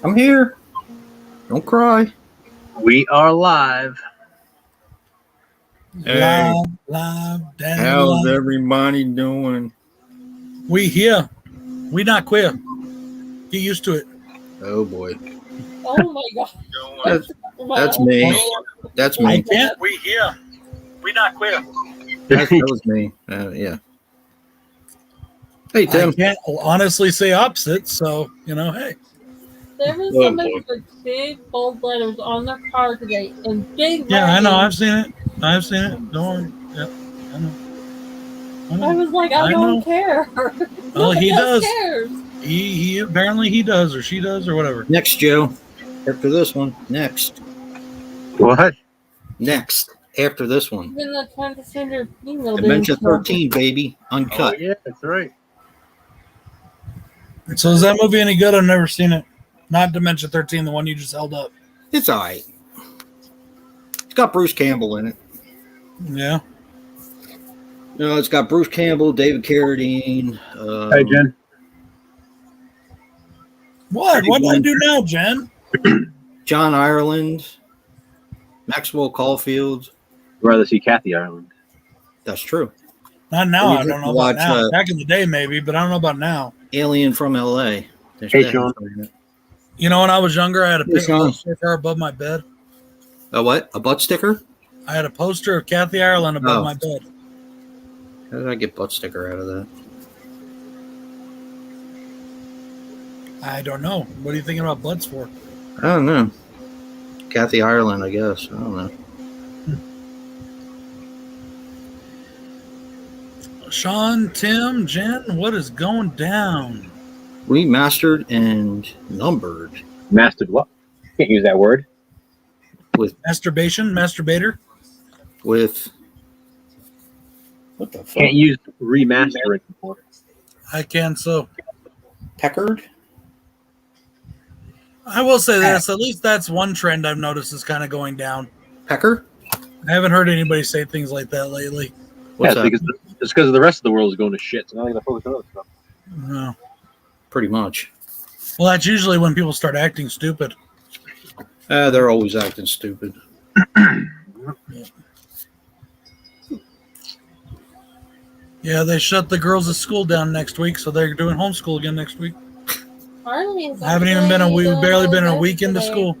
I'm here. Don't cry. We are live. Hey, Live, down how's live. everybody doing? We here. We not queer. Get used to it. Oh boy, Oh my god. that's me. That's I me. can't. We here. We not queer. That was me. Yeah. Hey I Tim. can't honestly say opposite. So hey. There was Oh, somebody boy. with big bold letters on their car today and big Yeah, I know. writing. I've seen it. Don't worry. Yeah, I know. I was like, I don't know. care. Well, he Nobody else does. cares. He apparently he does, or she does, or whatever. Next, Joe. After this one. Next. What? Next. After this one. Then the trying to send her email. Dementia 13, baby. Oh, Uncut. yeah, that's right. So is that movie any good? I've never seen it. Not Dementia 13, the one you just held up. It's all right. It's got Bruce Campbell in it. Yeah. It's got Bruce Campbell, David Carradine. Hey, Jen. What? What do I do now, Jen? John Ireland. Maxwell Caulfield. I'd rather see Kathy Ireland. That's true. Not now. You I don't have know to about watch, now. Back in the day, maybe, but I don't know about now. Alien from L.A. There's Hey, that Sean. in it. You know, when I was younger, I had a Yes, picture Sean. of her above my bed. A what? A butt sticker? I had a poster of Kathy Ireland above Oh. my bed. How did I get butt sticker out of that? I don't know. What are you thinking about butts for? I don't know. Kathy Ireland, I guess. I don't know. Sean, Tim, Jen, what is going down? We mastered and numbered Mastered what? Can't use that word. Masturbation? Masturbator? with what the fuck? Can't use remastering anymore. I can, so. Peckard? I will say this. At least that's one trend I've noticed is kind of going down. Pecker? I haven't heard anybody say things like that lately. What's Yeah, that? it's because the rest of the world is going to shit. So now they're going to focus on other stuff. No. Pretty much. Well, that's usually when people start acting stupid. They're always acting stupid. Yeah, they shut the girls at school down next week, so they're doing homeschool again next week. Harley's I haven't even been a week, barely been a week into school.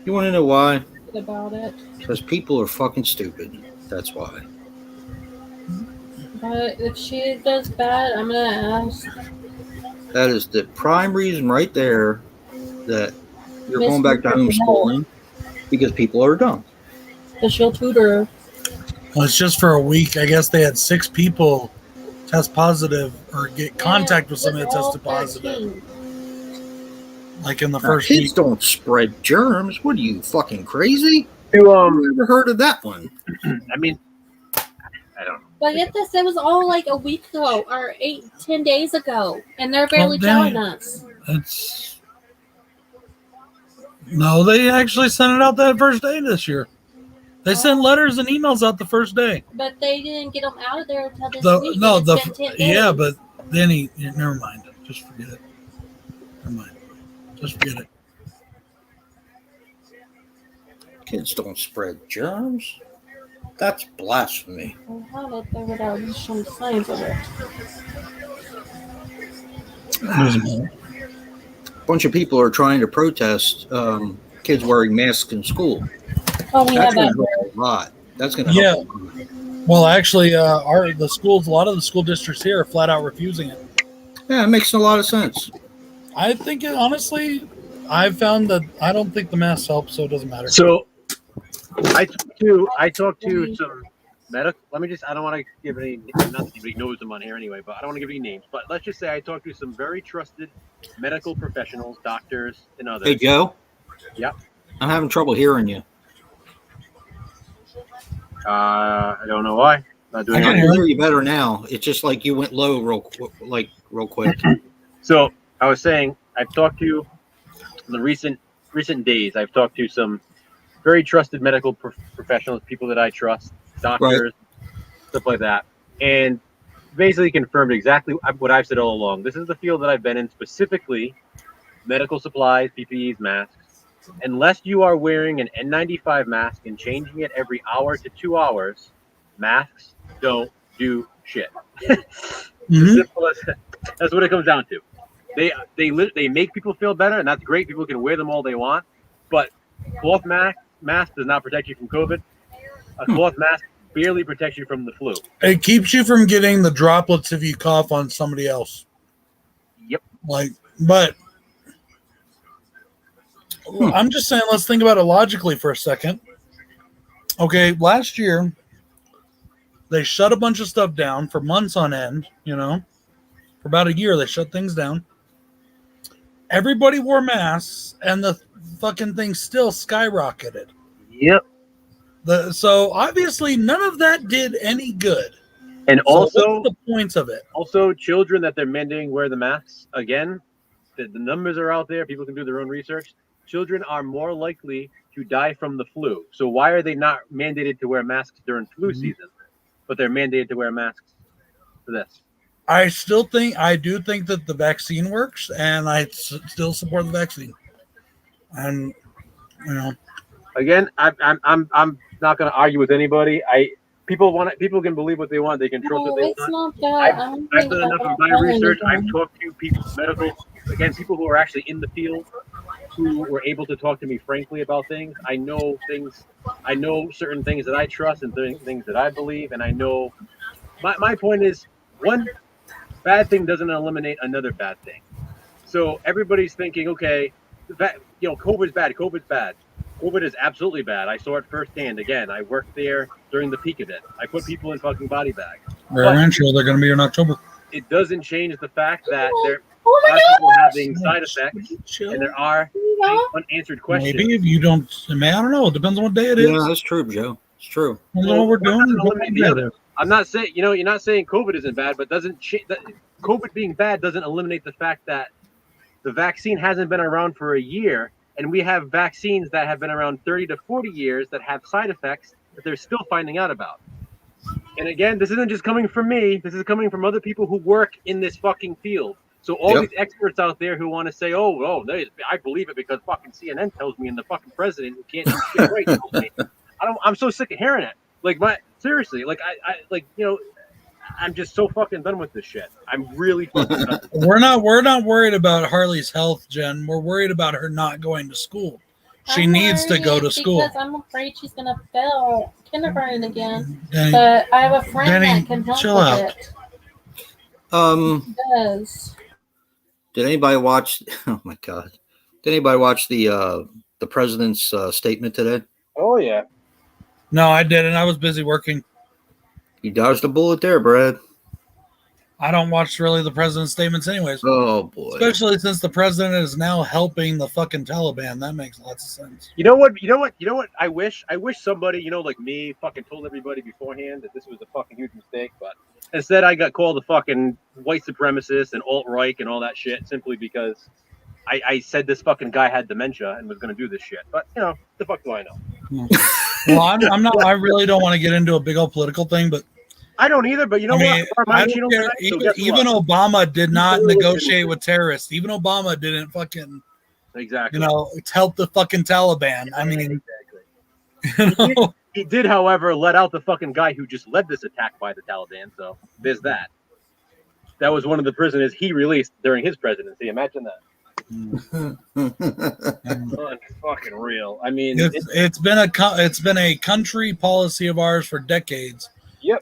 You want to know why? About it. Because people are fucking stupid. That's why. But if she does bad, I'm gonna ask. That is the prime reason right there that you're Miss going back to Rivera. homeschooling because people are dumb. Because she'll tutor. Well, it's just for a week. I guess they had 6 people test positive or get contact with somebody that tested positive. Like in the first Kids week. don't spread germs. What are you, fucking crazy? To, I've never heard of that one. I mean, I don't know. But get this, it was all like a week ago or 10 days ago, and they're barely telling us. It's no, they actually sent it out that first day this year. They sent letters and emails out the first day. But they didn't get them out of there until this week. No, and it's been 10 days. yeah, but then never mind. Just forget it. Never mind. Just forget it. Kids don't spread germs. That's blasphemy. Well, how about they would already show the signs of it? A bunch of people are trying to protest kids wearing masks in school. Oh, we That's have going that. to help a lot. That's going to Yeah. help a lot. Well, actually, a lot of the school districts here are flat out refusing it. Yeah, it makes a lot of sense. I think honestly, I've found that I don't think the masks help, so it doesn't matter. So, I talked to some medical. Let me just. I don't want to give any. Not that anybody knows them on here anyway, but I don't want to give any names. But let's just say I talked to some very trusted medical professionals, doctors, and others. Hey, Joe? Yep. I'm having trouble hearing you. I don't know why. Not doing I can anything. hear you better now. It's just like you went low real quick. So I was saying I've talked to in the recent days. I've talked to some very trusted medical professionals, people that I trust, doctors, stuff like that, and basically confirmed exactly what I've said all along. This is the field that I've been in, specifically medical supplies, PPEs, masks. Unless you are wearing an N95 mask and changing it every hour to 2 hours, masks don't do shit. It's as simple as that. That's what it comes down to. They make people feel better, and that's great. People can wear them all they want, but cloth mask does not protect you from COVID. A cloth mask barely protects you from the flu. It keeps you from getting the droplets if you cough on somebody else. Yep. But I'm just saying, let's think about it logically for a second. Okay, last year they shut a bunch of stuff down for months on end, For about a year, they shut things down. Everybody wore masks, and the fucking thing still skyrocketed. Yep. So obviously, none of that did any good. And also, what's the points of it? Also, children that they're mandating wear the masks. Again, the numbers are out there. People can do their own research. Children are more likely to die from the flu. So why are they not mandated to wear masks during flu season, but they're mandated to wear masks for this? I do think that the vaccine works, and I still support the vaccine. And again, I'm not going to argue with anybody. People can believe what they want. They can trust what they want. I've done enough of my research. I've talked to people, people who are actually in the field, who were able to talk to me frankly about things. I know certain things that I trust and things that I believe, and I know. My point is, one bad thing doesn't eliminate another bad thing. So everybody's thinking, okay, COVID's bad. COVID's bad. COVID is absolutely bad. I saw it firsthand. Again, I worked there during the peak of it. I put people in fucking body bags. They're going to be in October. It doesn't change the fact that there are people having side effects, and there are unanswered questions. Maybe if you don't, I don't know. It depends on what day it is. Yeah, that's true, Joe. It's true. Depends on what we're doing. I'm not saying, you're not saying COVID isn't bad, but COVID being bad doesn't eliminate the fact that the vaccine hasn't been around for a year, and we have vaccines that have been around 30 to 40 years that have side effects that they're still finding out about. And again, this isn't just coming from me. This is coming from other people who work in this fucking field. So all these experts out there who want to say, I believe it because fucking CNN tells me and the fucking president who can't do shit right tells me. I'm so sick of hearing it. Seriously, I'm just so fucking done with this shit. I'm really fucking done. We're not worried about Harley's health, Jen. We're worried about her not going to school. She needs to go to school. Because I'm afraid she's gonna fail kindergarten again. But I have a friend that can help with it. Does. Did anybody watch? Oh my God! Did anybody watch the president's statement today? Oh yeah. No, I didn't. I was busy working. You dodged a bullet there, Brad. I don't watch really the president's statements anyways. Oh boy. Especially since the president is now helping the fucking Taliban. That makes lots of sense. You know what? I wish somebody, like me, fucking told everybody beforehand that this was a fucking huge mistake, but instead I got called a fucking white supremacist and alt-right and all that shit simply because I said this fucking guy had dementia and was going to do this shit. But, the fuck do I know? Well, I'm not. I really don't want to get into a big old political thing, but I don't either. But what? I don't care. Even Obama did not negotiate with terrorists. Even Obama didn't fucking help the fucking Taliban. I mean, exactly. He did, however, let out the fucking guy who just led this attack by the Taliban. So there's that. That was one of the prisoners he released during his presidency. Imagine that. It's fucking real. I mean, it's been a country policy of ours for decades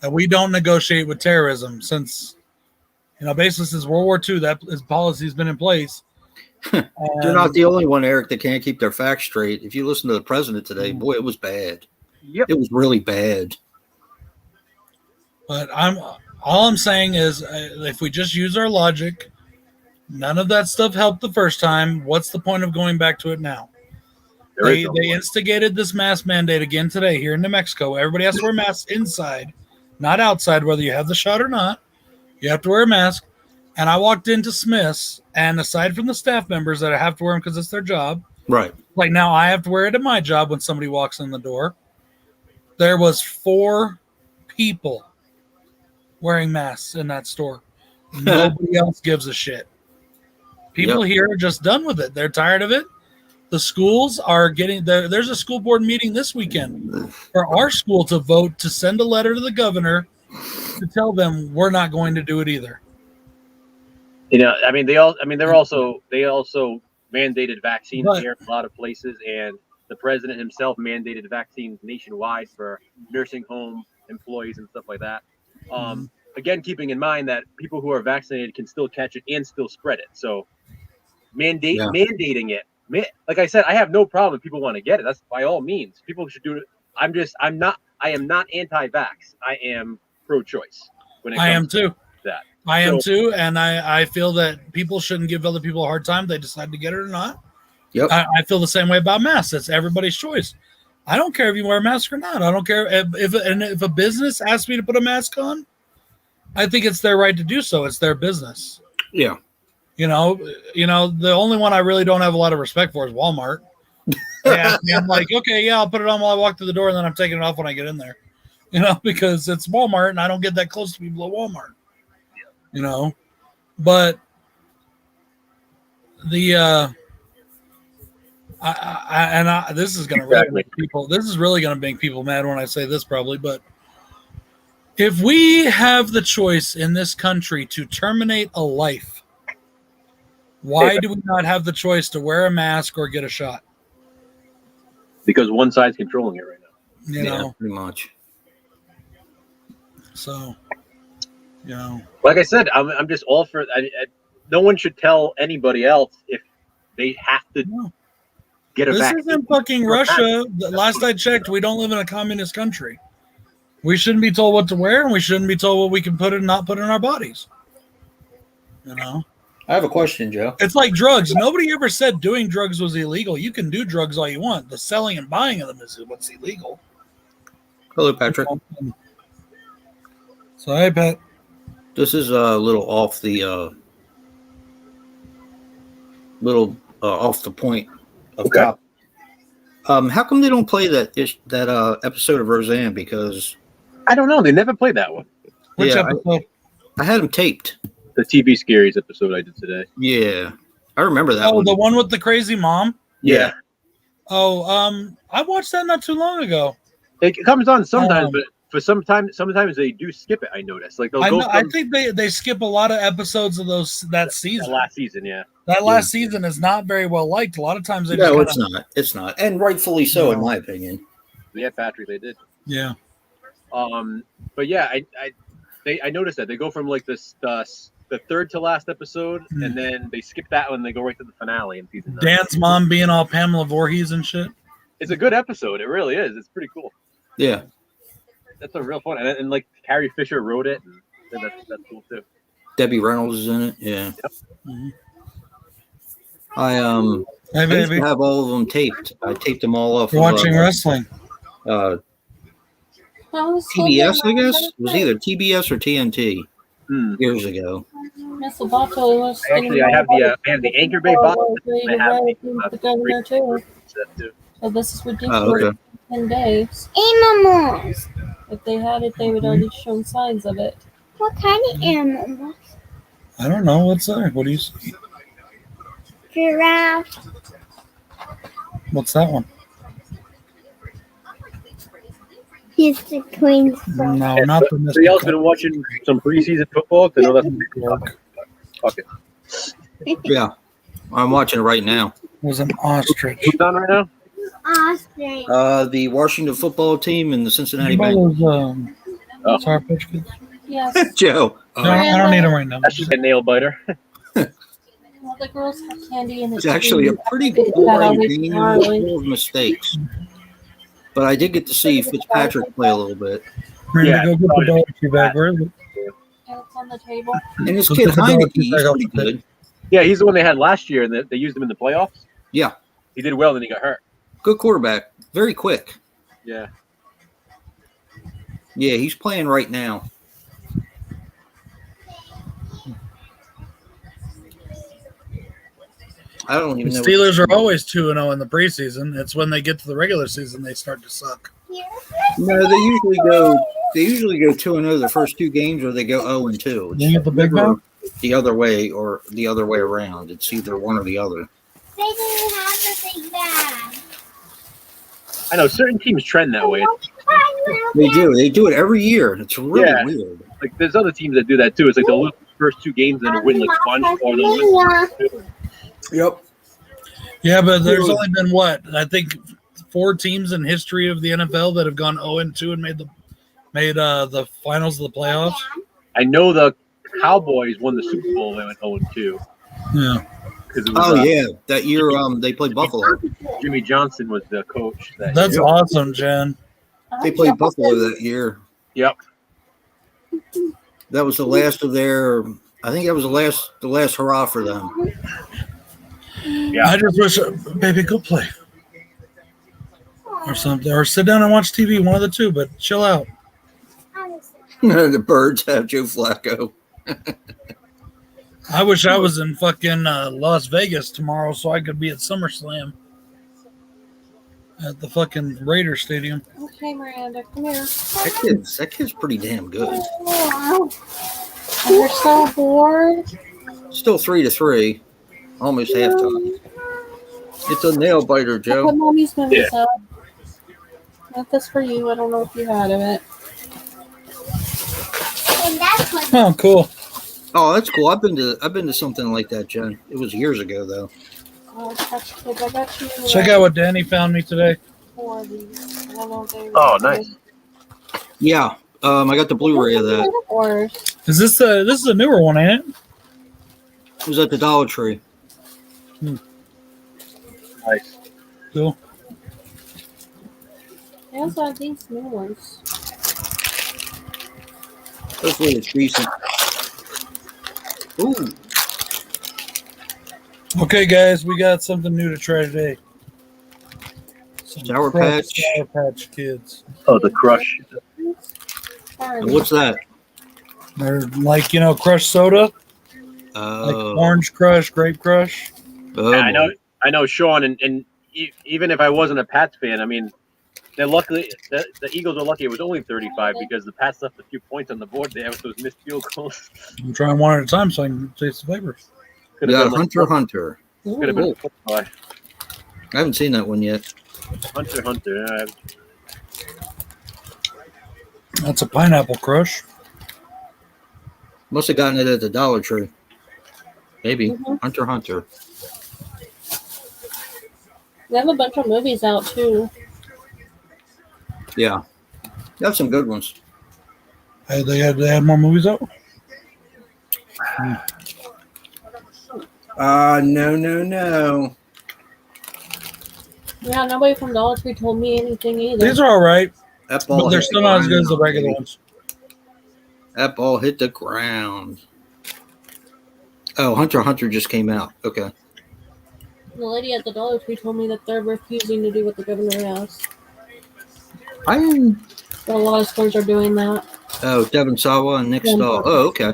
that we don't negotiate with terrorism since basically since World War II. That policy has been in place. They're not the only one, Eric, that can't keep their facts straight. If you listen to the president today, boy, it was bad. Yep, it was really bad. But all I'm saying is, if we just use our logic. None of that stuff helped the first time. What's the point of going back to it now? They instigated this mask mandate again today here in New Mexico. Everybody has to wear masks inside, not outside, whether you have the shot or not. You have to wear a mask. And I walked into Smith's, and aside from the staff members that I have to wear them because it's their job, right? Like now I have to wear it at my job when somebody walks in the door. There was 4 people wearing masks in that store. Nobody else gives a shit. People here are just done with it. They're tired of it. The schools are getting there's a school board meeting this weekend for our school to vote to send a letter to the governor to tell them we're not going to do it either. You know, I mean, they also mandated vaccines here in a lot of places, and the president himself mandated vaccines nationwide for nursing home employees and stuff like that. Again, keeping in mind that people who are vaccinated can still catch it and still spread it. So mandating it. Like I said, I have no problem if people want to get it. That's by all means. People should do it. I am not anti-vax. I am pro-choice. I am too. And I feel that people shouldn't give other people a hard time. They decide to get it or not. Yep. I feel the same way about masks. It's everybody's choice. I don't care if you wear a mask or not. I don't care if a business asks me to put a mask on. I think it's their right to do so. It's their business. Yeah. You know, the only one I really don't have a lot of respect for is Walmart. Yeah, I'm like, okay, yeah, I'll put it on while I walk through the door, and then I'm taking it off when I get in there. You know, because it's Walmart, and I don't get that close to people at Walmart. You know, but the this is going to really make people. This is really going to make people mad when I say this, probably, but. If we have the choice in this country to terminate a life, why do we not have the choice to wear a mask or get a shot? Because one side's controlling it right now. You know, pretty much. So, you know, like I said, I'm just all for. No one should tell anybody else if they have to get a vaccine. This isn't fucking Russia. Last I checked, we don't live in a communist country. We shouldn't be told what to wear, and we shouldn't be told what we can put and not put in our bodies. You know? I have a question, Joe. It's like drugs. Nobody ever said doing drugs was illegal. You can do drugs all you want. The selling and buying of them is what's illegal. Hello, Patrick. So, hey, Pat. This is a little off the off the point of cop. How come they don't play that episode of Roseanne? Because I don't know. They never played that one. Which episode? I had them taped. The TV Scaries episode I did today. Yeah, I remember that. Oh, the one with the crazy mom. Yeah. Oh, I watched that not too long ago. It comes on sometimes, but for sometimes they do skip it. I noticed. Like I think they skip a lot of episodes of that season. Last season, yeah. That last season is not very well liked. A lot of times it's not, and rightfully so, in my opinion. Yeah, Patrick, they did. Yeah. But yeah, I noticed that they go from like this the third to last episode, and then they skip that one. And they go right to the finale in season 9. Dan's mom being all Pamela Voorhees and shit. It's a good episode. It really is. It's pretty cool. Yeah. That's a real fun, and like Carrie Fisher wrote it, and that's cool too. Debbie Reynolds is in it. Yeah. Yep. Mm-hmm. I used to have all of them taped. I taped them all off. Watching wrestling. TBS, I guess. It was either TBS or TNT years ago. Actually, I have the Anchor Bay box. I have the governor too. So this is ridiculous. Oh, okay. 10 days. Animals. If they had it, they would already shown signs of it. What kind of animals? I don't know. What's that? What do you see? Giraffe. What's that one? He's the Queen's son. No, not the Mr. Y'all been watching some preseason football? I know that's okay. Yeah, I'm watching it right now. It was an ostrich. Who's on right now? Ostrich. The Washington football team and the Cincinnati Bengals. Sour Patch Kids? Yes. Joe. No, I don't need them right now. That's just a nail biter. Well, the girls have candy in the It's actually a pretty boring game full of mistakes. But I did get to see Fitzpatrick play a little bit. Yeah, go get the dog back. Where is it? It's on the table. And this kid Heineke, he's pretty good. Yeah, he's the one they had last year, and they used him in the playoffs. Yeah. He did well, then he got hurt. Good quarterback. Very quick. Yeah. Yeah, he's playing right now. I don't even know. The Steelers are always 2-0 in the preseason. It's when they get to the regular season they start to suck. No, they usually go They usually go 2-0 the first two games, or they go 0-2. You get the big never bag? the other way or the other way around. It's either one or the other. They didn't have a big bag. I know certain teams trend that way. They do. They do it every year. It's really Yeah. weird. Like there's other teams that do that too. It's like they'll lose the first two games and then win like one, or they'll win. Yep. Yeah, but there's only been what? I think 4 teams in history of the NFL that have gone 0-2 and made the finals of the playoffs. I know the Cowboys won the Super Bowl. They went 0-2. Yeah. Because it was, Oh yeah, that year they played Buffalo. Jimmy Johnson was the coach. That's awesome, Jen. They played Buffalo that year. Yep. That was the last of their. I think that was the last hurrah for them. Yeah. I just wish, baby, go play or something, or sit down and watch TV. One of the two, but chill out. The Birds have Joe Flacco. I wish I was in fucking Las Vegas tomorrow so I could be at SummerSlam at the fucking Raiders Stadium. Okay, Miranda, come here. That kid's pretty damn good. You're so bored. Still 3-3, almost halftime. It's a nail biter, I put Joe. mommy's movies up. Not this for you. I don't know if you had of it. And that's what Oh, cool. Oh, that's cool. I've been to something like that, Jen. It was years ago though. Oh, touch kids. I got you. Check out what Danny found me today. 4 of these. I don't know if they Oh, nice. Yeah. I got the Blu-ray of that. Or Is this is a newer one, ain't it? It was at the Dollar Tree. Nice. Cool. they also have these new ones. Hopefully it's decent. Ooh. Okay, guys, we got something new to try today. Some Sour Crush Patch. Sour Patch Kids. Oh, the Crush. And what's that? They're like, crushed soda, like orange crush, grape crush. Oh, Yeah, I know, Sean, and even if I wasn't a Pats fan, I mean, they're luckily the Eagles are lucky. It was only 35 because the Pats left a few points on the board there with those missed field goals. I'm trying one at a time so I can taste the flavors. Could Yeah, have been Hunter Hunter. Could have been I haven't seen that one yet. Hunter. That's a pineapple crush. Must have gotten it at the Dollar Tree. Maybe. Mhm. Hunter Hunter. They have a bunch of movies out too. Yeah. Got some good ones. Hey, they had more movies out. No. Yeah, nobody from Dollar Tree told me anything either. These are all right, That ball but they're hit still the not as good as the ground. regular ones. That ball hit the ground. Oh, Hunter Hunter just came out. Okay. The lady at the Dollar Tree told me that they're refusing to do what the governor asked. I'm But a lot of stores are doing that. Devin Sawa and Nick Yeah. Stahl. Oh, okay.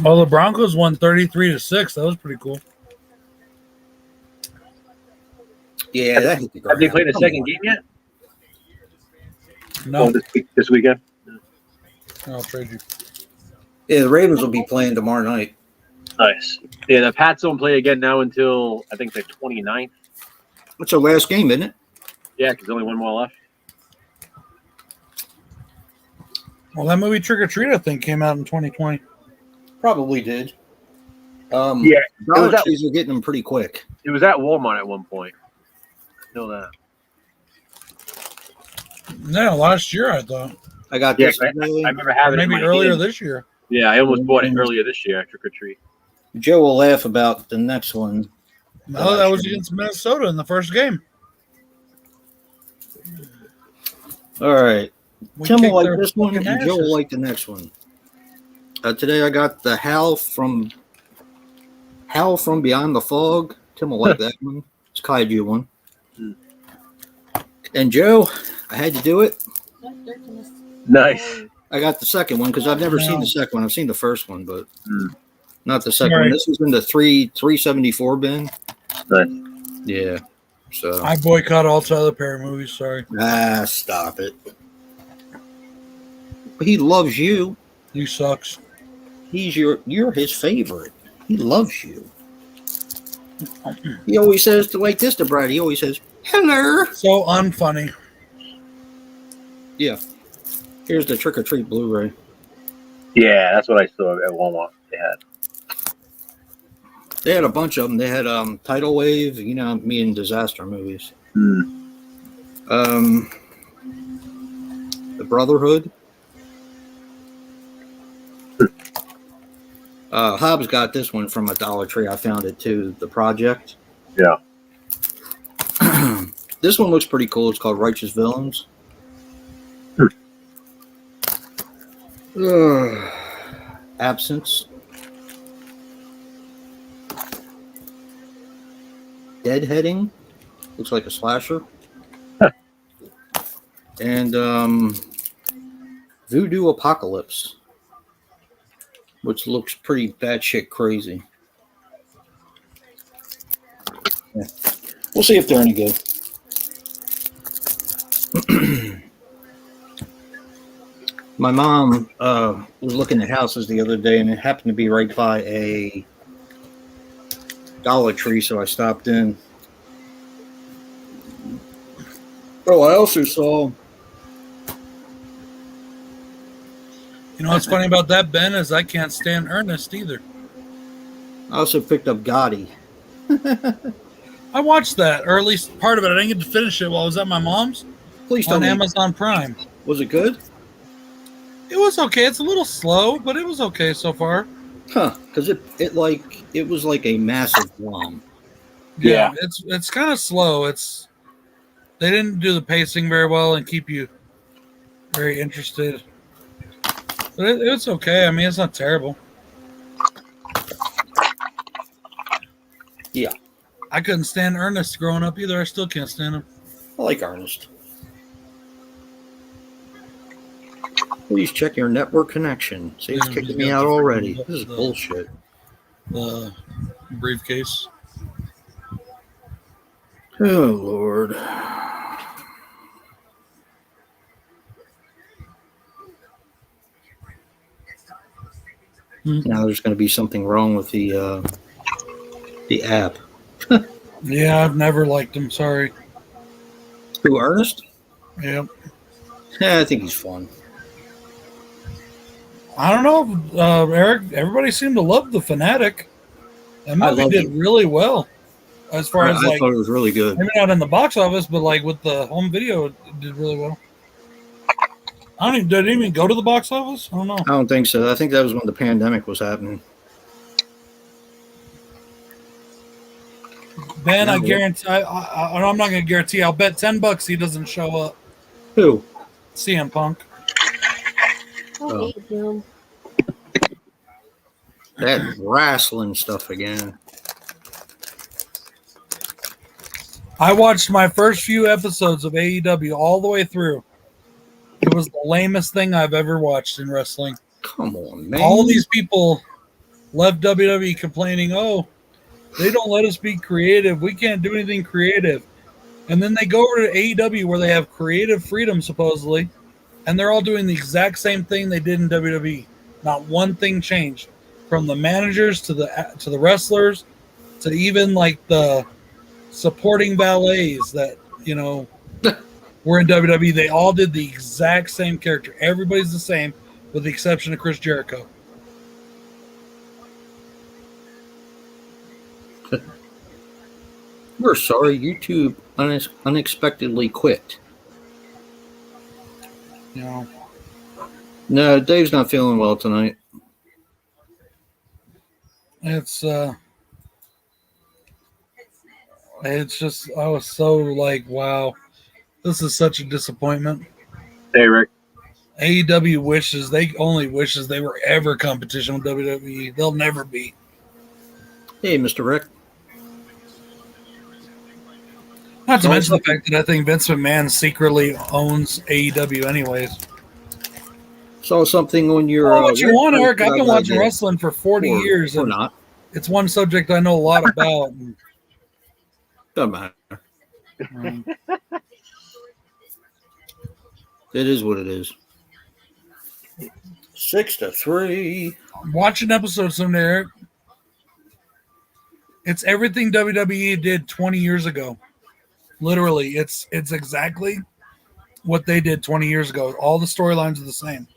Well, the Broncos won 33-6. That was pretty cool. Yeah, that hit the ground. Have they played a Come second on. game yet? No, Oh, this weekend. I'll trade you. Yeah, the Ravens will be playing tomorrow night. Nice. Yeah, the Pats don't play again now until I think the 29th. What's our last game, isn't it? Yeah, because only one more left. Well, that movie Trick or Treat, I think, came out in 2020. Probably did. Yeah, Dollar was at- Trees are getting them pretty quick. It was at Walmart at one point. Know that. Yeah, last year, I thought. I got Yeah, this. I remember having it in Maybe my earlier hand. this year. Yeah, I almost bought it earlier this year, Trick or Treat. Joe will laugh about the next one. No, that was against Minnesota in the first game. All right. We Tim kicked will their like this one, fucking and Joe asses. will like the next one. Today I got the Howl from Beyond the Fog. Tim will like that one. It's a kaiju one. Hmm. And Joe, I had to do it. Nice. I got the second one because I've never No. seen the second one. I've seen the first one, but Hmm. not the second Right. one. This was in the 374 bin. Nice. Yeah. So I boycott all Tyler Perry movies. Sorry. stop it. He loves you. He sucks. You're his favorite. He loves you. He always says to like this to Brad. He always says, "Hello." So unfunny. Yeah. Here's the Trick or Treat Blu-ray. Yeah, that's what I saw at Walmart. They had. They had a bunch of them. They had Tidal Wave, you know, me and disaster movies. The Brotherhood. Hobbs got this one from a Dollar Tree. I found it too. The Project. Yeah. This one looks pretty cool. It's called Righteous Villains. Absence. Deadheading. Looks like a slasher. And Voodoo Apocalypse, which looks pretty batshit crazy. Yeah. We'll see if they're any good. My mom was looking at houses the other day, and it happened to be right by a Dollar Tree, so I stopped in. Oh, I also saw. You know what's funny about that, Ben, is I can't stand Ernest either. I also picked up Gotti. I watched that, or at least part of it. I didn't get to finish it while I was at my mom's. Please tell on me. Amazon Prime. Was it good? It was okay. It's a little slow, but it was okay so far. Huh? Because it was like a massive bomb. Yeah, it's kind of slow. They didn't do the pacing very well and keep you very interested. But it's okay. I mean, it's not terrible. Yeah. I couldn't stand Ernest growing up either. I still can't stand him. I like Ernest. Please check your network connection. See, it's kicking me out already. This is bullshit. The briefcase. Oh, Lord. Now there's going to be something wrong with the app. Yeah, I've never liked him. Sorry. Who, Ernest? Yeah. Yeah, I think he's fun. I don't know, Eric. Everybody seemed to love The Fanatic. That movie did really well. As far as I thought it was really good. Maybe not in the box office, but like with the home video, it did really well. Did it even go to the box office? I don't know. I don't think so. I think that was when the pandemic was happening. Ben, I guarantee. I'm not going to guarantee. I'll bet $10 he doesn't show up. Who? CM Punk. I hate him. That wrestling stuff again. I watched my first few episodes of AEW all the way through. It was the lamest thing I've ever watched in wrestling. Come on, man. All these people left WWE complaining, oh, they don't let us be creative. We can't do anything creative. And then they go over to AEW where they have creative freedom, supposedly, and they're all doing the exact same thing they did in WWE. Not one thing changed. From the managers to the wrestlers to even like the supporting valets that, you know, were in WWE. They all did the exact same character. Everybody's the same with the exception of Chris Jericho. We're sorry, YouTube unexpectedly quit. You know. No, Dave's not feeling well tonight. It's just, I was so like, wow, this is such a disappointment. Hey, Rick. AEW only wishes they were ever competition with WWE. They'll never be. Hey, Mr. Rick. Not to mention the fact that I think Vince McMahon secretly owns AEW anyways. Saw something on your... what you want, Eric. I've been watching wrestling for 40 years. Or and not. It's one subject I know a lot about. Doesn't matter. It is what it is. 6-3. Watch an episode someday, Eric. It's everything WWE did 20 years ago. Literally, it's exactly what they did 20 years ago. All the storylines are the same.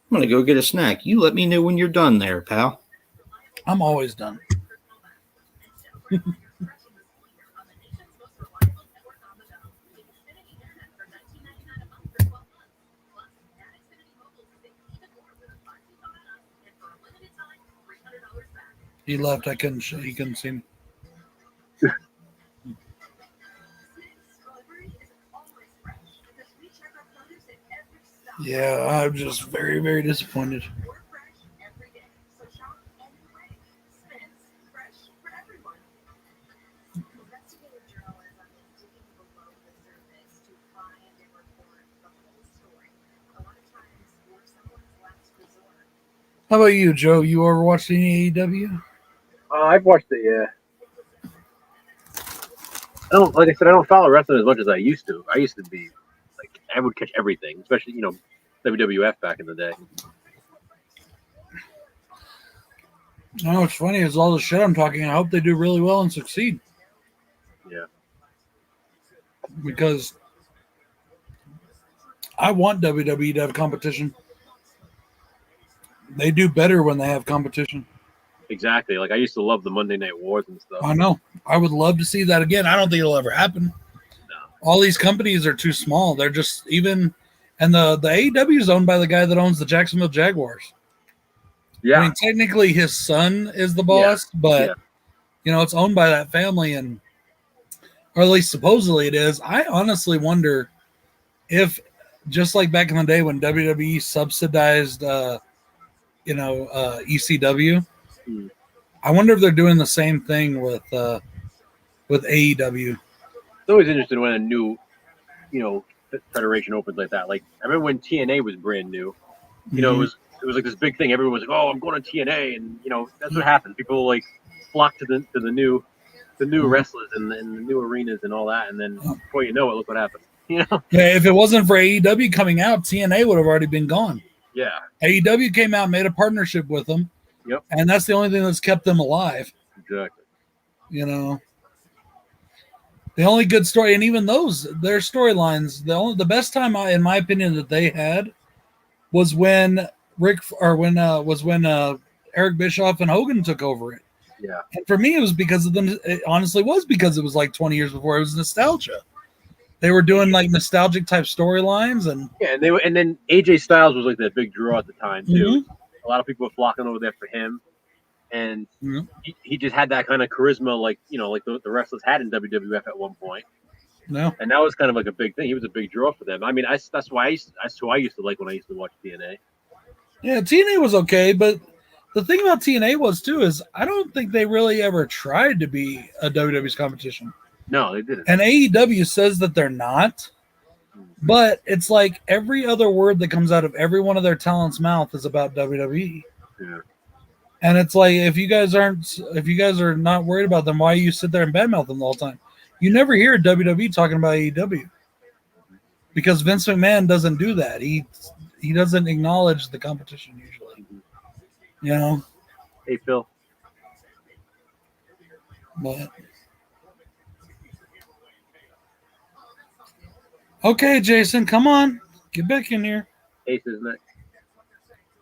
I'm going to go get a snack. You let me know when you're done there, pal. I'm always done. He left. He couldn't see me. Yeah, I'm just very, very disappointed. How about you, Joe? You ever watched any AEW? I've watched it, yeah. Like I said, I don't follow wrestling as much as I used to. I used to be like, I would catch everything, especially, WWF back in the day. I know what's funny is all the shit I'm talking. I hope they do really well and succeed. Yeah. Because I want WWE to have competition. They do better when they have competition. Exactly. Like I used to love the Monday Night Wars and stuff. I know. I would love to see that again. I don't think it'll ever happen. No. All these companies are too small. They're just and the AEW is owned by the guy that owns the Jacksonville Jaguars. Yeah. I mean, technically his son is the boss, but it's owned by that family, or at least supposedly it is. I honestly wonder if, just like back in the day when WWE subsidized ECW, I wonder if they're doing the same thing with AEW. It's always interesting when a new, federation opens like that. Like I remember when TNA was brand new. It was like this big thing. Everyone was like, "Oh, I'm going to TNA," and that's what happens. People like flock to the new wrestlers and the new arenas and all that, and then before you know it, look what happened. Yeah, if it wasn't for AEW coming out, TNA would have already been gone. Yeah. AEW came out, made a partnership with them. Yep. And that's the only thing that's kept them alive. Exactly. The only good story, and even their storylines, the best time in my opinion that they had was when Eric Bischoff and Hogan took over it. Yeah. And for me, it was because of them. It honestly was because it was like 20 years before. It was nostalgia. They were doing like nostalgic type storylines, and and then AJ Styles was like that big draw at the time too. A lot of people were flocking over there for him, and he just had that kind of charisma, like like the wrestlers had in WWF at one point. No, and that was kind of like a big thing. He was a big draw for them. I mean, that's who I used to like when I used to watch TNA. Yeah, TNA was okay, but the thing about TNA was too is I don't think they really ever tried to be a WWE's competition. No, they didn't. And AEW says that they're not, but it's like every other word that comes out of every one of their talent's mouth is about WWE. Yeah. And it's like if you guys are not worried about them, why you sit there and badmouth them the whole time? You never hear WWE talking about AEW because Vince McMahon doesn't do that. He doesn't acknowledge the competition usually. Hey Phil. But okay, Jason, come on. Get back in here. Hey, Siznek.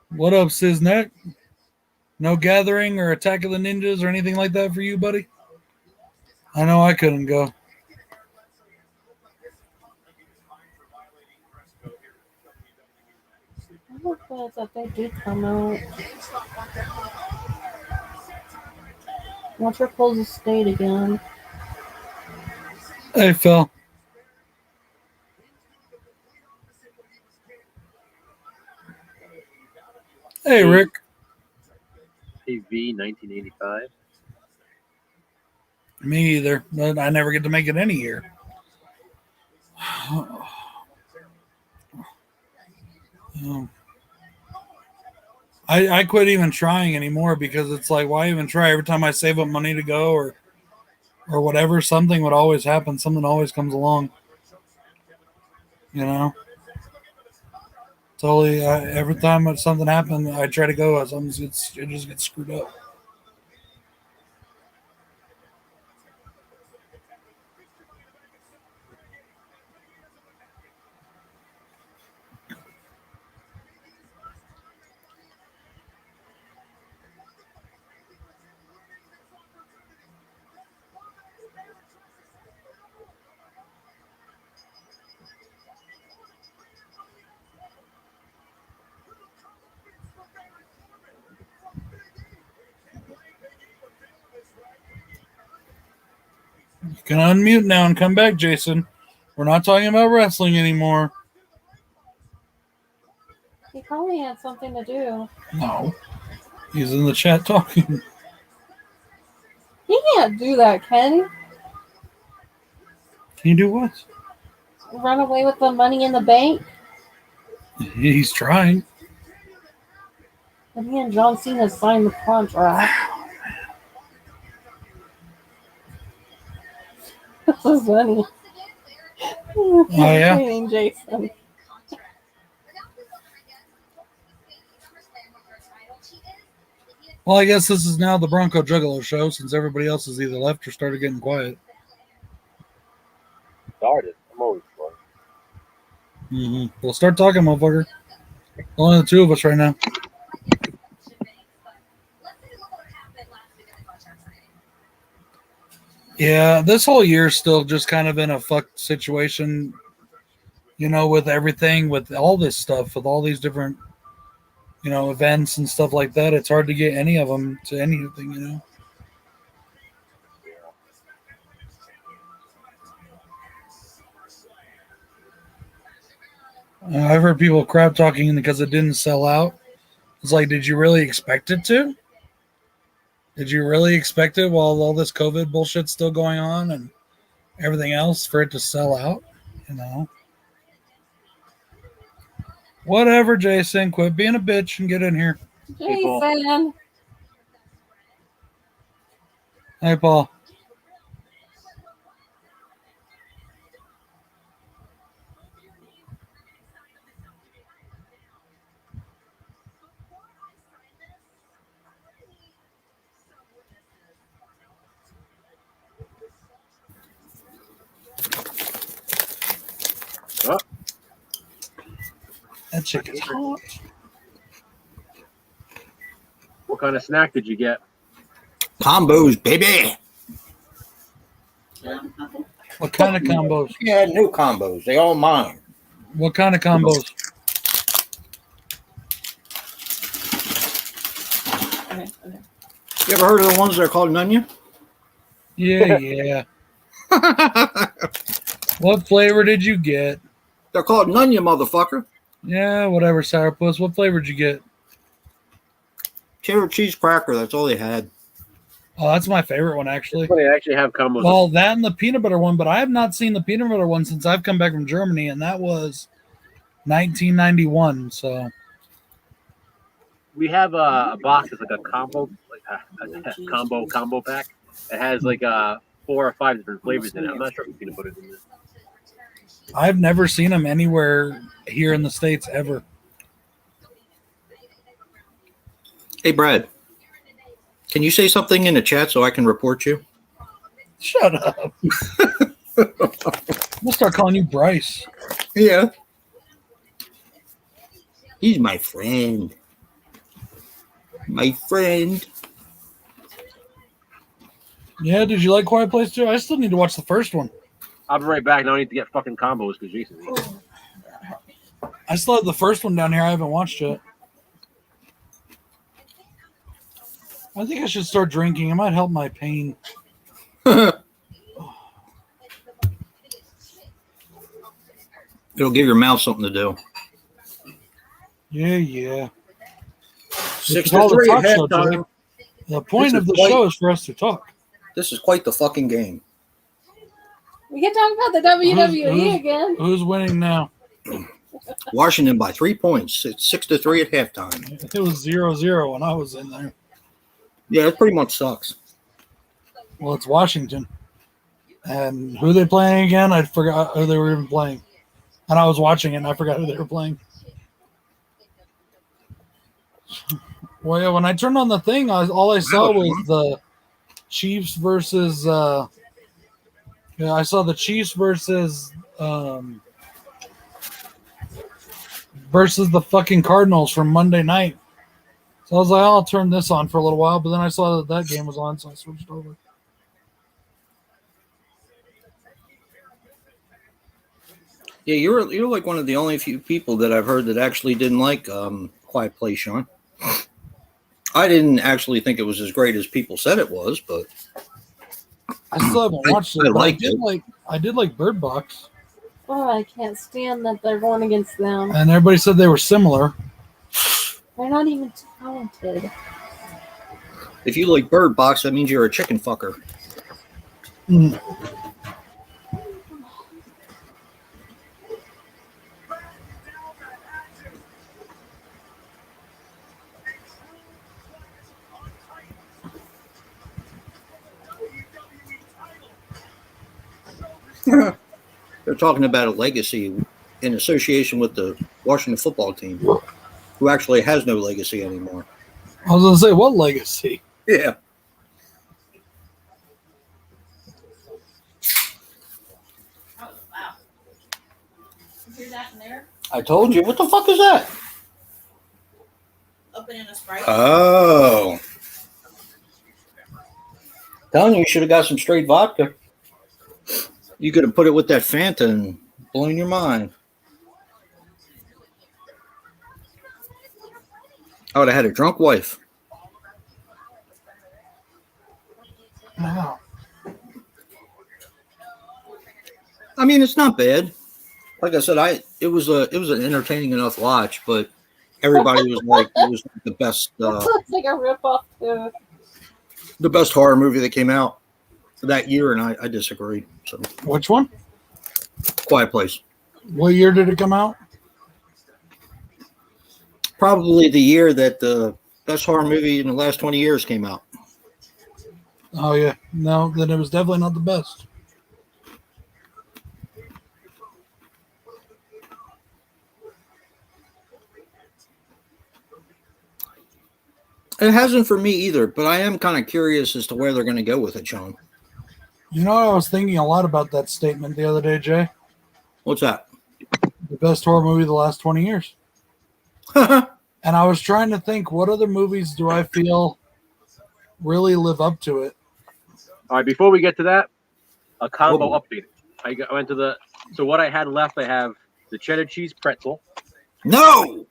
What up, Siznek? No gathering or Attack of the Ninjas or anything like that for you, buddy? I know I couldn't go. I'm glad that they did come out. Watch her close the state again. Hey, Phil. Hey, Rick. TV 1985. Me either. I never get to make it any year. I quit even trying anymore because it's like, why even try? Every time I save up money to go or whatever, something would always happen. Something always comes along. Totally. Every time something happened, I try to go. Sometimes it just gets screwed up. You can unmute now and come back, Jason. We're not talking about wrestling anymore. He probably had something to do. No. He's in the chat talking. He can't do that, can he? Can you do what? Run away with the money in the bank? He's trying. And he and John Cena signed the contract. This is funny. Oh, yeah? Jason. Well, I guess this is now the Bronco Juggalo show since everybody else has either left or started getting quiet. Started. I'm always fun. Mm-hmm. Well, start talking, motherfucker. Only the two of us right now. Yeah, this whole year's still just kind of in a fucked situation, with everything, with all this stuff, with all these different, events and stuff like that. It's hard to get any of them to anything, I've heard people crap talking because it didn't sell out. It's like, did you really expect it to? Did you really expect it while all this COVID bullshit's still going on and everything else for it to sell out? Whatever, Jason. Quit being a bitch and get in here. Jason. Hey, Paul. Oh. That chicken's hot. What kind of snack did you get? Combos, baby. What kind of combos? Yeah, new combos. They all mine. What kind of combos? You ever heard of the ones that are called Nunya? Yeah. What flavor did you get? They're called Nunya, motherfucker. Yeah, whatever, sourpuss. What flavor did you get? Cheddar cheese cracker. That's all they had. Oh, that's my favorite one, actually. They actually have combos. Well, that and the peanut butter one, but I have not seen the peanut butter one since I've come back from Germany, and that was 1991. So we have a box that's like a combo, like a combo pack. It has like 4 or 5 different flavors in it. I'm not sure if peanut butter's in there. I've never seen them anywhere here in the States ever. Hey, Brad. Can you say something in the chat so I can report you? Shut up. We'll start calling you Bryce. Yeah. He's my friend. My friend. Yeah, did you like Quiet Place 2? I still need to watch the first one. I'll be right back. Now I need to get fucking combos because Jason. I still have the first one down here. I haven't watched it. I think I should start drinking. It might help my pain. It'll give your mouth something to do. Yeah. 6 to 3 at halftime. The point of the show is for us to talk. This is quite the fucking game. We can talk about the WWE again. Who's winning now? Washington by 3 points. It's 6 to 3 at halftime. It was 0-0 when I was in there. Yeah, it pretty much sucks. Well, it's Washington. And who they playing again? I forgot who they were even playing. And I was watching it and I forgot who they were playing. Well, yeah, when I turned on the thing, all I saw was the Chiefs versus. I saw the Chiefs versus the fucking Cardinals from Monday night. So I was like, I'll turn this on for a little while, but then I saw that game was on, so I switched over. Yeah, you're like one of the only few people that I've heard that actually didn't like Quiet Place, Sean. I didn't actually think it was as great as people said it was, but I still haven't watched it. I did like Bird Box. Oh, I can't stand that they're going against them. And everybody said they were similar. They're not even talented. If you like Bird Box, that means you're a chicken fucker. Mm. They're talking about a legacy in association with the Washington football team, who actually has no legacy anymore. I was going to say, what legacy? Yeah. Oh, wow. You hear that in there? I told you. What the fuck is that? Opening a Sprite. Oh. Telling you should have got some straight vodka. You could have put it with that Fanta and blown your mind. I would have had a drunk wife. Wow. I mean, it's not bad. Like I said, it was an entertaining enough watch, but everybody was like it was the best Looks like a ripoff too. the best horror movie that came out that year, and I disagree. So, Which one? Quiet Place. What year did it come out? Probably the year that the best horror movie in the last 20 years came out. Oh, yeah. No, then it was definitely not the best. It hasn't for me either, but I am kind of curious as to where they're going to go with it, Sean. You know, I was thinking a lot about that statement the other day, Jay. What's that? The best horror movie of the last 20 years. And I was trying to think, what other movies do I feel really live up to it? All right, before we get to that, a combo update. I went to so what I had left, I have the cheddar cheese pretzel. No!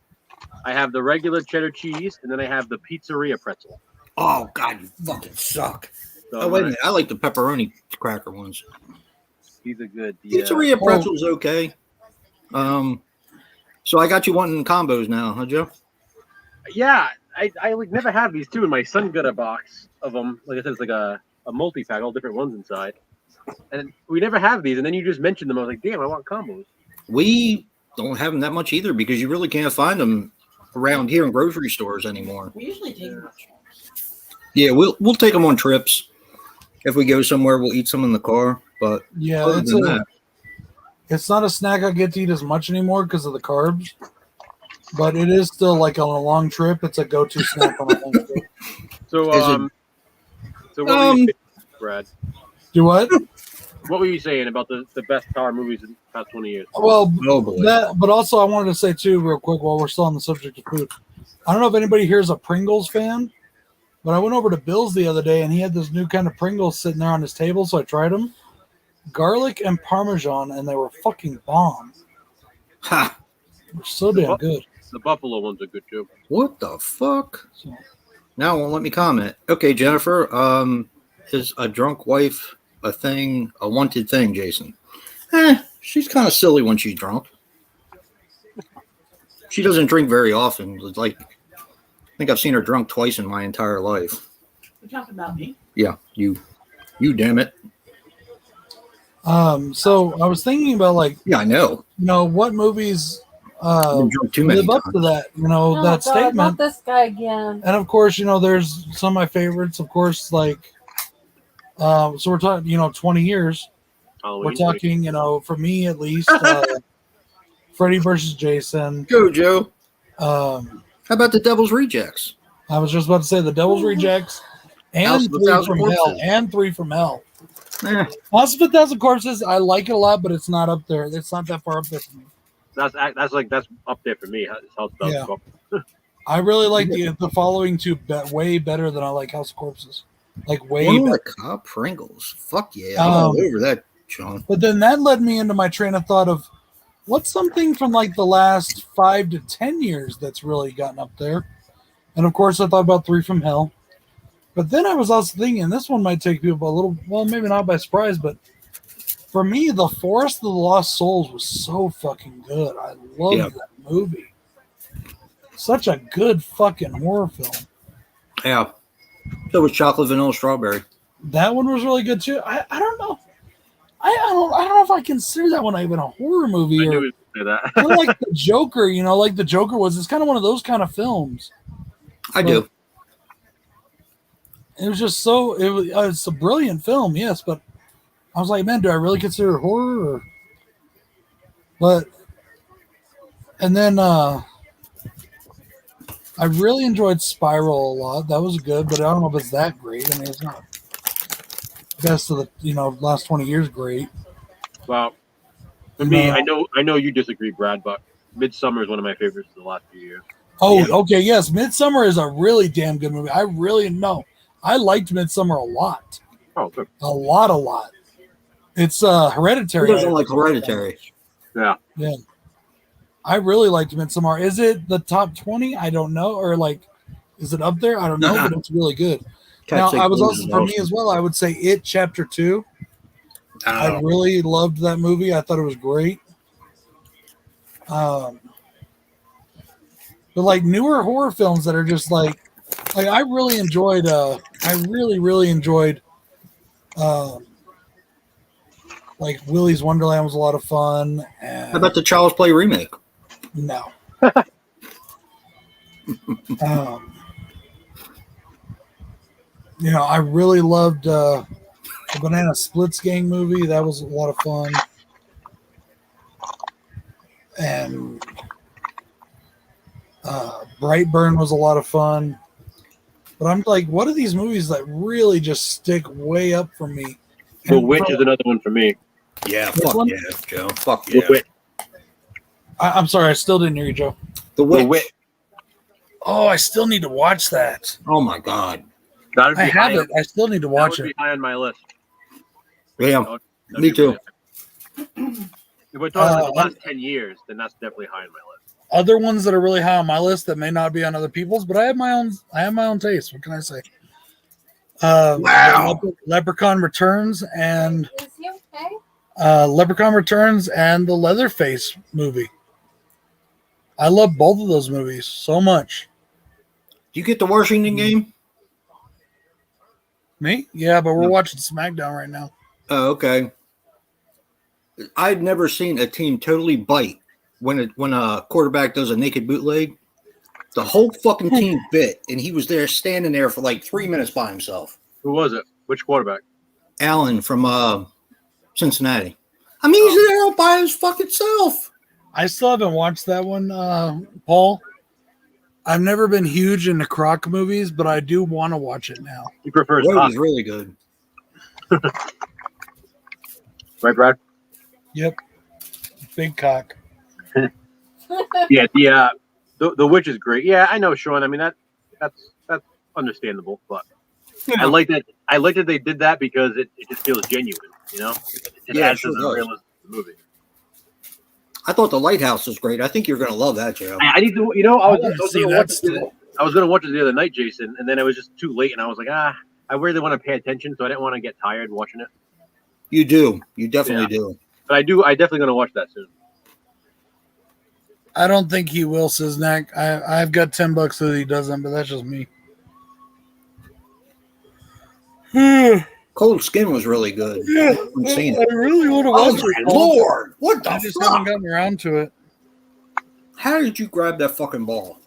I have the regular cheddar cheese, and then I have the pizzeria pretzel. Oh, God, you fucking suck. So Wait a minute. I like the pepperoni cracker ones. These are good. Pizzeria pretzel's okay. So I got you wanting combos now, huh, Joe? Yeah, I would never have these two, and my son got a box of them. Like I said, it's like a multi-pack, all different ones inside. And we never have these, and then you just mentioned them. I was like, damn, I want combos. We don't have them that much either because you really can't find them around here in grocery stores anymore. We usually take them on trips. Yeah, we'll take them on trips. If we go somewhere, we'll eat some in the car. But Yeah, it's not a snack I get to eat as much anymore because of the carbs. But it is still like on a long trip. It's a go-to snack on a long trip. So, what were you saying, Brad? Do what? What were you saying about the best horror movies in the past 20 years? Well, globally. but also I wanted to say too, real quick, while we're still on the subject of food. I don't know if anybody here is a Pringles fan, but I went over to Bill's the other day and he had this new kind of Pringles sitting there on his table, so I tried them. Garlic and Parmesan, and they were fucking bomb. Ha! They're so damn good. The buffalo ones are good too. What the fuck? So, Now it won't let me comment. Okay, Jennifer, is a drunk wife a wanted thing, Jason? She's kind of silly when she's drunk. She doesn't drink very often. Like, I think I've seen her drunk twice in my entire life. You're talking about me? Yeah, you damn it. so I was thinking about Yeah, I know. what movies I've been drunk too many live up times. to that, that Oh, God, statement. not this guy again. And of course, there's some of my favorites. Of course, so we're talking, 20 years. Halloween. We're talking, for me at least, Freddy versus Jason. Go, Joe. How about the Devil's Rejects? I was just about to say the Devil's Rejects House and of a 3 Thousand from Hell Corpses. and 3 from Hell. Eh, House of a Thousand Corpses, I like it a lot, but it's not up there. It's not that far up there for me. That's up there for me. House of Yeah. Corpses. I really like the following two way better than I like House of Corpses. Like way one of better. the Cobb Pringles. Fuck yeah. I'm all over that, Sean. But then that led me into my train of thought of what's something from like the last 5 to 10 years that's really gotten up there. And of course, I thought about 3 from Hell. But then I was also thinking, this one might take people a little, well, maybe not by surprise, but for me, The Forest of the Lost Souls was so fucking good. I loved that movie. Such a good fucking horror film. Yeah. So was Chocolate Vanilla Strawberry. That one was really good too. I don't know. I don't know if I consider that one even a horror movie I or knew he would say that. kind of like the Joker, like the Joker was. It's kind of one of those kind of films. I do. It was just so it's a brilliant film, yes, but I was like, man, do I really consider it horror? And then I really enjoyed Spiral a lot. That was good, but I don't know if it's that great. I mean, it's not best of the last 20 years great. Well, for me, I know you disagree, Brad, but Midsummer is one of my favorites of the last few years. Oh, okay, yes, Midsummer is a really damn good movie. I liked Midsummer a lot. Oh, good. A lot. It's Hereditary. Who doesn't like Hereditary? Yeah. Yeah. I really liked Midsommar. Is it the top 20? I don't know. Or is it up there? I don't know, but it's really good. Now, I was also, for me as well, I would say It Chapter 2. I really loved that movie. I thought it was great. But newer horror films that are just like I really enjoyed, really enjoyed Willy's Wonderland was a lot of fun. And How about the Child's Play remake? no. I really loved the Banana Splits Gang movie. That was a lot of fun. And Brightburn was a lot of fun. But I'm like, what are these movies that really just stick way up for me? The Witch is another one for me. Yeah, Which fuck one? yeah, Joe. Fuck yeah. The Witch. I'm sorry, I still didn't hear you, Joe. The Witch. The Witch. Oh, I still need to watch that. Oh my god. That would be I high. have it. I still need to That watch would it. be high on my list. Yeah. That'd Me be too. really- If we're talking about the last 10 years, then that's definitely high on my list. Other ones that are really high on my list that may not be on other people's, but I have my own taste. What can I say? Wow. Leprechaun Returns and Is he okay? Leprechaun Returns and the Leatherface movie. I love both of those movies so much. Do you get the Washington game? Me? Yeah, but we're watching SmackDown right now. Oh, okay. I'd never seen a team totally bite when a quarterback does a naked bootleg. The whole fucking team bit, and he was there standing there for like 3 minutes by himself. Who was it? Which quarterback? Allen from Cincinnati. I mean, he's there all by his fucking self. I still haven't watched that one, Paul. I've never been huge into Croc movies, but I do want to watch it now. He prefers It Doc. was really good. Right, Brad? Yep. Big cock. Yeah, the Witch is great. Yeah, I know, Sean. I mean that's understandable, but I like that they did that because it just feels genuine, It Yeah, adds sure to the does. realism of the movie. I thought The Lighthouse was great. I think you're going to love that, Joe. I need to, I wanna was see gonna that watch it. still. I was gonna watch it the other night, Jason, and then it was just too late, and I was like, I really want to pay attention, so I didn't want to get tired watching it. You do. You definitely do. But I definitely gonna watch that soon. I don't think he will, Siznak. I've got $10 that he doesn't, but that's just me. Cold Skin was really good. Yeah, I haven't seen I it. really want to Oh watch my it. Paul. lord! What I the just haven't fuck? gotten around to it. How did you grab that fucking ball?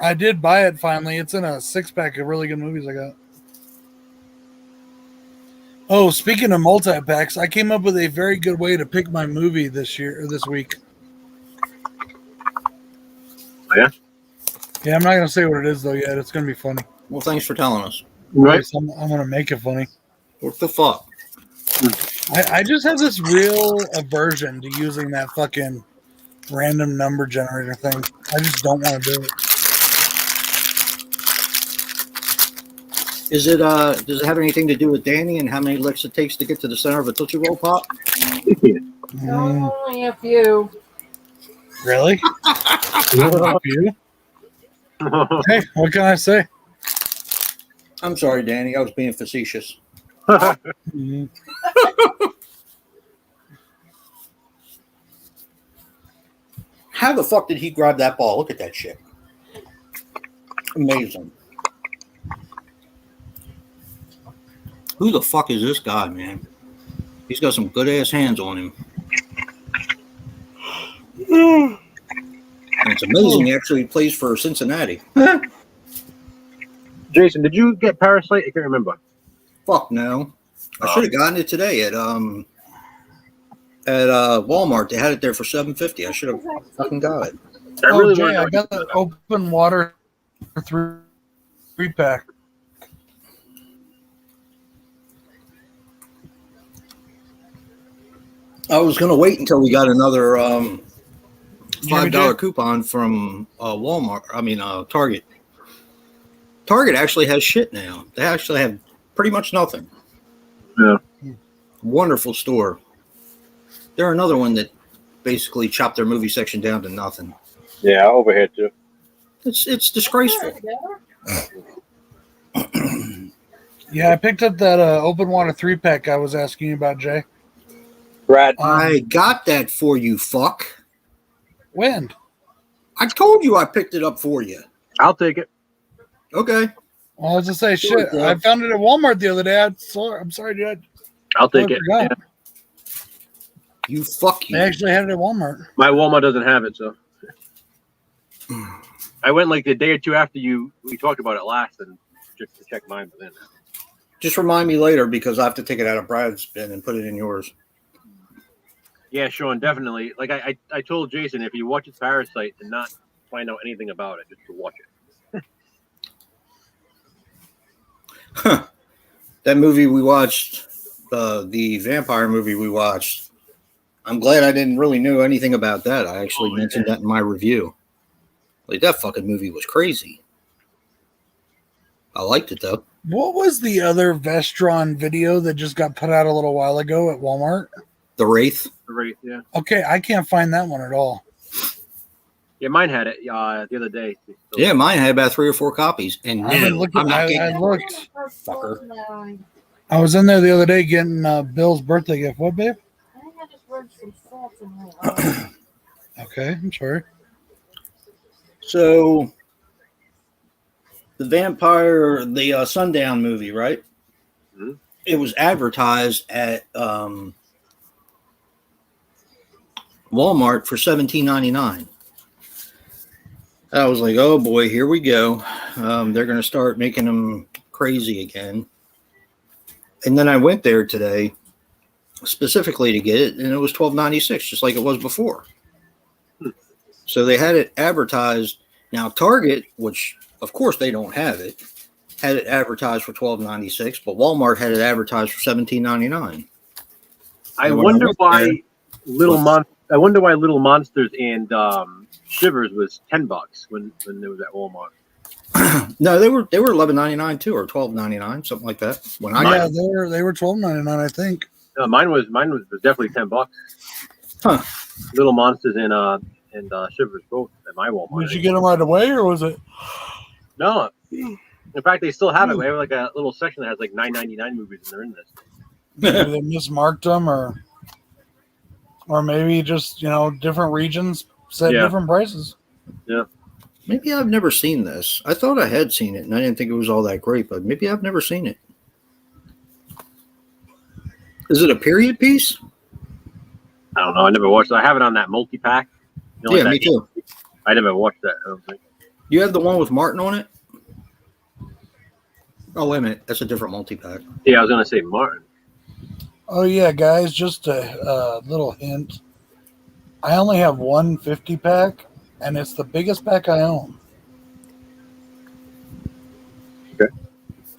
I did buy it finally. It's in a 6-pack of really good movies I got. Oh, speaking of multi-packs, I came up with a very good way to pick my movie this week. Oh, yeah? Yeah, I'm not gonna say what it is though yet. It's gonna be funny. Well, thanks for telling us. Right. I'm gonna make it funny. What the fuck? I just have this real aversion to using that fucking random number generator thing. I just don't want to do it. Is it does it have anything to do with Danny and how many licks it takes to get to the center of a Tootsie Roll Pop? Only a few. Really? You? Hey, what can I say? I'm sorry, Danny. I was being facetious. Mhm. How the fuck did he grab that ball? Look at that shit. Amazing. Who the fuck is this guy, man? He's got some good ass hands on him. And it's amazing he actually plays for Cincinnati. Jason, did you get Parasite? I can't remember. Fuck no. I should have gotten it today at Walmart. They had it there for $7.50. I should have fucking got it. I really Jay, wanted to I got the open water 3-pack. I was gonna wait until we got another $5 Jay? coupon from Walmart. I mean Target. Target actually has shit now. They actually have pretty much nothing. Yeah. Wonderful store. They're another one that basically chopped their movie section down to nothing. Yeah, over here too. It's disgraceful. Yeah, I picked up that open water 3-pack I was asking you about, Jay. Brad, I got that for you, fuck. When? I told you I picked it up for you. I'll take it. Okay. Well, I was just say Sure, shit. yeah. I found it at Walmart the other day. I'm sorry, dude. I'll take I it. forgot. Yeah. You fuck you. They actually had it at Walmart. My Walmart doesn't have it, so I went like the day or two after we talked about it last, and just to check mine. But then Just remind me later because I have to take it out of Brad's bin and put it in yours. yeah, Sean, definitely. Like I told Jason, if he watches Parasite, to not find out anything about it, just to watch it. That movie we watched, the vampire movie we watched, I'm glad I didn't really know anything about that. I actually mentioned that in my review. Like, that fucking movie was crazy. I liked it, though. What was the other Vestron video that just got put out a little while ago at Walmart? The Wraith. Right? Yeah. Okay, I can't find that one at all. Yeah, mine had it the other day. So, Yeah, mine had about 3 or 4 copies. And I've been no, looking. I'm not I getting it. looked. Fucker. I was in there the other day getting Bill's birthday gift. What, babe? I think I just rubbed some salt in my eye. Okay, I'm sorry. So, the vampire, the Sundown movie, right? Mhm. It was advertised at Walmart for $17.99. I was like, oh boy, here we go. They're going to start making them crazy again. And then I went there today specifically to get it, and it was $12.96, just like it was before. So they had it advertised. Now Target, which of course they don't have it, had it advertised for $12.96, but Walmart had it advertised for $17.99. I wonder why Little Monsters and Shivers was $10 when it was at Walmart. No, they were $11.99 too, or $12.99, something like that. When I Yeah, got it. they were $12.99, I think. No, mine was definitely $10. Huh. Little Monsters and Shivers both at my Walmart. Did you get them right away, or was it? No. In fact, they still have it. We have like a little section that has like $9.99 movies, and they're in this. Maybe they mismarked them, or maybe just different regions said different prices. Yeah. Maybe I've never seen this. I thought I had seen it, and I didn't think it was all that great, but maybe I've never seen it. Is it a period piece? I don't know. I never watched it. I have it on that multi-pack. You know, Yeah, like me that- too. I never watched that. I don't think. You have the one with Martin on it? Oh, wait a minute. That's a different multi-pack. Yeah, I was going to say Martin. Oh yeah, guys, just a little hint. I only have one 50-pack, and it's the biggest pack I own.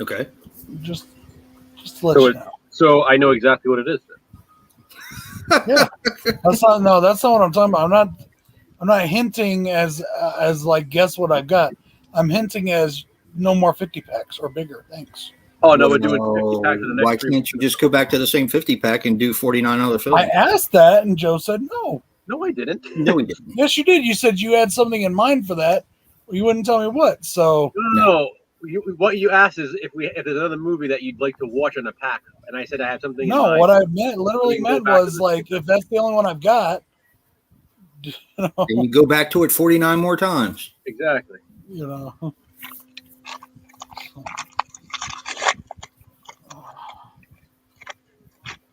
Okay. Just to let So you it- know. So I know exactly what it is. Then. Yeah, that's not what I'm talking about. I'm not hinting as like guess what I've got. I'm hinting as no more 50 packs or bigger. Thanks. Oh no, we're doing 50 Well, packs in the why next 3 can't you just go back to the same 50 pack and do 49 other films? I asked that, and Joe said no. No, I didn't. No, we didn't. Yes, you did. You said you had something in mind for that. You wouldn't tell me what. So No. What you asked is if there's another movie that you'd like to watch on a pack, and I said I have something. no, in mind. what I literally We can go meant back to was the- like if that's the only one I've got, you know, And you go back to it 49 more times. Exactly. you know.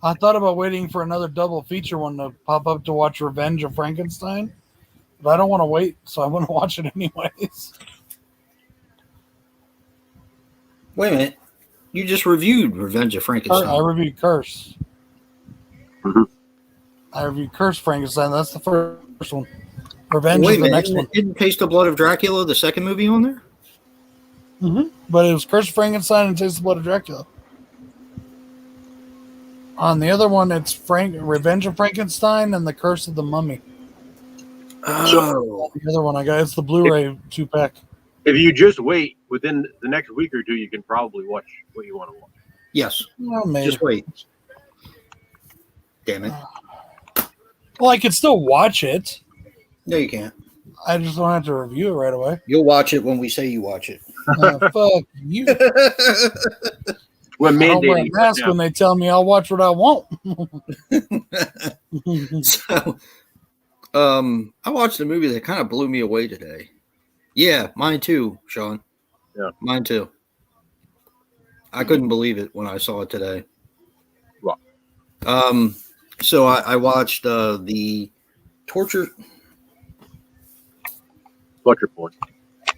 I thought about waiting for another double feature one to pop up to watch Revenge of Frankenstein, but I don't want to wait, so I want to watch it anyways. Wait a minute. You just reviewed Revenge of I Frankenstein. reviewed Curse. Mhm. I reviewed Curse Frankenstein. That's the first one. Revenge Wait is a the minute. next one. Didn't Taste the Blood of Dracula, the second movie on there? But it was Curse of Frankenstein and Taste the Blood of Dracula. On the other one, it's Revenge of Frankenstein and the Curse of the Mummy. Oh. The other one I got, it's the Blu-ray 2-pack. If you just wait within the next week or two, you can probably watch what you want to watch. Yes. Well, maybe. Just wait. Damn it. Well, I could still watch it. No, you can't. I just don't have to review it right away. You'll watch it when we say you watch it. Fuck you. We're I don't wear a mandating. mask Right when they tell me I'll watch what I want. So, I watched a movie that kind of blew me away today. Yeah, mine too, Sean. Yeah. Mine too. I couldn't believe it when I saw it today. What? So I watched the torture. What's your point?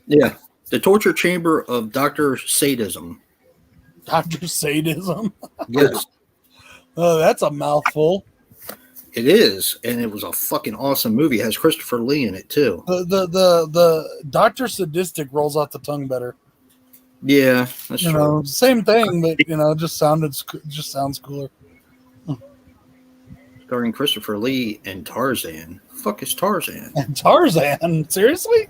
Yeah, the torture chamber of Dr. Sadism. Dr. Sadism. Yes, Oh, that's a mouthful. it is, and it was a fucking awesome movie. It has Christopher Lee in it too. The Dr. Sadistic rolls off the tongue better. Yeah, that's You true. know, same thing, but it just sounds cooler. Starring Christopher Lee and Tarzan. Fuck is Tarzan? And Tarzan, seriously?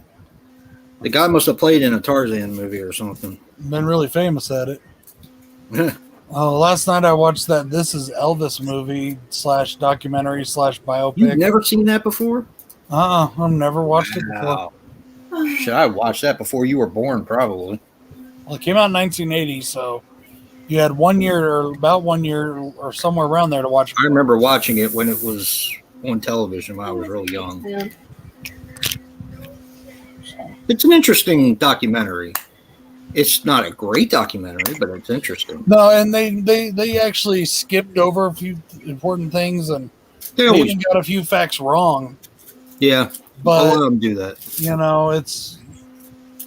The guy must have played in a Tarzan movie or something. Been really famous at it. Last night I watched that This Is Elvis movie / documentary / You've biopic. never seen that before? I've never watched it before. Wow. Should I watch that before you were born? Probably. Well, it came out in 1980, so you had 1 year or about 1 year or somewhere around there to watch. I remember watching it when it was on television when I was real young. Yeah. It's an interesting documentary. It's not a great documentary, but it's interesting. No, and they actually skipped over a few important things, and They they always, even got a few facts wrong. yeah, a But lot of them do that. it's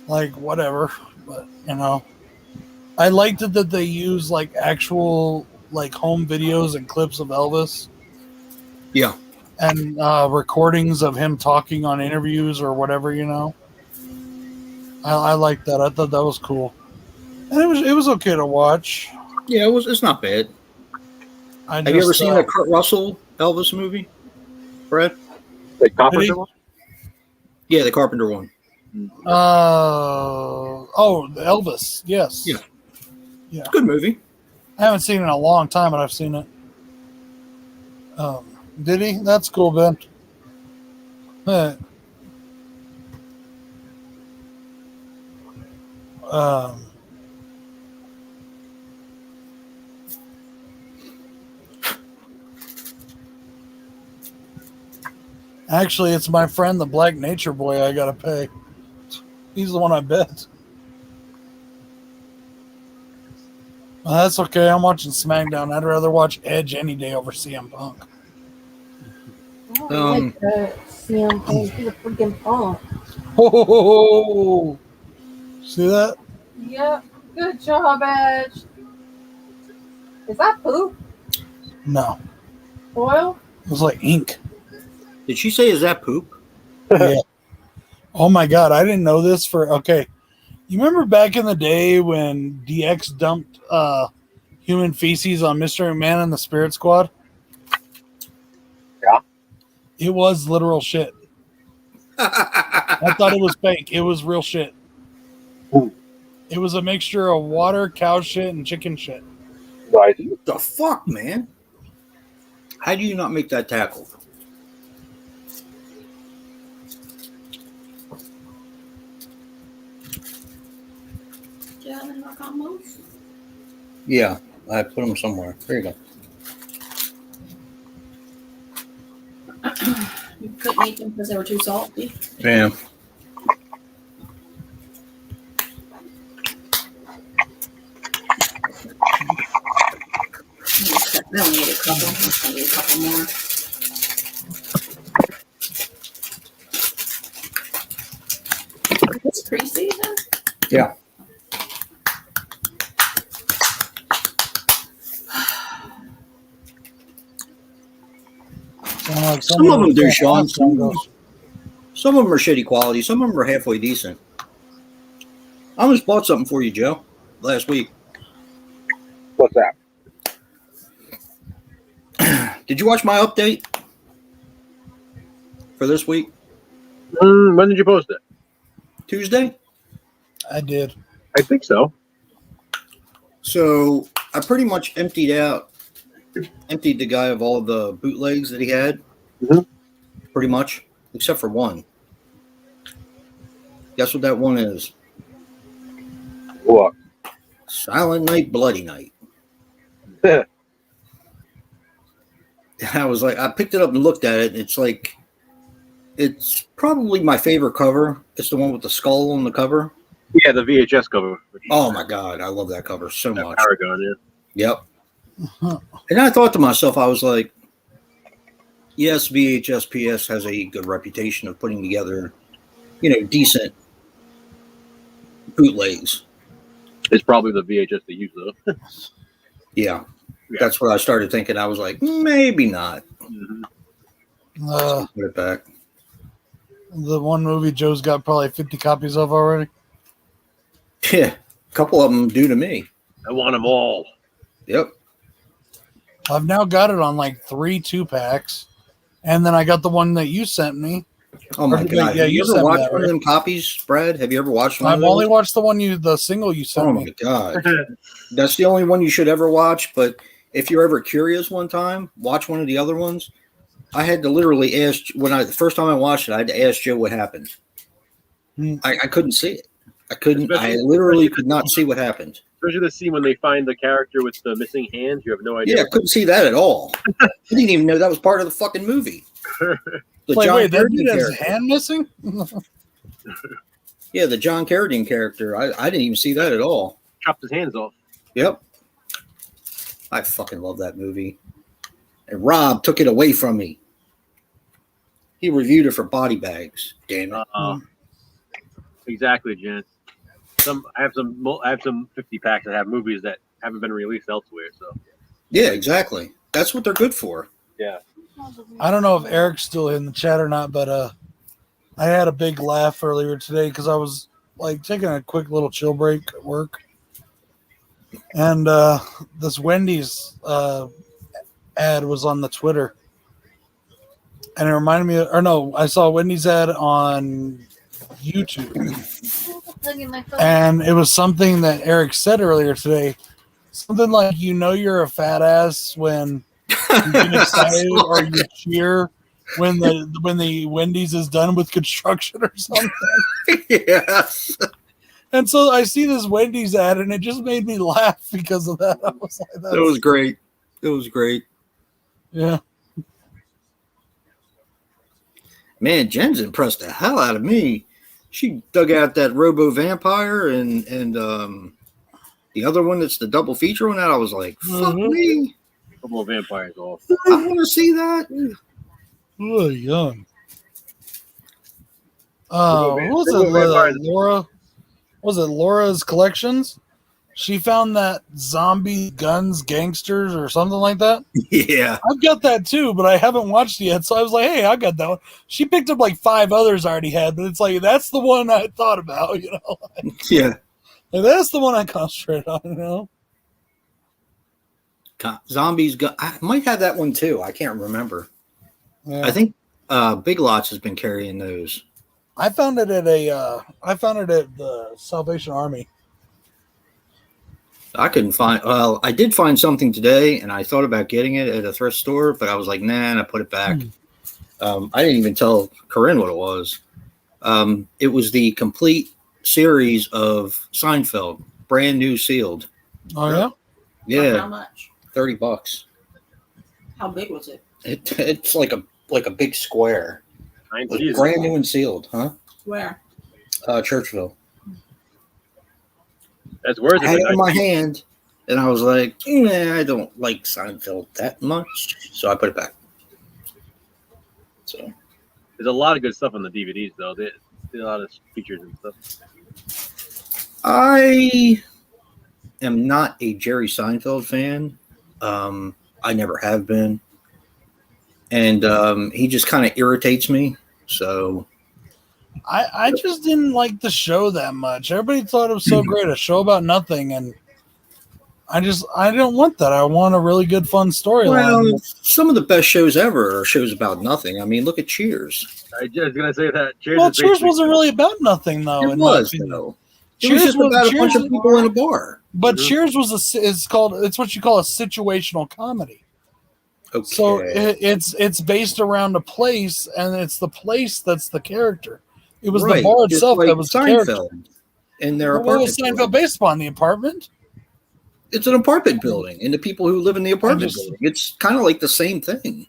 like whatever. But I liked it that they use like actual like home videos and clips of Elvis Yeah, and recordings of him talking on interviews or whatever. I like that. I thought that was cool, and it was okay to watch. yeah, it's not bad. Have Have you ever seen the Kurt Russell Elvis movie, Brad? Like Did he? Carpenter one? Yeah, the Carpenter one. Elvis. Yes. Yeah. It's a good movie. I haven't seen it in a long time, but I've seen it. Did he? That's cool, Ben. Huh. Actually, it's my friend, the Black Nature Boy, I gotta pay. He's the one I bet. Well, that's okay. I'm watching SmackDown. I'd rather watch Edge any day over CM Punk. I don't like CM Punk. He's a freaking punk. Oh, see that? Yep. Good job, Edge. Is that poop? No, Oil? it was like ink. Did she say, is that poop? Yeah. Oh my God, I didn't know this okay. You remember back in the day when DX dumped human feces on Mr. McMahon and the Spirit Squad? Yeah. It was literal shit. I thought it was fake. It was real shit. Ooh. It was a mixture of water, cow shit, and chicken shit. Right. What the fuck, man? How do you not make that tackle? Yeah, I put them somewhere. There you go. You couldn't eat them because they were too salty. Yeah. I only ate a couple. I'm just gonna eat a couple more. Is this preseason? Yeah. Some of them do, Sean. Some of them are shitty quality. Some of them are halfway decent. I almost bought something for you, Joe, last week. What's that? Did you watch my update for this week? When did you post it? Tuesday? I did. I think so. So I pretty much emptied the guy of all the bootlegs that he had. Mhm. Pretty much, except for one. Guess what that one is? What? Silent Night, Bloody Night. I was like, I picked it up and looked at it. And it's probably my favorite cover. It's the one with the skull on the cover. Yeah, the VHS cover. Oh my God, I love that cover so much. Paragon, yeah. Yep. And I thought to myself, I was like, yes, VHS PS has a good reputation of putting together, decent bootlegs. It's probably the VHS they use, though. Yeah. That's what I started thinking. I was like, maybe not. Mm-hmm. Put it back. The one movie Joe's got probably 50 copies of already. Yeah. A couple of them do to me. I want them all. Yep. I've now got it on like 3 2-packs. And then I got the one that you sent me. Oh my God. Yeah, Have you you ever watched that, one right? of them copies, Brad? Have you ever watched one? I've only watched the single you sent Oh me. my God. That's the only one you should ever watch. But if you're ever curious one time, watch one of the other ones. I had to literally ask the first time I watched it, I had to ask Joe what happened. I couldn't see it. I literally could not see what happened. Especially the scene when they find the character with the missing hands. You have no idea. Yeah, I couldn't see that at all. I didn't even know that was part of the fucking movie. Wait, that dude has his hand missing? Yeah, the John Carradine character. I didn't even see that at all. Chopped his hands off. Yep. I fucking love that movie. And Rob took it away from me. He reviewed it for Body Bags. Damn it. Exactly, Jen. I have some 50 packs that have movies that haven't been released elsewhere. So. Yeah, exactly. That's what they're good for. Yeah. I don't know if Eric's still in the chat or not, but I had a big laugh earlier today because I was like taking a quick little chill break at work, and this Wendy's ad was on the Twitter, and it reminded me I saw a Wendy's ad on YouTube, and it was something that Eric said earlier today, something like, you're a fat ass when you get excited or you cheer when the Wendy's is done with construction or something. Yes. And so I see this Wendy's ad, and it just made me laugh because of that. I was like, It was great. It was great. Yeah. Man, Jen's impressed the hell out of me. She dug out that Robo Vampire and the other one that's the double feature on that. I was like, fuck me. Couple of vampires off. I want to see that. Oh, young. What was it, Laura? Was it Laura's Collections? She found that zombie guns gangsters or something like that. Yeah. I've got that too, but I haven't watched it yet. So I was like, hey, I got that one. She picked up like 5 others I already had, but it's like that's the one I thought about, you know. Yeah. Like, that's the one I concentrated on, you know. Zombies. I might have that one too. I can't remember. Yeah. I think Big Lots has been carrying those. I found it at the Salvation Army. I couldn't find. Well, I did find something today, and I thought about getting it at a thrift store, but I was like, nah, and I put it back. I didn't even tell Corinne what it was. It was the complete series of Seinfeld, brand new, sealed. Oh yeah. Yeah, How much? $30. How big was it? It's like a big square. It's brand new and sealed, huh? Where? Churchville. That's worth I had it in it. my hand, and I was like, nah, I don't like Seinfeld that much, so I put it back. So There's a lot of good stuff on the DVDs, though. There's a lot of features and stuff. I am not a Jerry Seinfeld fan. I never have been, and he just kind of irritates me. So I just didn't like the show that much. Everybody thought it was so great, a show about nothing, and I don't want that. I want a really good, fun storyline. well, some of the best shows ever are shows about nothing. I mean, look at Cheers. I was gonna say that. Cheers, Well, Cheers wasn't really about nothing, though. It in my was, opinion. though. It was just about a bunch of people in a bar. But Cheers was it's what you call a situational comedy. Okay. So it's based around a place, and it's the place that's the character. It was the bar just itself like that was the character. Seinfeld in their What apartment. was Seinfeld building. based upon? The apartment? It's an apartment building, and the people who live in the apartment just- building. It's kind of like the same thing.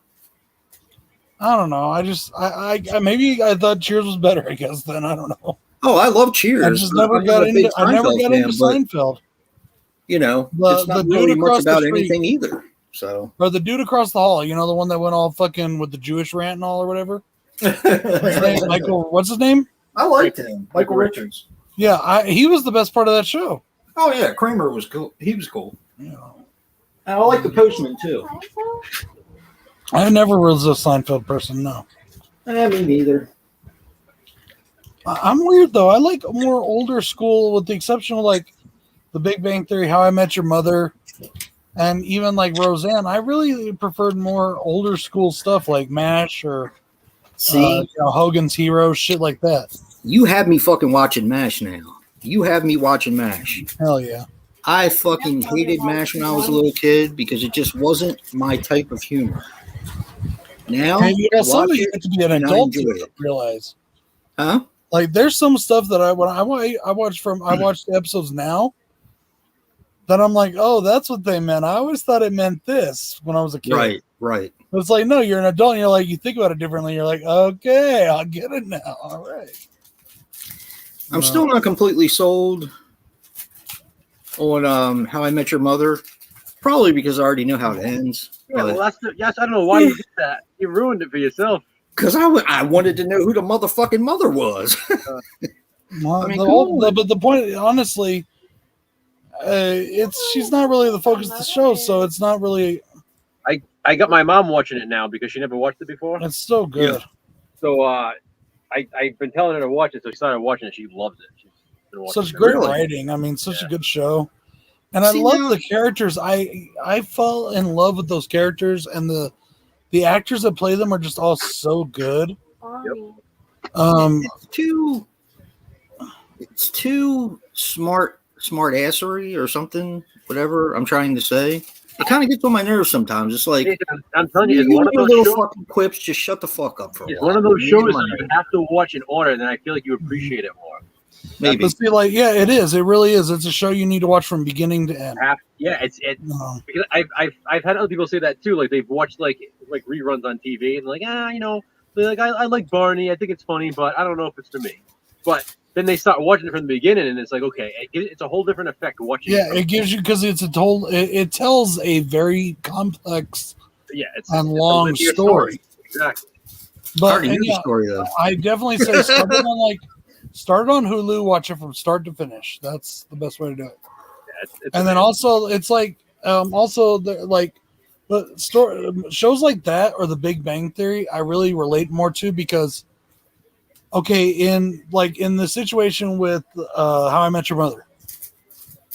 I don't know. I maybe I thought Cheers was better. I guess then I don't know. Oh, I love Cheers. I just never I'm got not a big into. I never Seinfeld got fan, into but, Seinfeld. you know, The- it's not the dude really much across the about street. anything either. So Or the dude across the hall. You know, the one that went all fucking with the Jewish rant and all or whatever. His name, Michael. What's his name? I liked him, Michael Richards. Yeah, he was the best part of that show. Oh yeah, Kramer was cool. He was cool. Yeah. And I like the Postman too. I never was a Seinfeld person. No. Me neither. I'm weird though. I like more older school, with the exception of like The Big Bang Theory, How I Met Your Mother, and even like Roseanne. I really preferred more older school stuff like MASH or See, Hogan's Heroes, shit like that. you have me fucking watching MASH now. You have me watching MASH. Hell yeah. I fucking hated MASH when I was a little kid because it just wasn't my type of humor. Now, And you know, some watch of you it, have to be an and I adult enjoy to it. realize. huh? Like, there's some stuff that I watch the episodes now. That I'm like, oh, that's what they meant. I always thought it meant this when I was a kid. Right. But it's like, no, you're an adult. And you're like, you think about it differently. You're like, okay, I'll get it now. All right. I'm still not completely sold on How I Met Your Mother, probably because I already know how it ends. Yeah, well, yes. I don't know why you did that. You ruined it for yourself. Because I wanted to know who the motherfucking mother was. Well, I mean, but the point, honestly, she's not really the focus of the show, so it's not really. I got my mom watching it now because she never watched it before. It's so good. Yeah. So I've been telling her to watch it, so she started watching it. She loves it. She's been watching Such it. great Really? writing. I mean, such a Yeah. good show. And See, I love now- the characters. I fell in love with those characters, and the actors that play them are just all so good. It's too smart assery or something, whatever I'm trying to say. It kind of gets on my nerves sometimes. It's like, I'm telling you, it's you one of your those little shows. fucking quips, just shut the fuck up for a It's while. one of those Make shows money. that you have to watch in order, and then I feel like you appreciate it more. Maybe. But see, like, yeah, it is. It really is. It's a show you need to watch from beginning to end. Yeah, it's because I've had other people say that too. Like they've watched like reruns on TV and like they're like I like Barney. I think it's funny, but I don't know if it's for me. But then they start watching it from the beginning, and it's like okay, it's a whole different effect watching. Yeah, it gives you because it's it tells a very complex it's and a long linear story. Exactly. I But already knew the yeah, story though. I definitely say start it on Hulu, watch it from start to finish. That's the best way to do it. And then also, it's like but shows like that or The Big Bang Theory, I really relate more to because, okay, in the situation with How I Met Your Mother,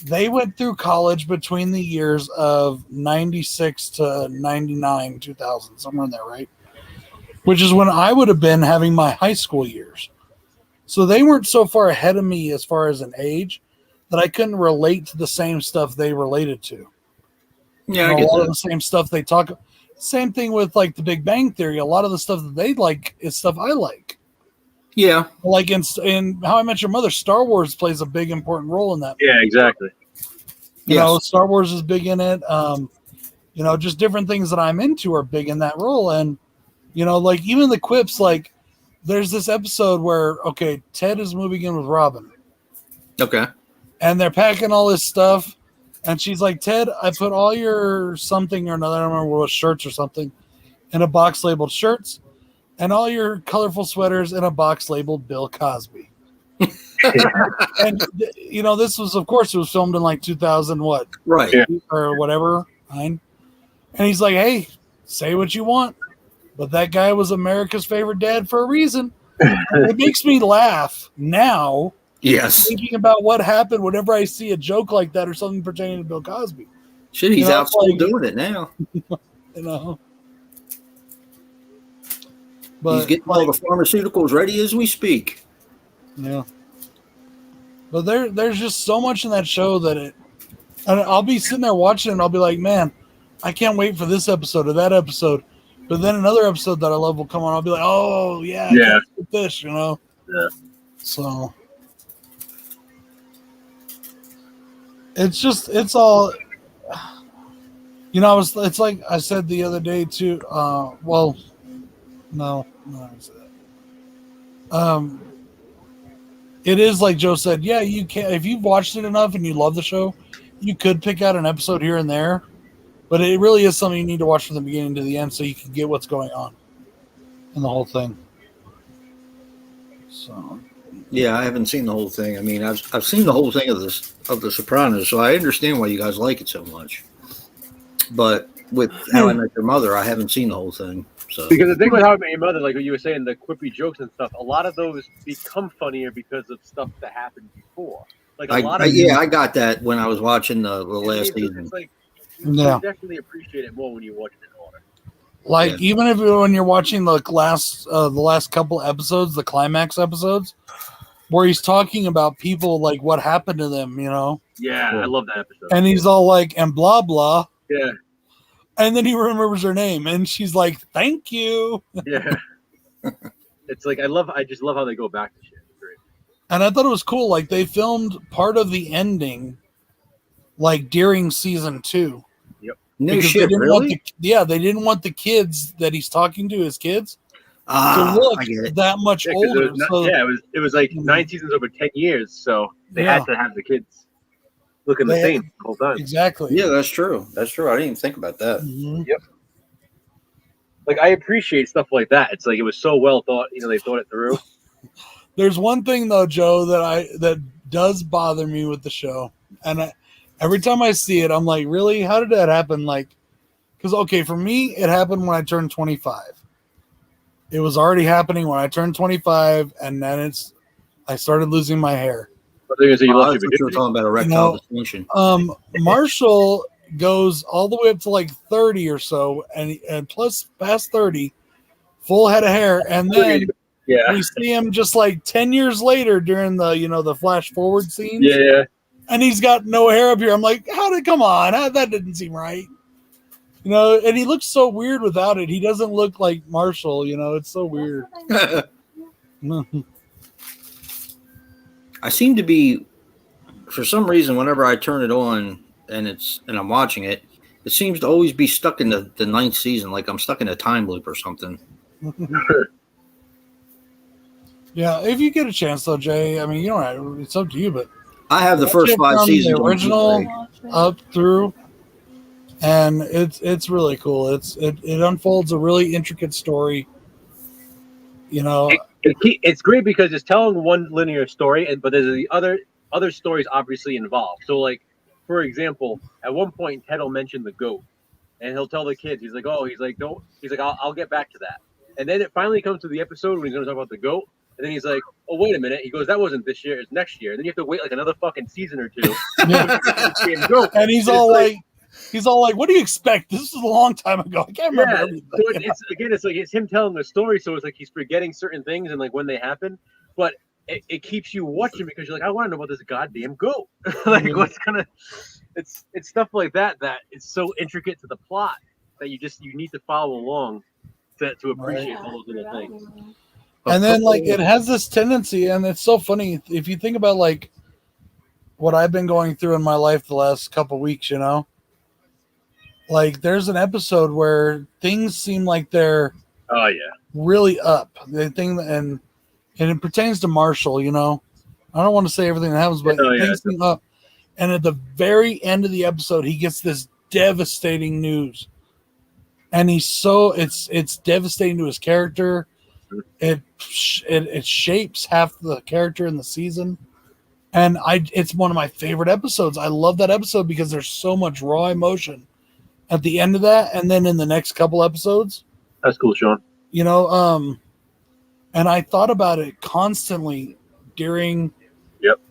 they went through college between the years of 96 to 99, 2000, somewhere in there, right? Which is when I would have been having my high school years. So they weren't so far ahead of me as far as an age that I couldn't relate to the same stuff they related to. Yeah, A lot of the same stuff they talk. Same thing with like The Big Bang Theory. A lot of the stuff that they like is stuff I like. Yeah, Like in How I Met Your Mother, Star Wars plays a big important role in that. Yeah, exactly. You know, Star Wars is big in it. You know, just different things that I'm into are big in that role. And, you know, like even the quips, like there's this episode where, okay, Ted is moving in with Robin. Okay. And they're packing all this stuff. And she's like, Ted, I put all your something or another, I don't remember what, shirts or something, in a box labeled shirts, and all your colorful sweaters in a box labeled Bill Cosby. And, you know, this was, of course, it was filmed in like 2000, what? Right. Yeah. Or whatever. And he's like, hey, say what you want, but that guy was America's favorite dad for a reason. It makes me laugh now. Yes. Thinking about what happened whenever I see a joke like that or something pertaining to Bill Cosby. Shit, he's You know, out still like- doing it now. You know. But He's getting all the pharmaceuticals ready as we speak. yeah. But there's just so much in that show that and I'll be sitting there watching it and I'll be like, man, I can't wait for this episode or that episode. But then another episode that I love will come on. I'll be like, oh yeah, Yeah. this, you know. Yeah. So it's all, you know. It's like I said the other day too. Well, no, I didn't say that. It is like Joe said. Yeah, you can if you've watched it enough and you love the show, you could pick out an episode here and there. But it really is something you need to watch from the beginning to the end so you can get what's going on in the whole thing. So. Yeah, I haven't seen the whole thing. I mean, I've seen the whole thing of The Sopranos, so I understand why you guys like it so much. But with How I Met Your Mother, I haven't seen the whole thing. So Because the thing with How I Met Your Mother, like what you were saying, the quippy jokes and stuff, a lot of those become funnier because of stuff that happened before. Like a lot of I got that when I was watching the last it's season. like, Yeah. you definitely appreciate it more when you watch it in order. Like Yeah. even if when you're watching the last couple episodes, the climax episodes, where he's talking about people like what happened to them, you know, Yeah, I love that episode. and he's all like and blah blah, Yeah, and then he remembers her name, and she's like, "Thank you." yeah. It's like I just love how they go back to shit. It's great. And I thought it was cool. Like they filmed part of the ending, like during season 2. No Because shit, really? they didn't want the kids that he's talking to, his kids, to look I get it. that much Yeah, 'cause older. it was like 9 seasons over 10 years, so they Yeah. had to have the kids looking the They- same the whole time. Exactly. Yeah, that's true. That's true. I didn't even think about that. Mhm. Like I appreciate stuff like that. It's like it was so well thought. You know, they thought it through. There's one thing though, Joe, that does bother me with the show, and every time I see it, I'm like, really? How did that happen? Like, because okay, for me, it happened when I turned 25. It was already happening when I turned 25, and then I started losing my hair. But they're gonna say you Oh, I lost thought your you were talking about erectile dysfunction. Marshall goes all the way up to like 30 or so, and plus past 30, full head of hair, and then Yeah, we see him just like 10 years later during the flash forward scenes. yeah. And he's got no hair up here. I'm like, come on? That didn't seem right. You know, and he looks so weird without it. He doesn't look like Marshall, you know, it's so weird. I seem to be, for some reason, whenever I turn it on and I'm watching it, it seems to always be stuck in the ninth season, like I'm stuck in a time loop or something. Yeah, if you get a chance though, Jay, I mean, you don't. It's up to you, but I have the watch first it 5 from seasons. the on original Blu-ray. up through, and it's really cool. It unfolds a really intricate story. You know, It's great because it's telling one linear story, but there's the other stories obviously involved. So like for example, at one point Ted will mention the goat, and he'll tell the kids, he's like, don't, he's like, I'll get back to that. And then it finally comes to the episode when he's going to talk about the goat, and then he's like, oh, wait a minute. He goes, that wasn't this year, it's next year. And then you have to wait like another fucking season or two. And he's all like, what do you expect? This is a long time ago. I can't remember everything. So it's him telling the story, so it's like he's forgetting certain things and like when they happen, but it keeps you watching because you're like, I want to know about this goddamn goat. Like what's gonna it's stuff like that it's so intricate to the plot that you need to follow along to appreciate all those little things. And then like it has this tendency, and it's so funny if you think about like what I've been going through in my life the last couple weeks, you know, like there's an episode where things seem like they're really up. The thing and it pertains to Marshall, you know. I don't want to say everything that happens, but things seem up. And at the very end of the episode, he gets this devastating news. And it's devastating to his character. It shapes half the character in the season. And it's one of my favorite episodes. I love that episode because there's so much raw emotion at the end of that, and then in the next couple episodes. That's cool, Sean. You know, and I thought about it constantly during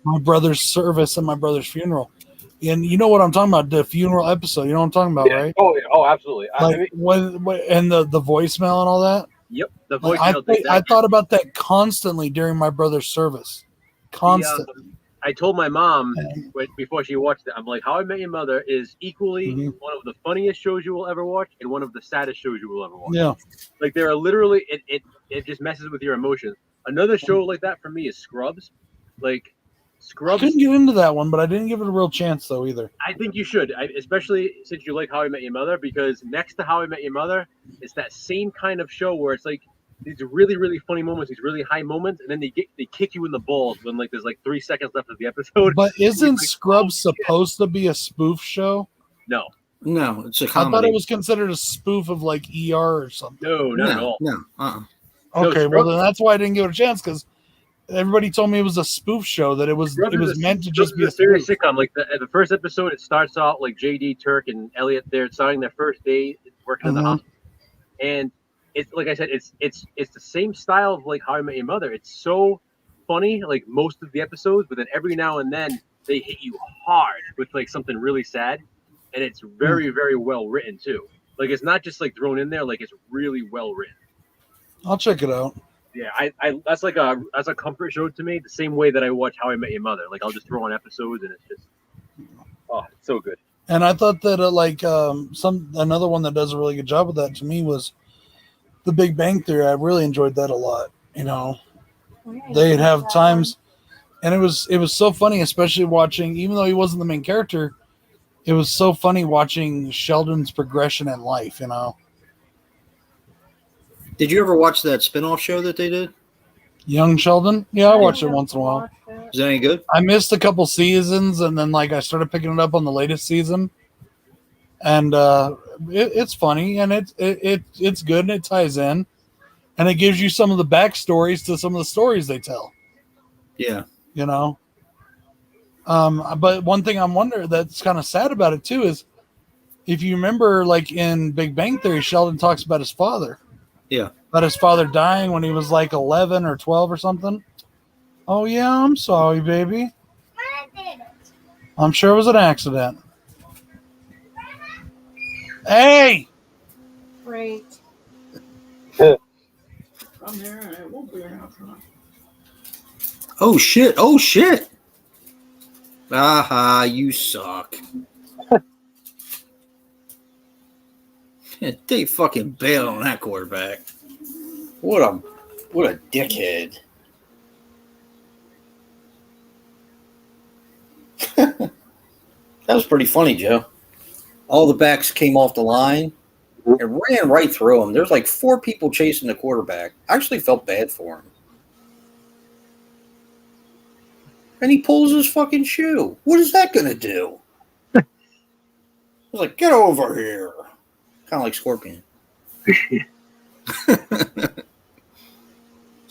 my brother's service and my brother's funeral. And you know what I'm talking about, the funeral episode. You know what I'm talking about, right? Oh, absolutely. Like and the voicemail and all that. Yep, the voicemail. I thought about that constantly during my brother's service. Constantly. I told my mom before she watched it, I'm like, How I Met Your Mother is equally one of the funniest shows you will ever watch and one of the saddest shows you will ever watch. Yeah. Like there are literally it just messes with your emotions. Another show like that for me is Scrubs. Like Scrubs. I couldn't get into that one, but I didn't give it a real chance though either. I think you should, especially since you like How I Met Your Mother, because next to How I Met Your Mother, it's that same kind of show where it's like these really, really funny moments, these really high moments, and then they kick you in the balls when like there's like 3 seconds left of the episode. But isn't Scrubs supposed to be a spoof show? No, it's a comedy. I thought it was considered a spoof of like ER or something. No, not at all. No. Okay, well then that's why I didn't give it a chance, because everybody told me it was a spoof show, that it was meant to just be a serious sitcom. Like the first episode, it starts out like JD, Turk, and Elliot. They're starting their first day working in the hospital, and it's like I said, it's the same style of like How I Met Your Mother. It's so funny, like most of the episodes, but then every now and then they hit you hard with like something really sad, and it's very, very well written too. Like it's not just like thrown in there; like it's really well written. I'll check it out. Yeah, I that's a comfort show to me. The same way that I watch How I Met Your Mother. Like I'll just throw on episodes, and it's just it's so good. And I thought that another one that does a really good job with that to me was The Big Bang Theory. I really enjoyed that a lot. You know, they'd have times, and it was so funny, especially watching, even though he wasn't the main character, it was so funny watching Sheldon's progression in life. You know. Did you ever watch that spinoff show that they did? Young Sheldon? Yeah, I watch it once in a while. Is that any good? I missed a couple seasons, and then like I started picking it up on the latest season, and it's funny, and it's good, and it ties in, and it gives you some of the backstories to some of the stories they tell. Yeah, you know. But one thing I'm wondering that's kind of sad about it too is, if you remember, like in Big Bang Theory, Sheldon talks about his father. Yeah. About his father dying when he was like 11 or 12 or something. Oh, yeah, I'm sorry, baby. I'm sure it was an accident. Hey! Great. From there, it won't be enough. Oh, shit. Oh, shit. Aha, you suck. They fucking bailed on that quarterback. What a dickhead. That was pretty funny, Joe. All the backs came off the line and ran right through him. There's like 4 people chasing the quarterback. I actually felt bad for him. And he pulls his fucking shoe. What is that going to do? I was like, get over here. Kind of like Scorpion. It's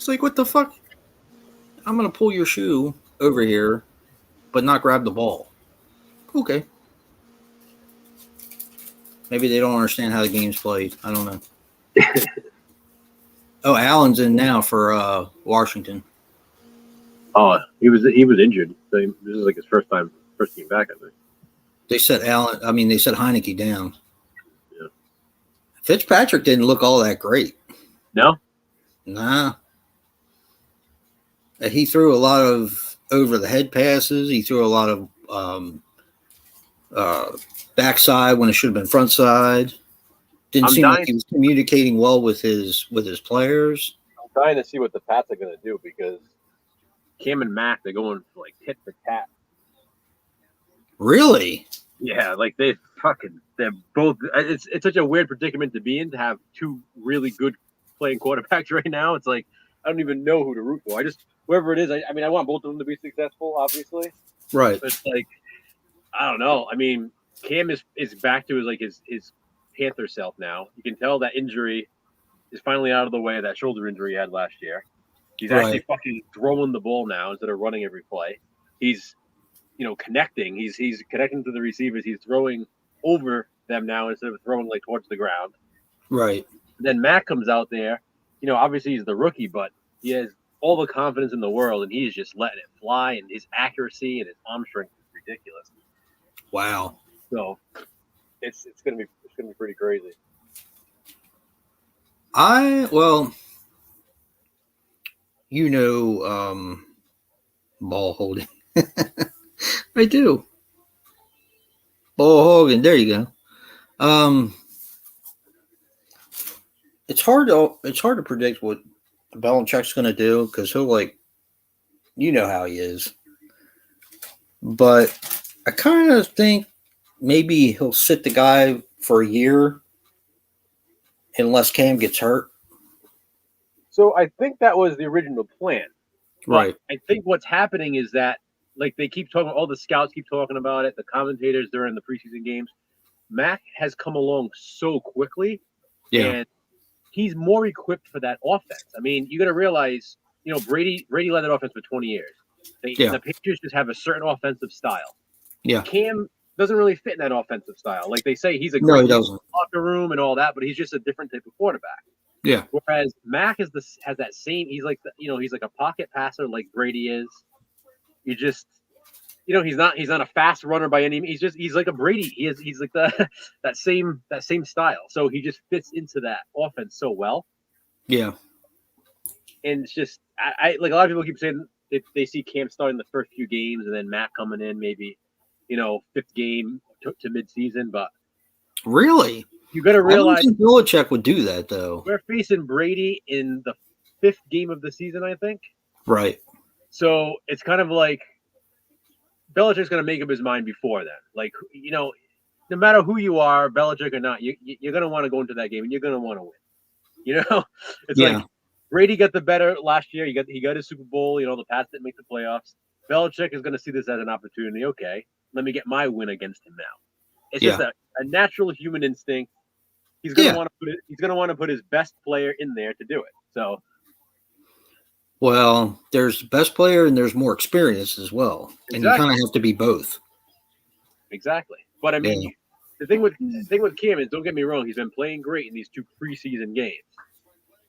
like, what the fuck? I'm going to pull your shoe over here, but not grab the ball. Okay. Maybe they don't understand how the game's played. I don't know. Oh, Allen's in now for Washington. Oh, he was injured. So this is like his first game back, I think. They set they set Heineke down. Yeah. Fitzpatrick didn't look all that great. No? Nah. He threw a lot of over the head passes. He threw a lot of backside when it should have been front side. Didn't seem like he was communicating well with his players. I'm dying to see what the Pats are going to do because Cam and Mac, they're going for like tit for tat. Really? Yeah, like they're both. It's such a weird predicament to be in to have two really good playing quarterbacks right now. It's like I don't even know who to root for. Whoever it is. I want both of them to be successful, obviously. Right. But it's like I don't know. I mean, Cam is back to his Panther self now. You can tell that injury is finally out of the way. That shoulder injury he had last year. He's actually fucking throwing the ball now instead of running every play. He's connecting. He's connecting to the receivers. He's throwing over them now instead of throwing like towards the ground. Right. Then Matt comes out there. Obviously he's the rookie, but he has all the confidence in the world, and he's just letting it fly. And his accuracy and his arm strength is ridiculous. Wow. So it's gonna be pretty crazy. Ball holding. I do. Ball holding. There you go. It's hard to predict what Belichick's going to do because he'll how he is. But I kind of think maybe he'll sit the guy for a year unless Cam gets hurt. So I think that was the original plan. Right. I think what's happening is that, they keep talking, all the scouts keep talking about it, the commentators during the preseason games. Mac has come along so quickly, and he's more equipped for that offense. I mean, you got to realize, Brady led that offense for 20 years. The Patriots just have a certain offensive style. Yeah. Cam doesn't really fit in that offensive style. Like they say, he's a great locker room and all that, but he's just a different type of quarterback. Yeah. Whereas Mac has that same. He's like he's like a pocket passer like Brady is. You just, he's not a fast runner by any means. He's like a Brady. He's like that same style. So he just fits into that offense so well. Yeah. And it's just I like a lot of people keep saying they see Cam starting the first few games and then Mac coming in maybe, fifth game to midseason. But really, you got to realize I don't think Belichick would do that though. We're facing Brady in the fifth game of the season, I think. Right. So it's kind of like Belichick's going to make up his mind before then. Like, no matter who you are, Belichick or not, you're going to want to go into that game and you're going to want to win. It's like Brady got the better last year. He got his Super Bowl. The Pats didn't make the playoffs. Belichick is going to see this as an opportunity. Okay, let me get my win against him now. It's just a natural human instinct. He's going to want to put his best player in there to do it. So. Well, there's the best player and there's more experience as well. Exactly. And you kind of have to be both. Exactly. But I mean, the thing with Cam is, don't get me wrong, he's been playing great in these two preseason games.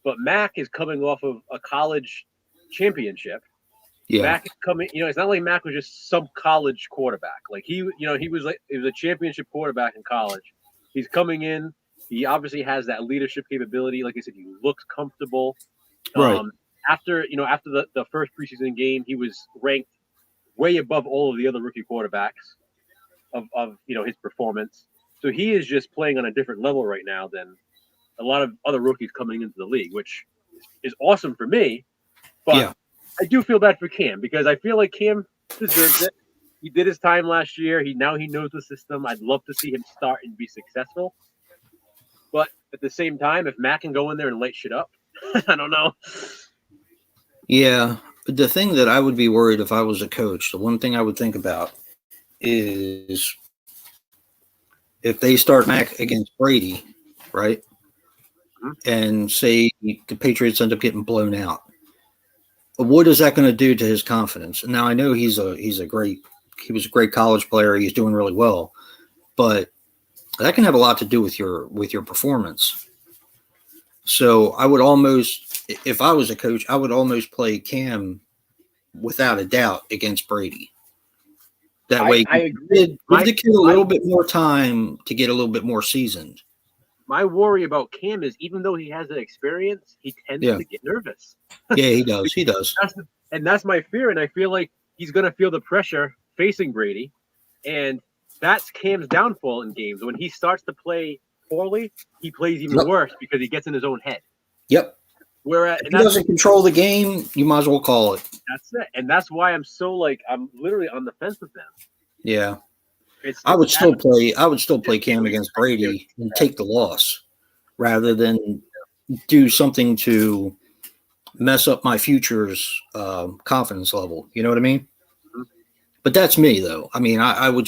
But Mac is coming off of a college championship. Yeah. Mac is coming, it's not like Mac was just some college quarterback. Like he was a championship quarterback in college. He's coming in. He obviously has that leadership capability. Like I said, he looks comfortable. Right. After the first preseason game, he was ranked way above all of the other rookie quarterbacks of his performance. So he is just playing on a different level right now than a lot of other rookies coming into the league, which is awesome for me. But I do feel bad for Cam because I feel like Cam deserves it. He did his time last year. He knows the system. I'd love to see him start and be successful. But at the same time, if Mac can go in there and light shit up, I don't know. Yeah, the thing that I would be worried if I was a coach, the one thing I would think about is if they start Mac against Brady, right? And say the Patriots end up getting blown out. What is that going to do to his confidence? Now I know he was a great college player. He's doing really well, but that can have a lot to do with your performance. So I would almost, if I was a coach, I would almost play Cam without a doubt against Brady. That way, I agree. Give the kid a little bit more time to get a little bit more seasoned. My worry about Cam is even though he has that experience, he tends to get nervous. Yeah, he does. He does. That's my fear, and I feel like he's going to feel the pressure facing Brady, and that's Cam's downfall in games. When he starts to play poorly, he plays even worse because he gets in his own head. Yep. Whereas if he doesn't control the game, you might as well call it. That's it, and that's why I'm literally on the fence with them. Yeah. I would still play Cam against Brady and take the loss rather than do something to mess up my future's confidence level. You know what I mean? Mm-hmm. But that's me, though. I mean, I would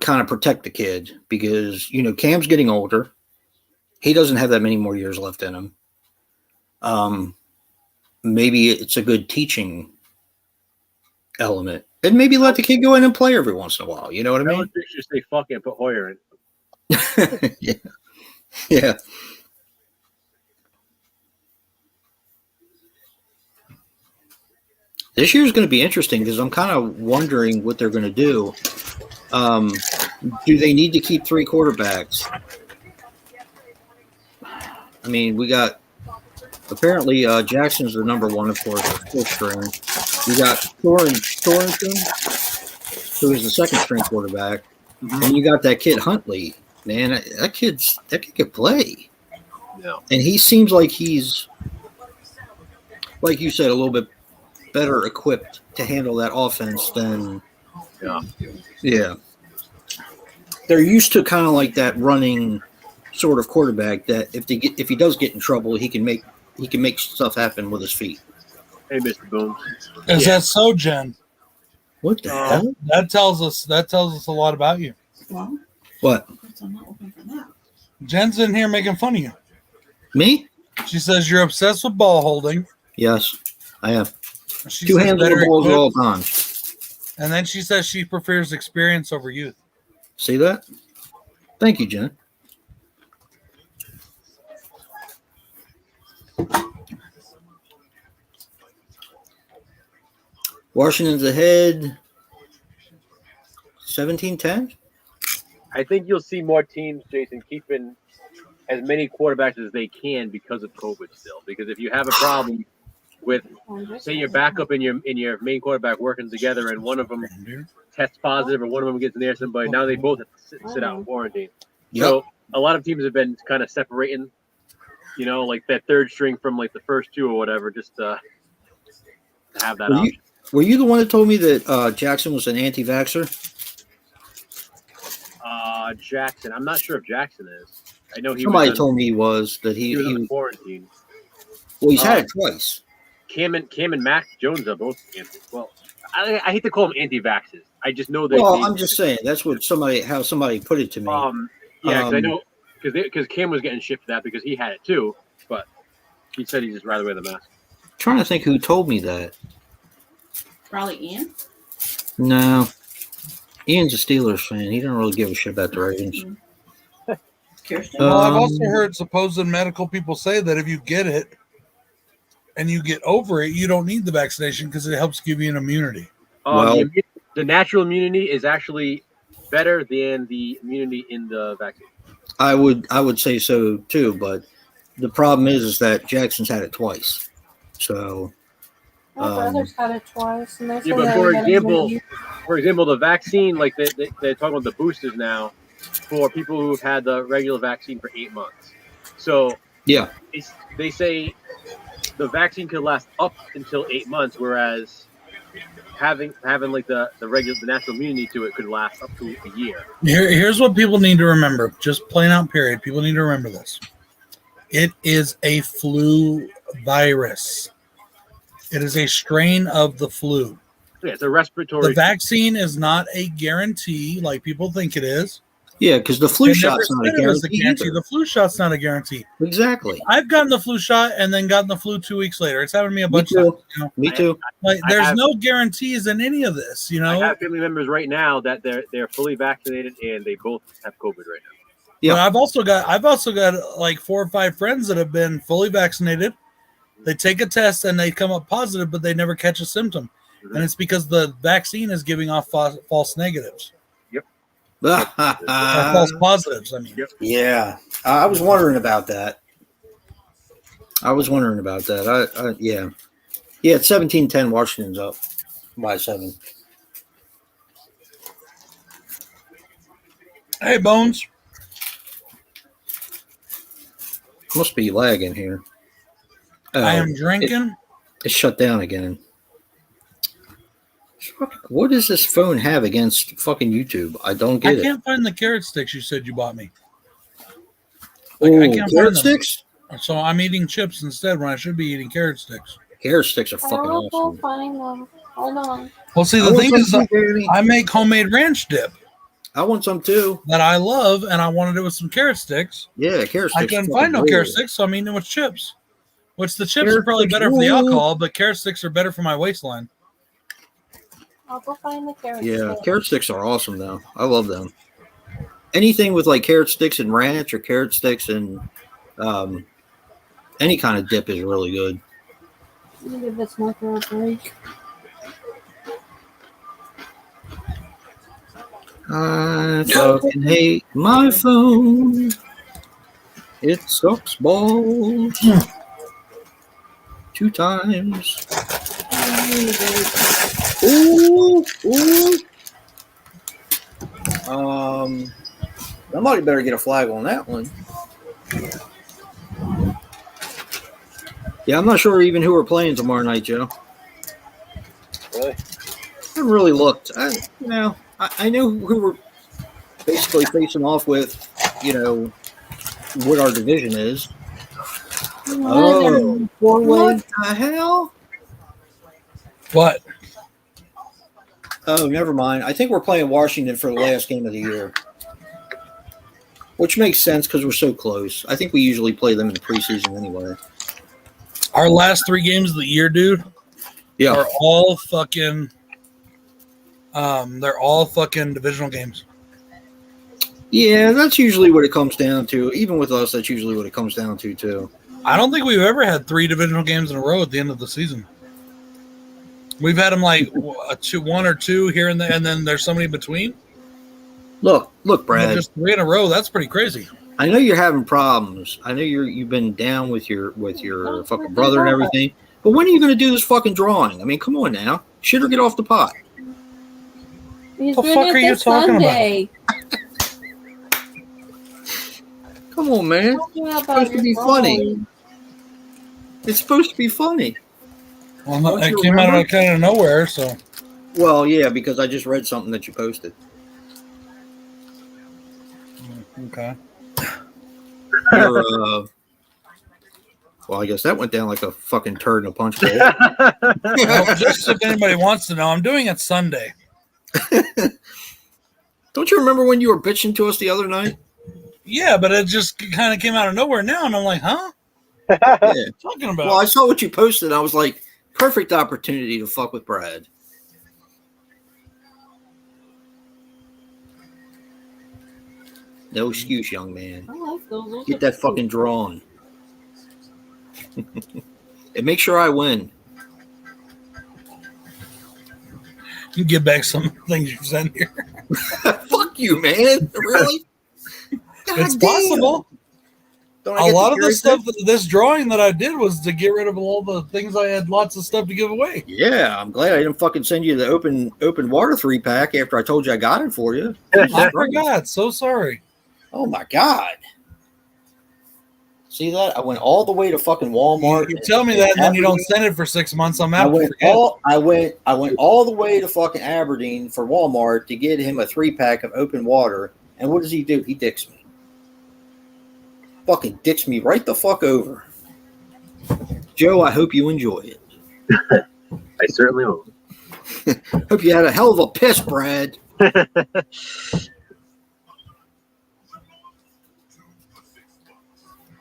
kind of protect the kid because, Cam's getting older. He doesn't have that many more years left in him. Maybe it's a good teaching element. And maybe let the kid go in and play every once in a while. You know what I mean? I think you should say fuck it and put Hoyer in. Yeah. This year is going to be interesting because I'm kind of wondering what they're going to do. Do they need to keep 3 quarterbacks? I mean, we got apparently Jackson's the number 1, of course, full string. You got Sorensen, who is the 2nd string quarterback, and you got that kid Huntley. Man, that kid could play. Yeah. And he seems like he's, like you said, a little bit better equipped to handle that offense than. Yeah. They're used to kind of like that running sort of quarterback that if he does get in trouble, he can make stuff happen with his feet. Hey, Mr. Boom. Is that so, Jen? What the hell? That tells us a lot about you. Well, what? I'm not looking for that. Jen's in here making fun of you. Me? She says you're obsessed with ball holding. Yes, I am. She 2 hands on the balls at all equipped, times. and then she says she prefers experience over youth. See that? Thank you, Jen. Washington's ahead 17-10. I think you'll see more teams, Jason, keeping as many quarterbacks as they can because of COVID still. Because if you have a problem with, say, your backup and your main quarterback working together and one of them tests positive or one of them gets near somebody, now they both have to sit out in quarantine. Yep. So a lot of teams have been kind of separating, like that 3rd string from like the first 2 or whatever, just to have that option. Were you the one that told me that Jackson was an anti-vaxxer? Jackson. I'm not sure if Jackson is. I know Somebody told me he was that he was was in quarantine. Well, he's had it twice. Cam and Mac Jones are both anti. Well, I hate to call them anti-vaxxers. I just know that. Well, I'm just saying that's what somebody put it to me. Because I know because Cam was getting shit for that because he had it too, but he said he'd just rather wear the mask. I'm trying to think who told me that. Probably Ian. No, Ian's a Steelers fan. He don't really give a shit about the Ravens. Kirsten. Well, I've also heard supposed medical people say that if you get it and you get over it, you don't need the vaccination because it helps give you an immunity. The natural immunity is actually better than the immunity in the vaccine. I would say so too, but the problem is that Jackson's had it twice. So My brother's had it twice. And yeah, but for example, the vaccine, like they're talking about the boosters now for people who've had the regular vaccine for 8 months. So yeah, they say the vaccine could last up until 8 months, whereas having like the natural immunity to it could last up to a year. Here's what people need to remember. Just plain out period. People need to remember this. It is a flu virus. It is a strain of the flu. Yeah, it's a respiratory. The vaccine is not a guarantee like people think it is. Yeah, because the flu They never shot's not a said it was a guarantee. guarantee. either. The flu shot's not a guarantee. Exactly. I've gotten the flu shot and then gotten the flu 2 weeks later. It's happened to me a Me bunch of too. times. You know? Me too. Like, I there's have- no guarantees in any of this. You I know, have family members right now that they're fully vaccinated and they both have COVID right now. Yeah. But I've also got like 4 or 5 friends that have been fully vaccinated. They take a test and they come up positive, but they never catch a symptom, and it's because the vaccine is giving off false negatives or false positives. I mean, Yeah, I was wondering about that. Yeah, it's 17-10. Washington's up by 7. hey Bones, Must be lagging here. I am drinking. It's shut down again. What does this phone have against fucking YouTube? I don't I get it. can't find the carrot sticks you said you bought me. Oh, I can't carrot find them. sticks? So I'm eating chips instead when I should be eating carrot sticks. Carrot sticks are fucking I'll go awesome. find them. Hold on. Well, see, I the want thing is, some too, Danny. I make homemade ranch dip I want some too. that I love, and I wanted it with some carrot sticks. Yeah, carrot sticks. I couldn't fucking find no good. carrot sticks, so I'm eating it with chips. Which the chips are Carrot probably sticks better for the rule. alcohol, but carrot sticks are better for my waistline. I'll go find the carrot. Yeah, stick. carrot sticks are awesome though. I love them. Anything with like carrot sticks and ranch or carrot sticks and any kind of dip is really good. Let me give this marker a break. I fucking hate my phone. It sucks balls. 2 times. Ooh, ooh. Somebody better get a flag on that one. Yeah, I'm not sure even who we're playing tomorrow night, Joe. Really? I haven't really looked. I know who we're basically facing off with, what our division is. Oh, what the hell? What? Oh, never mind. I think we're playing Washington for the last game of the year. Which makes sense because we're so close. I think we usually play them in the preseason anyway. Our last 3 games of the year, dude, Yeah. are all fucking they're all fucking divisional games. Yeah, that's usually what it comes down to. Even with us, that's usually what it comes down to, too. I don't think we've ever had 3 divisional games in a row at the end of the season. We've had them like 1 or 2 here and there, and then there's somebody in between. Look, But Brad. just 3 in a row. That's pretty crazy. I know you're having problems. I know you've been down with your fucking brother and everything. But when are you going to do this fucking drawing? I mean, come on now. Shit or get off the pot. He's The doing fuck it are you this talking about? Sunday. Come on, man. Talking about supposed to your be funny. drawing. It's supposed to be funny. Well, Don't it you came out remember? of kind of nowhere. So Well, yeah, because I just read something that you posted. okay. Well, I guess that went down like a fucking turd in a punch bowl. Well, just if anybody wants to know, I'm doing it Sunday. Don't you remember when you were bitching to us the other night? Yeah, but it just kind of came out of nowhere now, and I'm like, huh? Yeah. What are you talking about? Well, I saw what you posted. I was like, perfect opportunity to fuck with Brad. No excuse, young man. I like those. Those Get are that cool. fucking drawn. And make sure I win. You get back some things you sent here. Fuck you, man. Really? It's God damn. possible. Don't I A get lot of the carry stuff, thing? this drawing that I did was to get rid of all the things I had lots of stuff to give away. Yeah, I'm glad I didn't fucking send you the open water 3-pack after I told you I got it for you. I forgot. So sorry. Oh my god. See that? I went all the way to fucking Walmart. You tell me that, and then you don't send it for 6 months. I'm I out. went all the way to fucking Aberdeen for Walmart to get him a 3-pack of open water. And what does he do? He dicks me. Fucking dicks me right the fuck over. Joe, I hope you enjoy it. I certainly will. Hope you had a hell of a piss, Brad.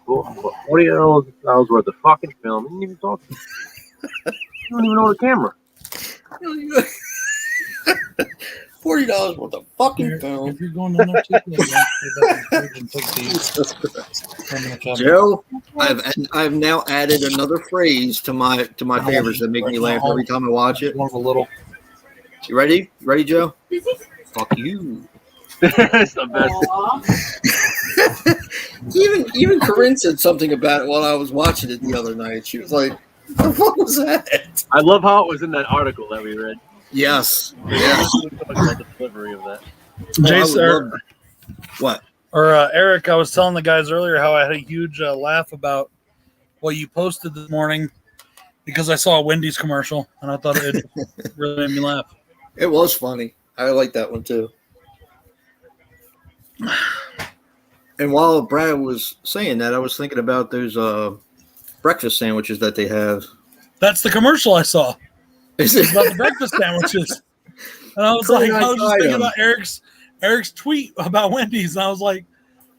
$40 worth of fucking film. You didn't even talk. You don't even know the camera. $40 worth of fucking film. If you're going to no Joe, I've now added another phrase to my favorites that make me laugh every time I watch it. One of a little. You ready? Ready, Joe? Fuck you. It's the best. Even Corinne said something about it while I was watching it the other night. She was like, "What the fuck was that?" I love how it was in that article that we read. Yes. Yes. About the delivery of that. Jason, What? Eric, I was telling the guys earlier how I had a huge laugh about what you posted this morning because I saw a Wendy's commercial and I thought it really made me laugh. It was funny. I like that one too. And while Brad was saying that, I was thinking about those breakfast sandwiches that they have. That's the commercial I saw. Is It's it? about the breakfast sandwiches. And I was Cool, like, I I was just tried thinking them. about Eric's tweet about Wendy's, and I was like,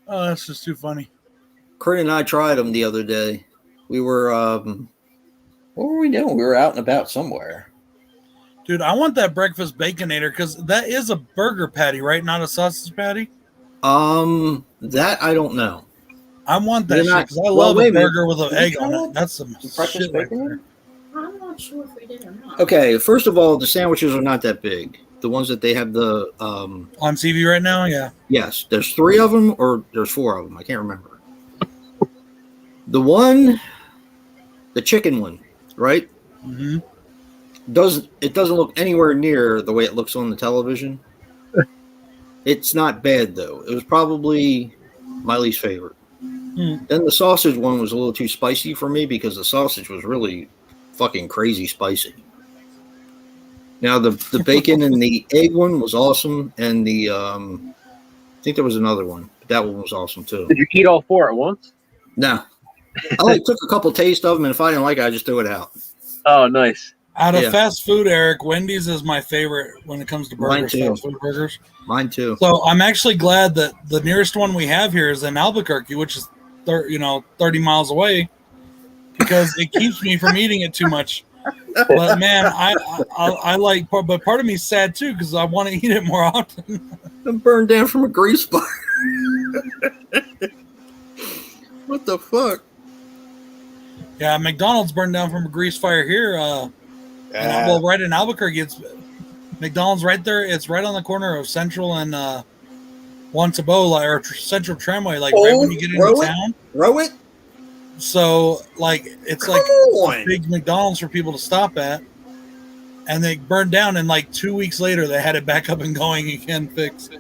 oh, that's just too funny. Corinne and I tried them the other day. We were, what were we doing? We were out and about somewhere. Dude, I want that breakfast baconator because that is a burger patty, right? Not a sausage patty. That I don't know. I want that They're shit not- because I well, love wait a a minute. burger with an Did egg you on try it. that? That's some Breakfast shit right bacon? there. I'm not sure if we did or not. Okay, first of all, the sandwiches are not that big. The ones that they have the, On TV right now, yeah. yes, there's 3 of them or there's 4 of them. I can't remember. The chicken one, right? Mm-hmm. It doesn't look anywhere near the way it looks on the television. It's not bad though. It was probably my least favorite. Then the sausage one was a little too spicy for me because the sausage was really fucking crazy spicy. Now the bacon and the egg one was awesome, and the I think there was another one. That one was awesome too. Did you eat all 4 at once? No, I only took a couple taste of them, and if I didn't like it, I just threw it out. Oh, nice. Out of Yeah. fast food, Eric, Wendy's is my favorite when it comes to Mine burgers, too. fast food burgers. Mine too. So I'm actually glad that the nearest one we have here is in Albuquerque, which is 30 miles away, because it keeps me from eating it too much. But man, I like, but part of me is sad too because I want to eat it more often. I'm burned down from a grease fire. What the fuck? Yeah, McDonald's burned down from a grease fire here. Well, right in Albuquerque, it's McDonald's right there. It's right on the corner of Central and Wantabo, or Central Tramway, like right when you get into town. Row it? So, like, it's Come like on. a big McDonald's for people to stop at. And they burned down, and like 2 weeks later, they had it back up and going again, fixed.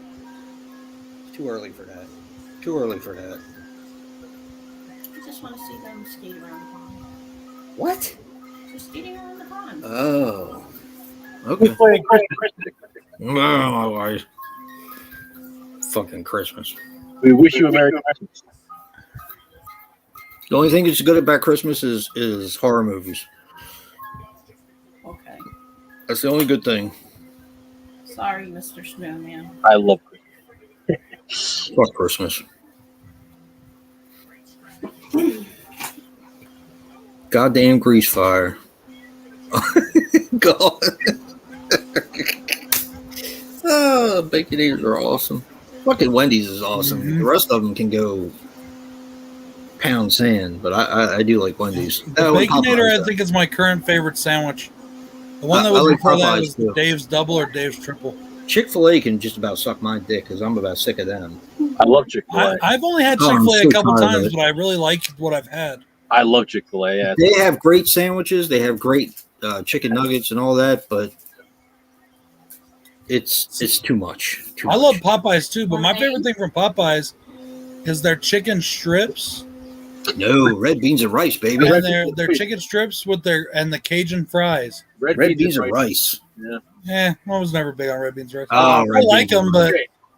Too early for that. Too early for that. I just want to see them skate around the pond. What? They're skating around the pond. Oh. Who's Okay. playing Christmas? Oh, fucking Christmas. We wish you a Merry Christmas. The only thing that's good about Christmas is horror movies. Okay. That's the only good thing. Sorry, Mr. Snowman. I love Christmas. Fuck Christmas. Goddamn grease fire. God. Oh, Baconators are awesome. Fucking Wendy's is awesome. Mhm. The rest of them can go pound sand, but I do like Wendy's. The Baconator, I think, is my current favorite sandwich. The one that was I like before that Popeyes, was too. Dave's Double or Dave's Triple. Chick-fil-A can just about suck my dick because I'm about sick of them. I love Chick-fil-A. I've only had Oh, I'm Chick-fil-A so a couple tired of times, it. but I really like what I've had. I love Chick-fil-A. Yeah. They have great sandwiches. They have great chicken nuggets and all that, but it's too much. Too I much. love Popeyes too, but my favorite thing from Popeyes is their chicken strips No, red beans and rice, baby. and their chicken strips with the Cajun fries. Red beans and rice. I was never big on red beans and rice. Oh, I red like beans and them, but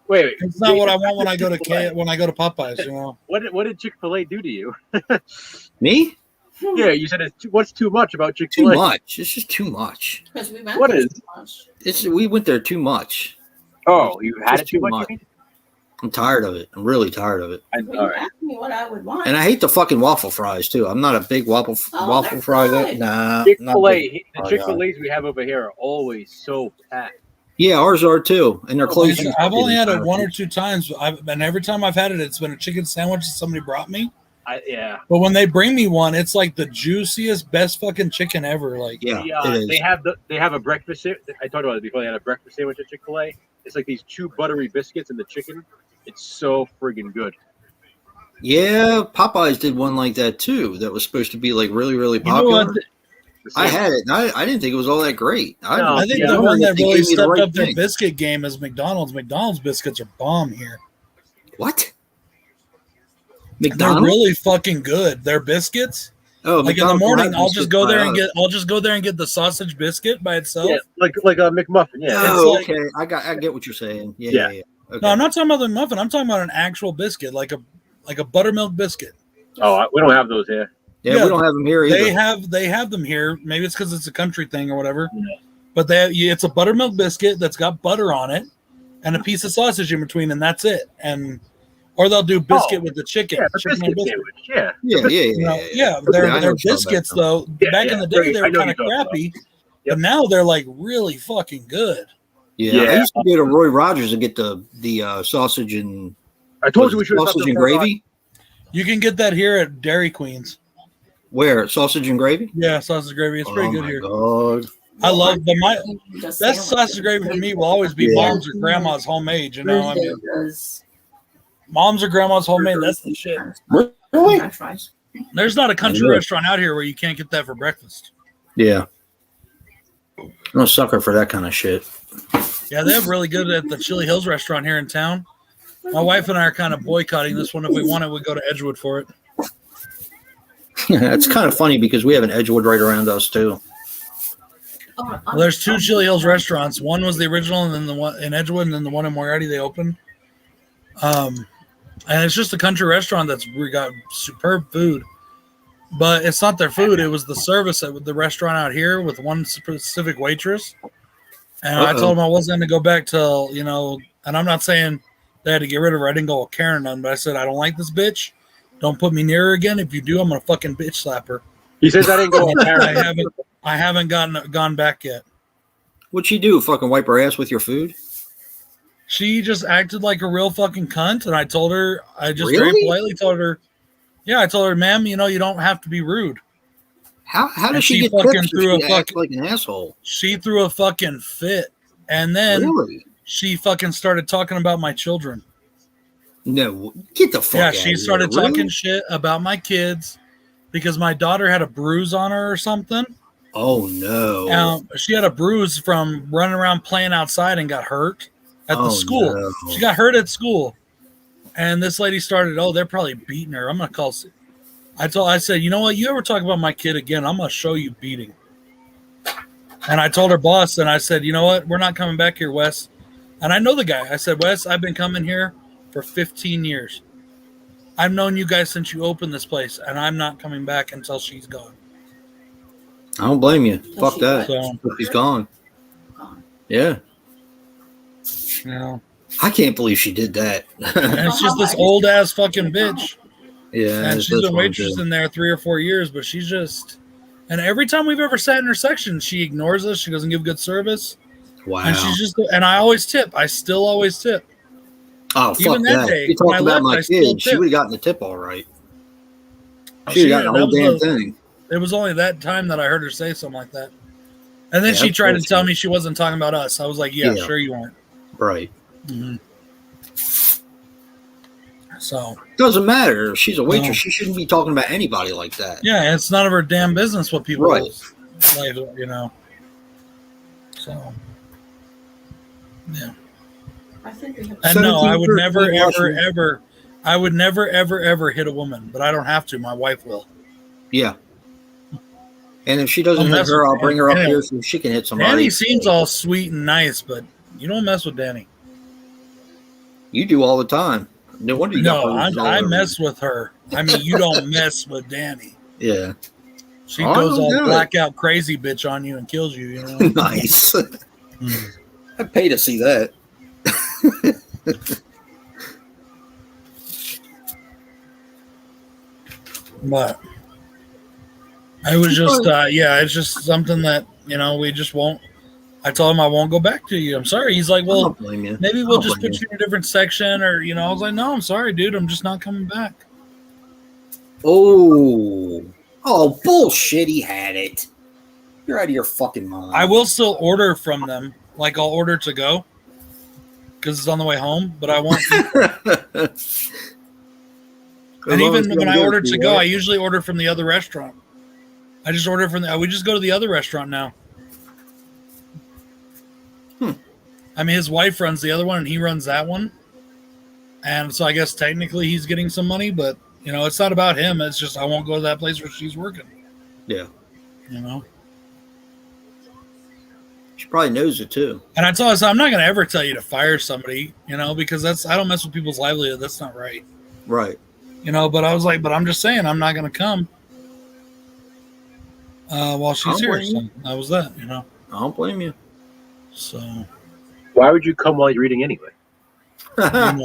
Wait. it's not what I want when I go to Popeyes. You know, What did Chick-fil-A do to you? Me? Yeah, you said what's too much about Too Chick-fil-A? much. It's just too much. Because we went What there is- so much. We went there too much. Oh, you had it Just too too much? much. I'm tired of it. I'm really tired of it. Well, you asked me what I would want. And I hate the fucking waffle fries too. I'm not a big waffle they're fry guy. good. Nah. Chick-fil-A, the not big. Chick-fil-A's we have over here are always so packed. Yeah, ours are too, and they're closing. I've only had it one or two times, and every time I've had it, it's been a chicken sandwich that somebody brought me. Yeah. But when they bring me one, it's like the juiciest, best fucking chicken ever. Like, Yeah, The, it is. they have a breakfast. I talked about it before. They had a breakfast sandwich at Chick-fil-A. It's like these 2 buttery biscuits and the chicken. It's so friggin' good. Yeah, Popeyes did one like that too. That was supposed to be like really, really popular. I had it. And I didn't think it was all that great. No, I think yeah, the one that really stepped right up their thing. biscuit game is McDonald's. McDonald's biscuits are bomb here. What? They're McDonald's? really fucking good. Their biscuits. Oh, Like in the McDonald's morning, don't I'll have just biscuits go by there and us. get. I'll just go there and get the sausage biscuit by itself. Yeah, like a McMuffin. Yeah. Oh, like- okay. I get what you're saying. Yeah, Yeah. yeah. Okay. No, I'm not talking about the muffin. I'm talking about an actual biscuit, like a buttermilk biscuit. Oh, we don't have those here. Yeah, yeah, we don't have them here either. They have them here. Maybe it's because it's a country thing or whatever. Yeah. But it's a buttermilk biscuit that's got butter on it and a piece of sausage in between, and that's it. Or they'll do biscuit with the chicken. Yeah, the chicken biscuit and sandwich. Yeah. Yeah, Okay, I know they're what you're biscuits talking though. Yeah, Back in the day, they I were know kind of what you're talking crappy, Yep. but now they're like really fucking good. Yeah, I Yeah. used to go to Roy Rogers and get the sausage and I told you we should have sausage and gravy. You can get that here at Dairy Queen's. Where sausage and gravy? Yeah, sausage gravy. It's pretty Oh good my here. God. I love the Just best sandwich. sausage gravy for me will always be Yeah. mom's or grandma's homemade. You know, I Thursday mean, does mom's or grandma's homemade. That's the shit. Really? French fries. There's not a country I know. restaurant out here where you can't get that for breakfast. Yeah. I'm a sucker for that kind of shit. Yeah, they have really good at the Chili Hills restaurant here in town. My wife and I are kind of boycotting this one. If we want it, we go to Edgewood for it. It's kind of funny because we have an Edgewood right around us too. Well, there's 2 Chili Hills restaurants. One was the original, and then the one in Edgewood, and then the one in Moriarty they opened. And it's just a country restaurant that's we got superb food, but it's not their food. It was the service at the restaurant out here with one specific waitress. And I told them I wasn't going to go back till And I'm not saying they had to get rid of her. I didn't go with Karen none, but I said I don't like this bitch. Don't put me near her again. If you do, I'm gonna fucking bitch slap her. He says I didn't go on Karen. I haven't gone back yet. What'd she do? Fucking wipe her ass with your food? She just acted like a real fucking cunt, and I told her, I just Really? very politely told her, yeah, I told her, ma'am, you don't have to be rude. How And does she she get fucking tips if threw a she acts fucking- like an asshole? She threw a fucking fit, and then Really? she fucking started talking about my children. No, get the fuck Yeah, out she of started here. talking Really? shit about my kids because my daughter had a bruise on her or something. Oh no! She had a bruise from running around playing outside and got hurt at the Oh, school. no. She got hurt at school, and this lady started. Oh, they're probably beating her. I'm gonna call. I said, you know what? You ever talk about my kid again? I'm gonna show you beating. And I told her boss, and I said, you know what? We're not coming back here, Wes. And I know the guy. I said, Wes, I've been coming here for 15 years. I've known you guys since you opened this place, and I'm not coming back until she's gone. I don't blame you. Fuck she that. So, She's gone. Yeah, I can't believe she did that. and it's just this old ass fucking bitch. Yeah, And it's she's this been one, waitress too. in there 3 or 4 years, but she's just. And every time we've ever sat in her section, she ignores us. She doesn't give good service. Wow. And she's just. And I always tip. I still always tip. Oh, fuck even that that. day, You when I talked about left, my I still kids. She tipped. would have gotten the tip all right. Oh, She would have gotten the that whole was damn thing. It was only that time that I heard her say something like that. And then Yeah, she that's tried to bullshit. tell me she wasn't talking about us. I was like, yeah. Yeah. Sure you weren't. Right. Mhm. So, Doesn't matter. If she's a waitress. No. She shouldn't be talking about anybody like that. yeah, it's none of her damn business what people Right. like, So, yeah. I think we have And no, I would 17 never, person ever, washroom. ever, I would never, ever, ever hit a woman, but I don't have to. My wife will. Yeah. And if she doesn't Don't hit mess her, with I'll bring her up Danny. here so she can hit somebody. Danny seems all sweet and nice, but you don't mess with Danny. You do all the time. No wonder you No, got bruises all I over mess with her. I mean, you don't mess with Danny. you. Yeah. She I goes don't all do it. blackout crazy bitch on you and kills you, you know? Nice. Mm. I'd pay to see that. But it was just, it's just something that, we just won't. I told him I won't go back to you. I'm sorry. He's like, well, maybe we'll just put you in a different section or, I was like, no, I'm sorry, dude. I'm just not coming back. Oh, bullshit. He had it. You're out of your fucking mind. I will still order from them. Like, I'll order to go because it's on the way home, but I won't. And even when I order to go, I usually order from the other restaurant. I just order we just go to the other restaurant now. I mean, his wife runs the other one and he runs that one. And so I guess technically he's getting some money, but, it's not about him. It's just I won't go to that place where she's working. Yeah. She probably knows it too. And I told her, I'm not going to ever tell you to fire somebody, because I don't mess with people's livelihood. That's not right. Right. But I was like, but I'm just saying, I'm not going to come while she's here. So that was that, I don't blame you. So. Why would you come while you're eating anyway? I don't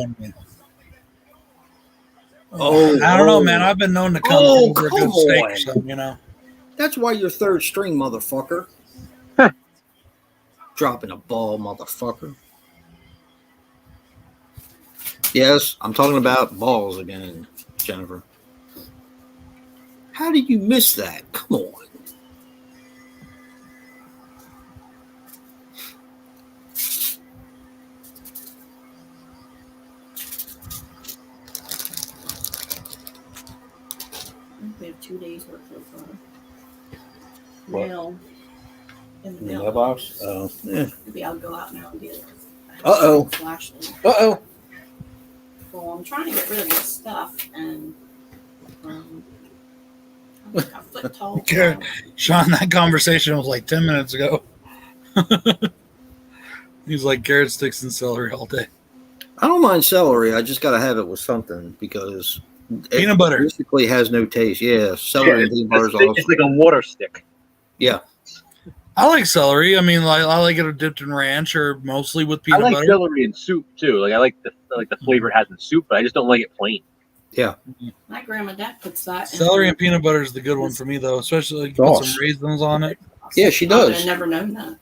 know, man. I've been known to come for a good steak or something, That's why you're third string, motherfucker. Dropping a ball, motherfucker. Yes, I'm talking about balls again, Jennifer. How did you miss that? Come on. We have 2 days worth of mail in the mail. Mailbox? Oh, yeah. Maybe I'll go out now and get it. Flashlight. Well, I'm trying to get rid of my stuff and I'm like a foot tall. Sean, that conversation was like 10 minutes ago. He's like carrot sticks and celery all day. I don't mind celery. I just got to have it with something because peanut butter basically has no taste. Yeah, celery and peanut butter is awesome. It's like a water stick. Yeah. I like celery. I mean, I like it dipped in ranch or mostly with peanut butter. I like celery in soup too. Like I like the flavor it has in soup, but I just don't like it plain. Yeah. My grandma Dad puts that. Celery and peanut butter is the good one for me though, especially like put some raisins on it. Yeah, she does. I've never known that.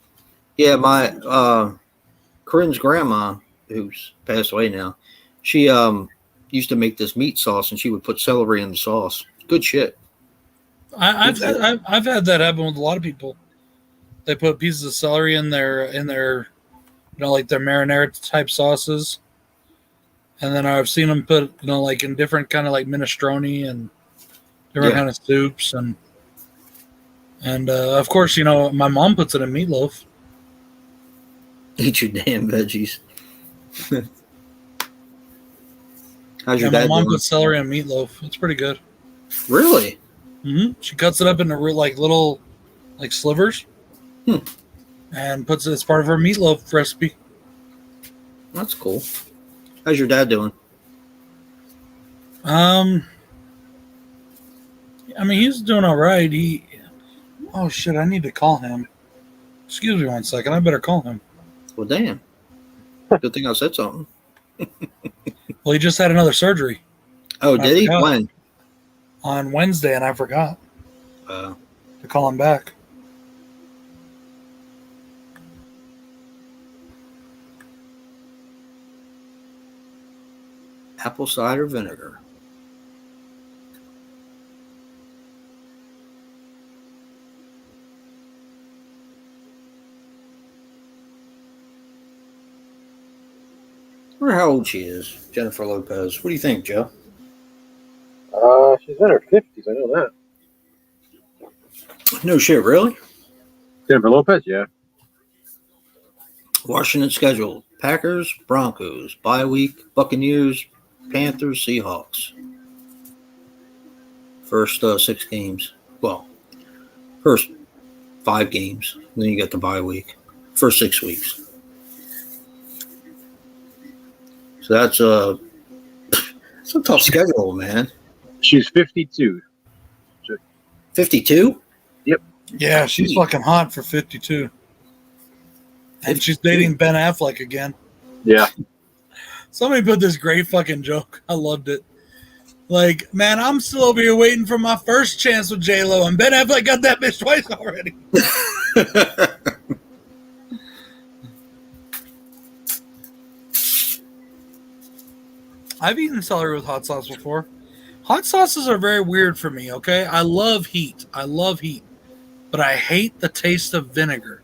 Yeah, my Corinne's grandma, who's passed away now, she used to make this meat sauce and she would put celery in the sauce. Good shit. I've had that happen with a lot of people. They put pieces of celery in their like their marinara type sauces. And then I've seen them put, like in different kind of like minestrone and different kind of soups. And of course, my mom puts it in meatloaf. Eat your damn veggies. How's your dad my mom doing? puts celery in meatloaf. It's pretty good. Really? Mm-hmm. She cuts it up into like little like slivers and puts it as part of her meatloaf recipe. That's cool. How's your dad doing? I mean, he's doing all right. Oh shit, I need to call him. Excuse me 1 second. I better call him. Well, damn. Good thing I said something. Well, he just had another surgery. Oh, did he? When? On Wednesday, and I forgot to call him back. Apple cider vinegar. I wonder how old she is, Jennifer Lopez. What do you think, Joe? She's in her 50s. I know that. No shit, really? Jennifer Lopez, yeah. Washington schedule: Packers, Broncos, bye week, Buccaneers, Panthers, Seahawks. First 6 games. Well, first 5 games. And then you got the bye week. First 6 weeks. So that's a tough schedule, man. She's 52. 52? Yep. Yeah, she's fucking hot for 52. And she's dating Ben Affleck again. Yeah. Somebody put this great fucking joke. I loved it. Like, man, I'm still over here waiting for my first chance with J-Lo, and Ben Affleck got that bitch twice already. I've eaten celery with hot sauce before. Hot sauces are very weird for me, okay? I love heat. But I hate the taste of vinegar.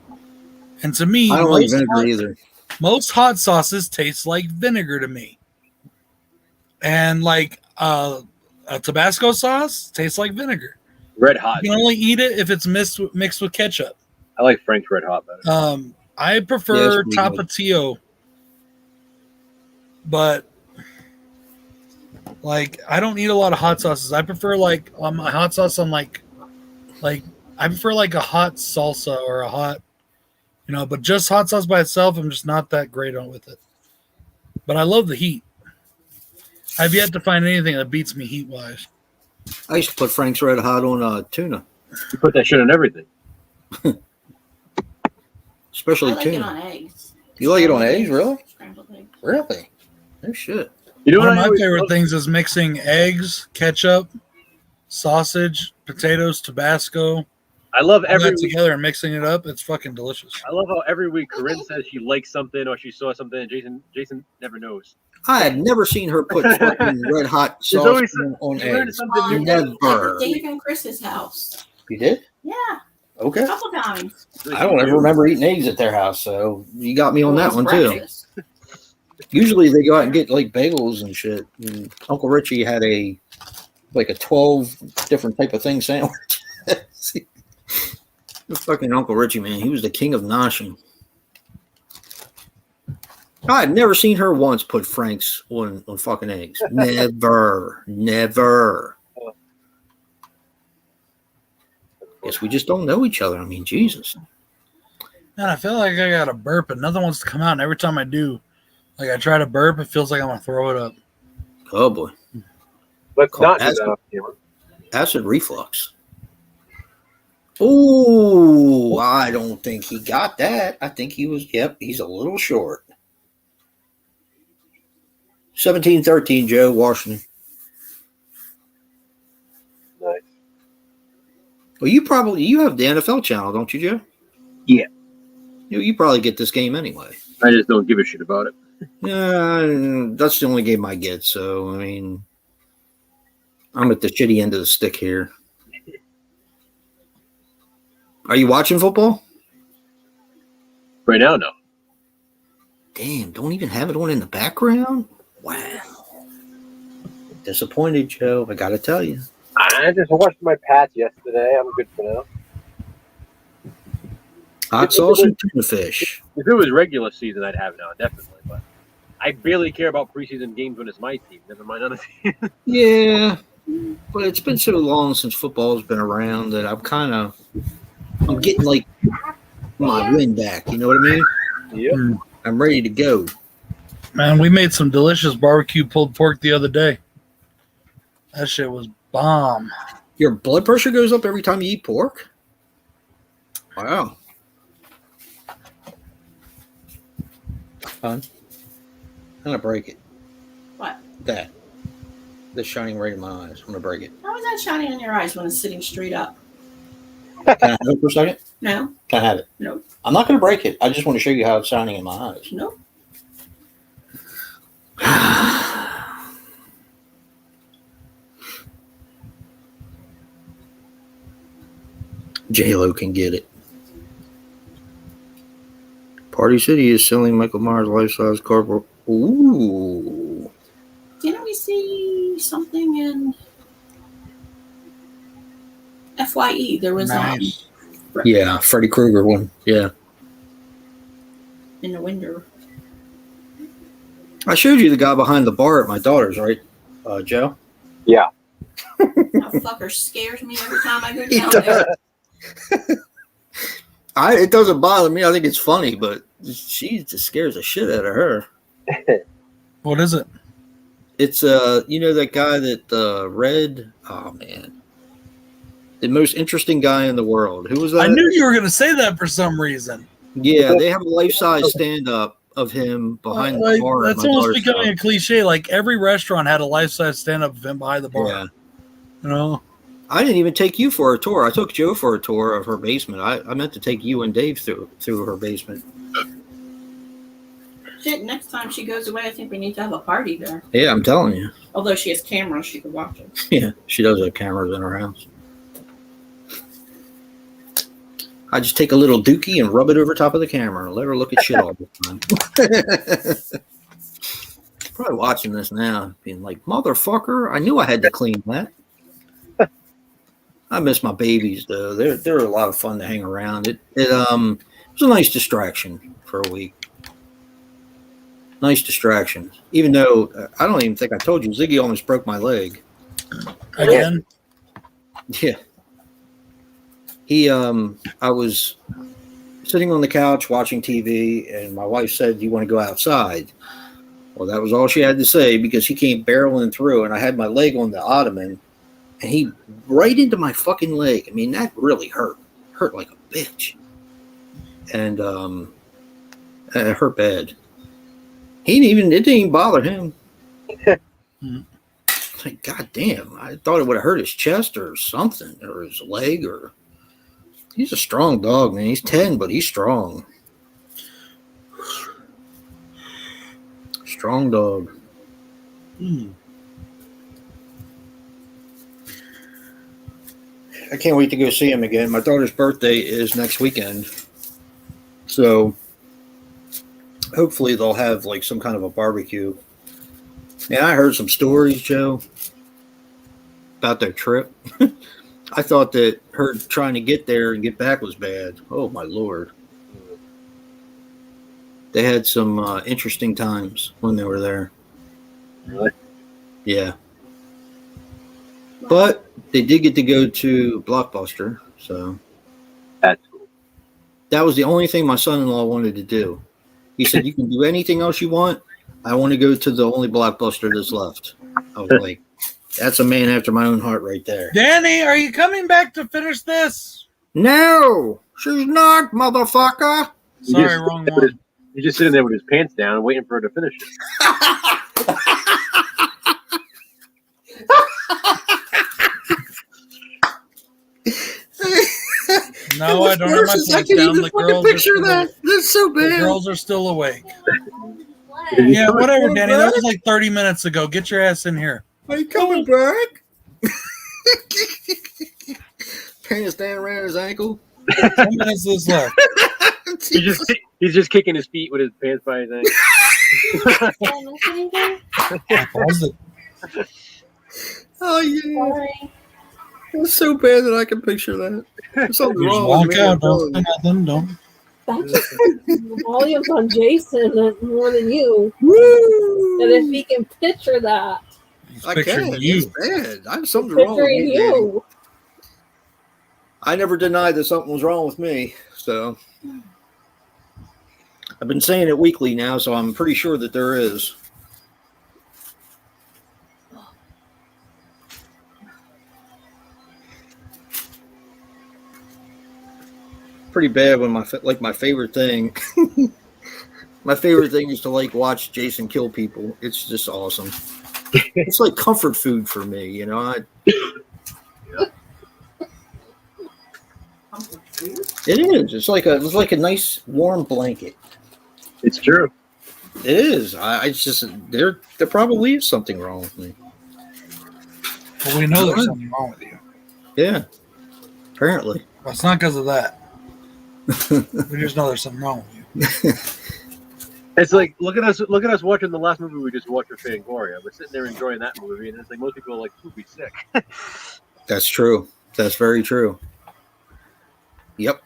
And to me, I don't like vinegar either. Most hot sauces taste like vinegar to me. And like a Tabasco sauce tastes like vinegar. Red Hot. You can only eat it if it's mixed with ketchup. I like Frank's Red Hot better. I prefer Tapatio. But like, I don't eat a lot of hot sauces. I prefer like my hot sauce on like I prefer like a hot salsa or a hot, but just hot sauce by itself, I'm just not that great on with it. But I love the heat. I've yet to find anything that beats me heat wise. I used to put Frank's Red Hot on tuna. You put that shit on everything. Especially I like tuna. it on eggs. You like it on eggs, really? Scrambled eggs. Really? No shit. You know One of what my always favorite love? things is mixing eggs, ketchup, sausage, potatoes, Tabasco, I love all every that week. together and mixing it up. It's fucking delicious. I love how every week Corinne says she likes something or she saw something, and Jason never knows. I had never seen her put fucking red hot There's sauce always on she learned eggs. something new. Never. Dave and Chris's house. You did? Yeah, Okay. a couple times. I don't ever remember eating eggs at their house, so you got me on that It was one too. breakfast. Usually they go out and get like bagels and shit. And Uncle Richie had a 12 different type of thing sandwich. The fucking Uncle Richie, man, he was the king of noshing. I had never seen her once put Frank's on fucking eggs. Never. Guess we just don't know each other. I mean, Jesus. Man, I feel like I got a burp and nothing wants to come out. And every time I do, like I try to burp, it feels like I'm gonna throw it up. Oh boy. Let's not do Acid. that on camera. Acid reflux. Oh, I don't think he got that. I think he's a little short. 17-13, Joe, Washington. Nice. Well, you have the NFL channel, don't you, Joe? Yeah. You probably get this game anyway. I just don't give a shit about it. Yeah, that's the only game I get. So, I mean, I'm at the shitty end of the stick here. Are you watching football? Right now, no. Damn, don't even have it on in the background? Wow. Disappointed, Joe. I got to tell you. I just watched my Pats yesterday. I'm good for now. Hot sauce and tuna fish. If it was regular season, I'd have it now, definitely. But I barely care about preseason games when it's my team. Never mind other teams. Yeah, but it's been so long since football's been around that I'm getting like my wind back. You know what I mean? Yep. I'm ready to go. Man, we made some delicious barbecue pulled pork the other day. That shit was bomb. Your blood pressure goes up every time you eat pork? Wow. Hon, I'm going to break it. What? That. That's shining right in my eyes. I'm going to break it. How is that shining in your eyes when it's sitting straight up? Can I have it for a second? No, Can I have it? no, I'm not going to break it. I just want to show you how it's shining in my eyes. no. J-Lo can get it. Party City is selling Michael Myers life-size cardboard. Ooh. Didn't we see something in FYE? There was Nice. Yeah, Freddy Krueger one. Yeah. in the window. I showed you the guy behind the bar at my daughter's, right, Joe? Yeah. That fucker scares me every time I go down there. It doesn't bother me. I think it's funny, but she just scares the shit out of her. What is it? It's that guy that read. Oh man, the most interesting guy in the world. Who was that? I knew you were going to say that for some reason. Yeah, they have a life-size stand-up of him behind the bar. That's almost becoming a cliche. Like every restaurant had a life-size stand-up of him behind the bar. Yeah. You know? I didn't even take you for a tour. I took Joe for a tour of her basement. I meant to take you and Dave through her basement. Shit, next time she goes away, I think we need to have a party there. Yeah, I'm telling you. Although she has cameras, she can watch it. Yeah, she does have cameras in her house. I just take a little dookie and rub it over top of the camera and let her look at shit all the time. Probably watching this now, being like, motherfucker, I knew I had to clean that. I miss my babies though. They're a lot of fun to hang around. It was a nice distraction for a week. Nice distraction. Even though I don't even think I told you, Ziggy almost broke my leg. Again? Yeah. I was sitting on the couch watching TV, and my wife said, "Do you want to go outside?" Well, that was all she had to say because he came barreling through, and I had my leg on the ottoman, and he right into my fucking leg. I mean, that really hurt. Hurt like a bitch. And it hurt bad. It didn't even bother him. Like, God damn, I thought it would have hurt his chest or something, or his leg, or he's a strong dog, man. He's 10, but he's strong. Strong dog. I can't wait to go see him again. My daughter's birthday is next weekend. So hopefully they'll have like some kind of a barbecue. Yeah, I heard some stories, Joe, about their trip. I thought that her trying to get there and get back was bad. Oh, my Lord. They had some interesting times when they were there. Really? Yeah. But they did get to go to Blockbuster, so That's cool. that was the only thing my son-in-law wanted to do. He said, "You can do anything else you want. I want to go to the only Blockbuster that's left." I was like, that's a man after my own heart right there. Danny, are you coming back to finish this? No, she's not, motherfucker. Sorry, wrong one. He's just sitting there with his pants down, waiting for her to finish it. No, I don't have my I pants can down. even The fucking girls, picture that. That's so the bad. girls are still awake. Yeah, whatever, Danny. That was like 30 minutes ago. Get your ass in here. Are you coming back? Pants down around his ankle. 10 minutes is left. He's just kicking his feet with his pants by his ankle. I paused it. Oh yeah, Sorry. it's so bad that I can picture that. There's something You just wrong walk with me. out. I'm Don't telling say nothing. Don't. That just the volume's on Jason more than you. you. And if he can picture that, He's I picturing can. you. It's bad. I have something wrong with picturing me. Danny. you. I never denied that something was wrong with me. So I've been saying it weekly now, so I'm pretty sure that there is. Pretty bad when my favorite thing. My favorite thing is to watch Jason kill people. It's just awesome. It's like comfort food for me, you know. It is. It's like a nice warm blanket. It's true. It is. I just there probably is something wrong with me. Well, we know there's something wrong with you. Yeah. Apparently. Well, it's not because of that. We just know there's something wrong with you. It's like look at us watching the last movie we just watched with Fangoria. We're sitting there enjoying that movie, and it's like most people are like poopy sick. That's true. That's very true. Yep.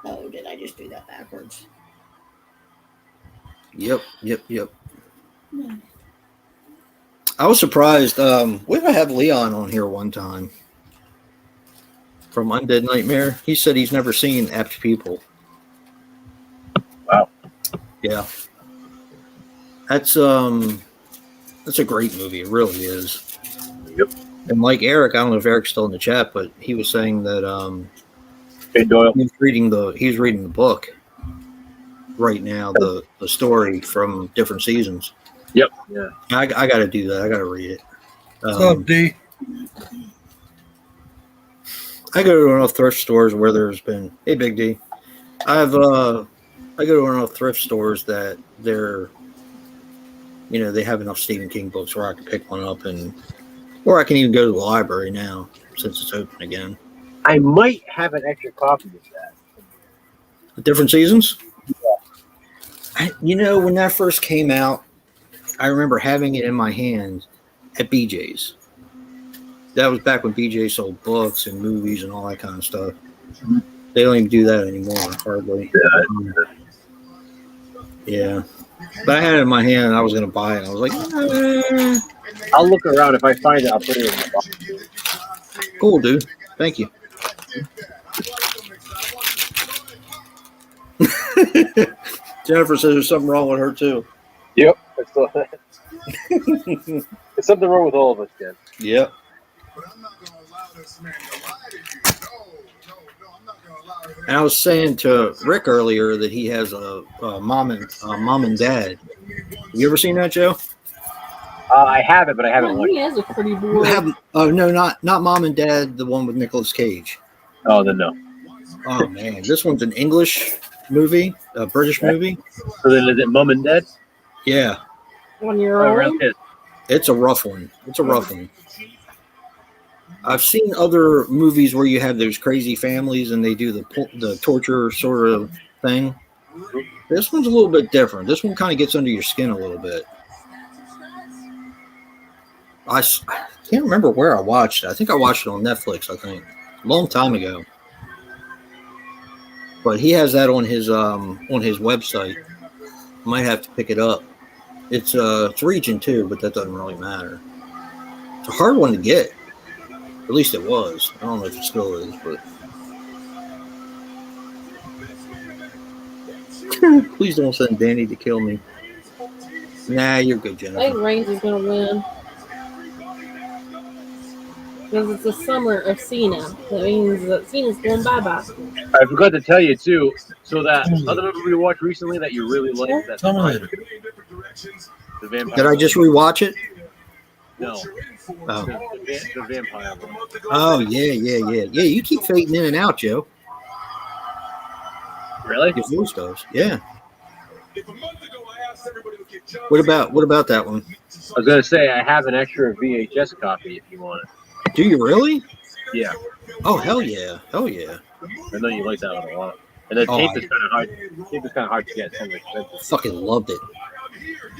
Oh, did I just do that backwards? Yep. I was surprised. We did have Leon on here one time from Undead Nightmare. He said he's never seen Apt People. Wow. Yeah. That's a great movie. It really is. Yep. And like Eric, I don't know if Eric's still in the chat, but he was saying that Hey Doyle. he was reading the book. right now, the story from different seasons. Yep. Yeah. I got to do that. I got to read it. What's up, D? I go to enough thrift stores where there's been Big D. I go to enough thrift stores that they're, they have enough Stephen King books where I can pick one up, or I can even go to the library now since it's open again. I might have an extra copy of that. The different seasons? When that first came out, I remember having it in my hand at BJ's. That was back when BJ sold books and movies and all that kind of stuff. They don't even do that anymore, hardly. Yeah. But I had it in my hand and I was going to buy it. I was like, I'll look around. If I find it, I'll put it in the box. Cool, dude. Thank you. Jennifer says there's something wrong with her, too. Yep. There's something wrong with all of us, Jen. Yep. And I was saying to Rick earlier that he has a mom and dad. You ever seen that, Joe? I haven't, but I haven't watched. He has a pretty boy. No, not Mom and Dad, the one with Nicolas Cage. Oh, then no. Oh man, this one's an English movie, a British movie. So then is it Mom and Dad? Yeah. 1 year old. It's a rough one. I've seen other movies where you have those crazy families and they do the torture sort of thing. This one's a little bit different. This one kind of gets under your skin a little bit. I can't remember where I watched it. I think I watched it on Netflix, a long time ago. But he has that on his website. Might have to pick it up. It's region 2, but that doesn't really matter. It's a hard one to get. At least it was. I don't know if it still is, but please don't send Danny to kill me. Nah, you're good, I Jennifer. think Reigns is going to win. Because it's the summer of Cena. That means that Cena's going bye-bye. I forgot to tell you, too. So that other movie we watched recently that you really liked. Tell me later. The Vampire. Did I just rewatch it? No. Oh. The Vampire one. Oh, yeah. Yeah, you keep fading in and out, Joe. Really? Your voice does. Yeah. What about that one? I was going to say, I have an extra VHS copy if you want it. Do you really? Yeah. Oh, hell yeah. Hell yeah. I know you like that one a lot. And the tape is kind of hard. Tape is kind of hard to get. It's kind of expensive. Fucking loved it.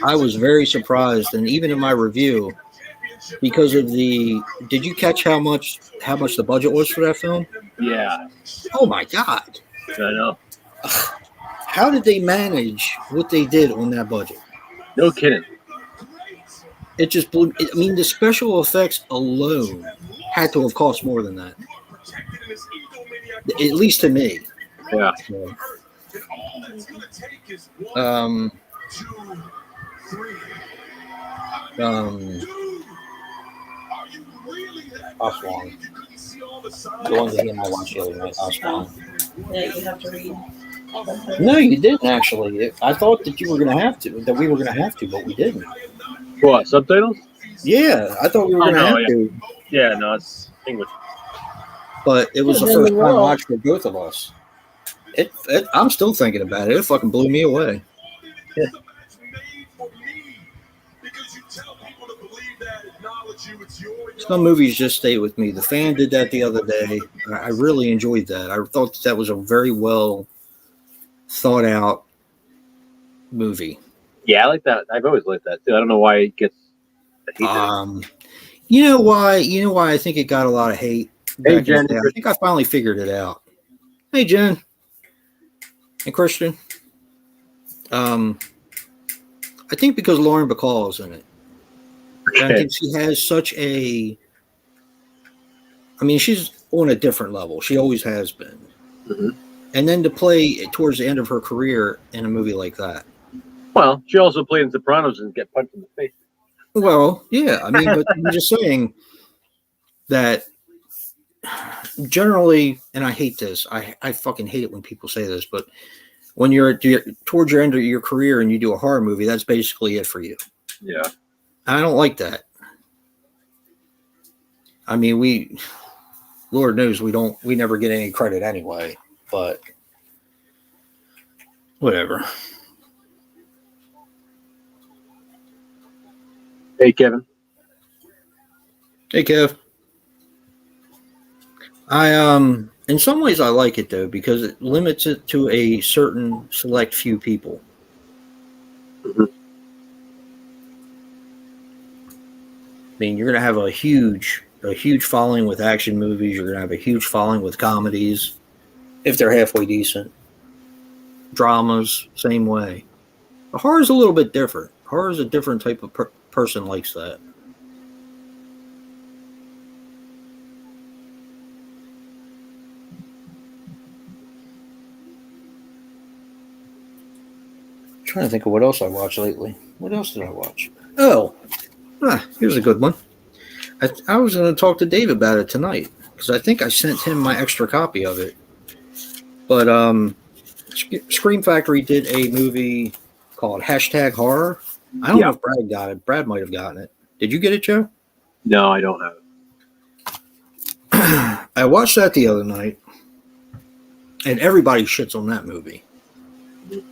I was very surprised, and even in my review, because of did you catch how much the budget was for that film? Yeah. Oh my God. I know. How did they manage what they did on that budget? No kidding. It just blew. I mean, the special effects alone had to have cost more than that. At least to me. Yeah. So, Aswan. The one that he and I watched the other night, Aswan. That you have to read. No, you didn't actually. I thought that we were going to have to, but we didn't. What, subtitles? Yeah, I thought we were going to have to. Yeah, no, it's English. But it was the first time watch for both of us. I'm still thinking about it. It fucking blew me away. Yeah. Some movies just stay with me. The Fan did that the other day. I really enjoyed that. I thought that was a very well thought out movie. Yeah, I like that. I've always liked that too. I don't know why it gets hate. You know why I think it got a lot of hate. Hey, Jen. I think I finally figured it out. Hey, Jen. And Christian. I think because Lauren Bacall is in it. Okay. I think she has such a. I mean, she's on a different level. She always has been. Mm-hmm. And then to play towards the end of her career in a movie like that. Well, she also played in Sopranos and get punched in the face. Well, yeah. I mean, but I'm just saying that generally, and I hate this. I fucking hate it when people say this, but when you're towards your end of your career and you do a horror movie, that's basically it for you. Yeah. I don't like that. I mean, Lord knows we never get any credit anyway, but whatever. Hey, Kevin. Hey, Kev. In some ways I like it though, because it limits it to a certain select few people. Mm-hmm. I mean, you're going to have a huge following with action movies. You're going to have a huge following with comedies, if they're halfway decent. Dramas, same way. But horror's a little bit different. Horror's a different type of person likes that. I'm trying to think of what else I watched lately. What else did I watch? Oh, here's a good one. I was going to talk to Dave about it tonight because I think I sent him my extra copy of it. But Scream Factory did a movie called #Horror. I don't know if Brad got it. Brad might have gotten it. Did you get it, Joe? No, I don't have it. I watched that the other night, and everybody shits on that movie.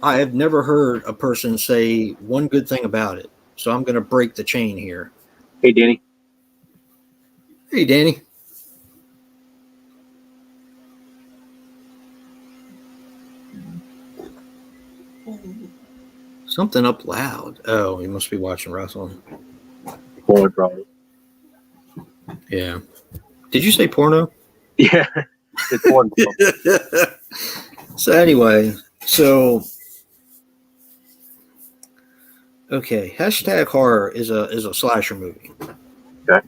I have never heard a person say one good thing about it, so I'm going to break the chain here. Hey, Danny. Hey, Danny. Something up loud. Oh, he must be watching wrestling. Porn, probably. Yeah. Did you say porno? Yeah. It's porn. So anyway, okay, #Horror is a slasher movie. Okay.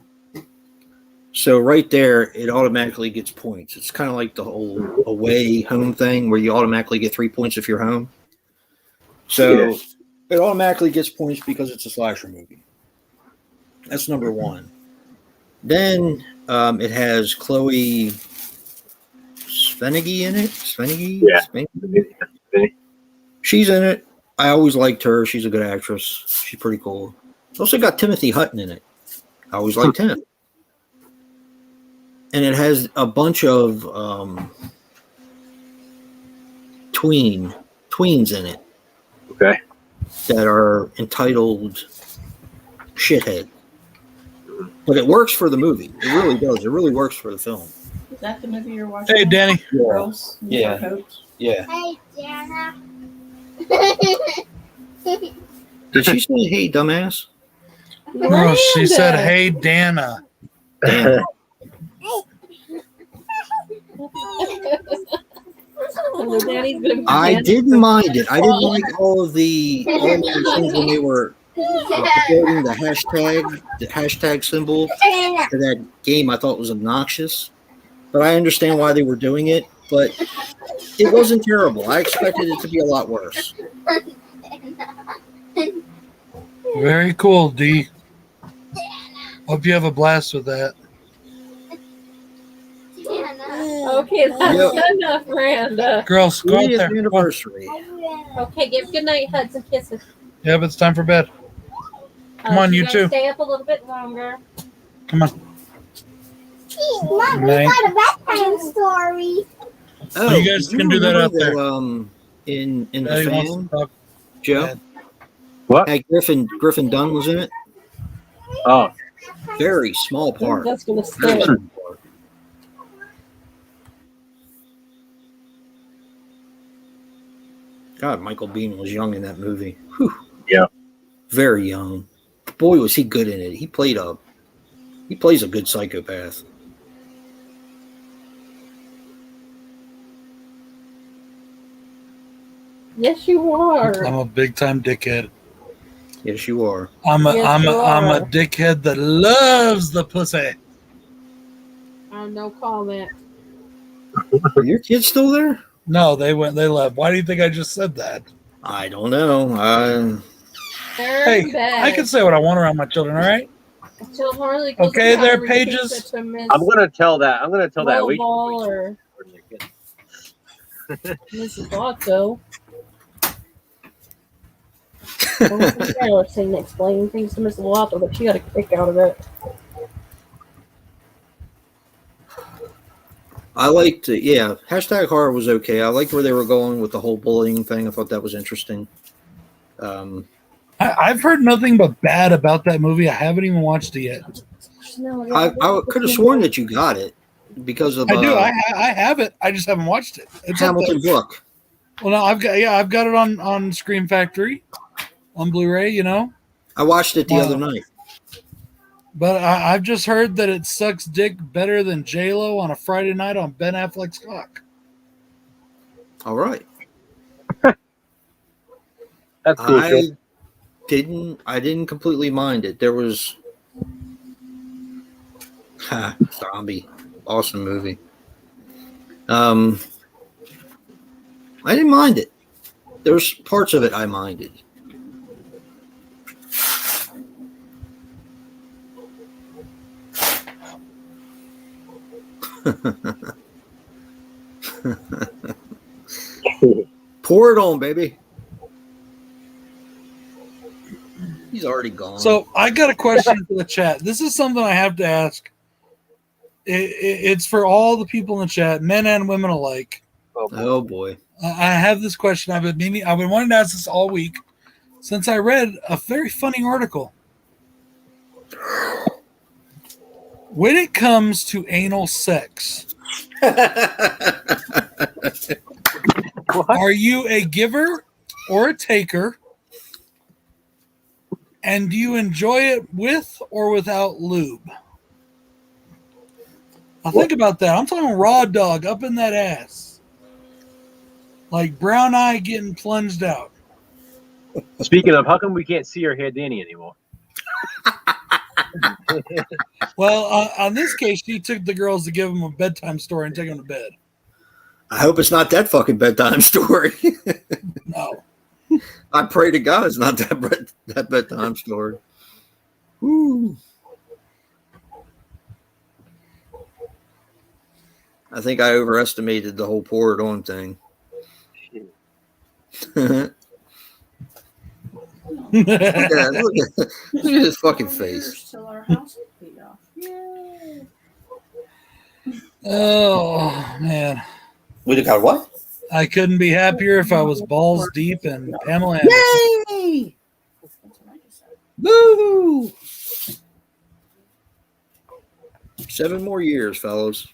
So right there, it automatically gets points. It's kind of like the whole away home thing where you automatically get 3 points if you're home. So it automatically gets points because it's a slasher movie. That's number one. Then it has Chloe Sevigny in it. Sevigny? Yeah. Sevigny? She's in it. I always liked her. She's a good actress. She's pretty cool. It's also got Timothy Hutton in it. I always liked him. And it has a bunch of tweens in it. Okay. That are entitled shithead. But it works for the movie. It really does. It really works for the film. Is that the movie you're watching? Hey, Danny. Girls. Yeah. Coach? Yeah. Hey, Dana. Did she say, hey, dumbass? No, she said, hey, Dana. Damn. I didn't mind it. I didn't like all of the things when they were promoting the hashtag symbol for that game. I thought was obnoxious, but I understand why they were doing it. But it wasn't terrible. I expected it to be a lot worse. Very cool, D. Hope you have a blast with that. Okay, that's enough, Miranda. Girls, go out 40th there. anniversary. Okay, give good night, hugs, and kisses. Yep, it's time for bed. Come on, you guys too. Stay up a little bit longer. Come on. Mom, we got a bedtime story. Oh, You guys can do that out there. In the Daddy wants to fan, talk. Joe. What? Hey, Griffin Dunn was in it. Oh, Very small part. That's gonna Very stay. small part. God, Michael Biehn was young in that movie. Whew. Yeah. Very young. Boy, was he good in it. He plays a good psychopath. Yes, you are. I'm a big time dickhead. Yes, you are. I'm a Yes, dickhead that loves the pussy. No comment. Are your kids still there? No, they left. Why do you think I just said that? I don't know. They're Hey, in bed. I can say what I want around my children, all right? Until Harley goes Okay, to their Harley pages- takes it to Miss I'm gonna tell that. Wait. Ball or Mrs. Otto. I was saying explaining things to Miss Walter, but she got a kick out of it. I liked it. Yeah, hashtag horror was okay. I liked where they were going with the whole bullying thing. I thought that was interesting. I've heard nothing but bad about that movie. I haven't even watched it yet. I could have sworn that you got it because of I do. I have it. I just haven't watched it. It's Hamilton book. Well, no, I've got it on Scream Factory on Blu-ray. You know, I watched it the other night. But I've just heard that it sucks dick better than J-Lo on a Friday night on Ben Affleck's cock. All right. That's cool. I didn't completely mind it. There was Zombie. Awesome movie. I didn't mind it. There's parts of it I minded. Pour it on, baby. He's already gone. So I got a question for the chat. This is something I have to ask. It's for all the people in the chat, men and women alike. Oh boy. I have this question. I've been wanting to ask this all week since I read a very funny article. When it comes to anal sex, are you a giver or a taker? And do you enjoy it with or without lube? Now think about that. I'm talking raw dog up in that ass. Like brown eye getting plunged out. Speaking of, how come we can't see our hair Danny anymore? Well, on this case, she took the girls to give them a bedtime story and take them to bed. I hope it's not that fucking bedtime story. No. I pray to God it's not that bedtime story. Woo. I think I overestimated the whole pour it on thing. look at his fucking face. Till our house will be off. Yay. Oh, man. We got what? I couldn't be happier if I was balls deep in Pamela Anderson. Yay! That's what I just said. Woo! 7 more years, fellows.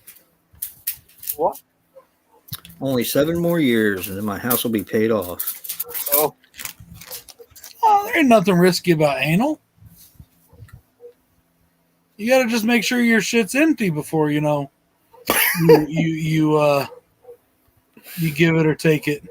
What? Only 7 more years, and then my house will be paid off. Oh, Oh, there ain't nothing risky about anal. You got to just make sure your shit's empty before you give it or take it.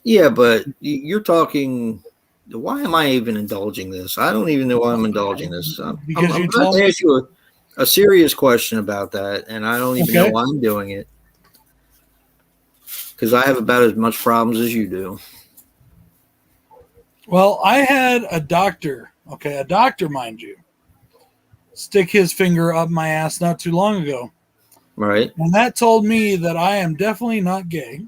Yeah, but you're talking. Why am I even indulging this? I don't even know why I'm indulging this. Because I'm you about told to me. ask you a serious question about that, and I don't even know Okay. why I'm doing it. Because I have about as much problems as you do. Well, I had a doctor, mind you, stick his finger up my ass not too long ago. Right? And that told me that I am definitely not gay.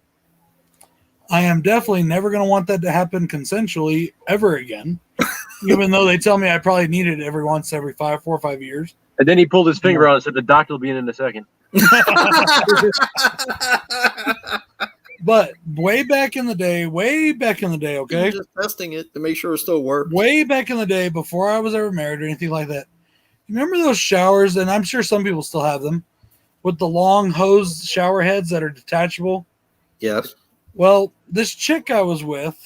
I am definitely never going to want that to happen consensually ever again, even though they tell me I probably need it every 4 or 5 years. and then he pulled his finger out and said, "The doctor will be in a second." But way back in the day, okay? You're just testing it to make sure it still works. Way back in the day, before I was ever married or anything like that. You remember those showers, and I'm sure some people still have them, with the long hose shower heads that are detachable? Yes. Well, this chick I was with,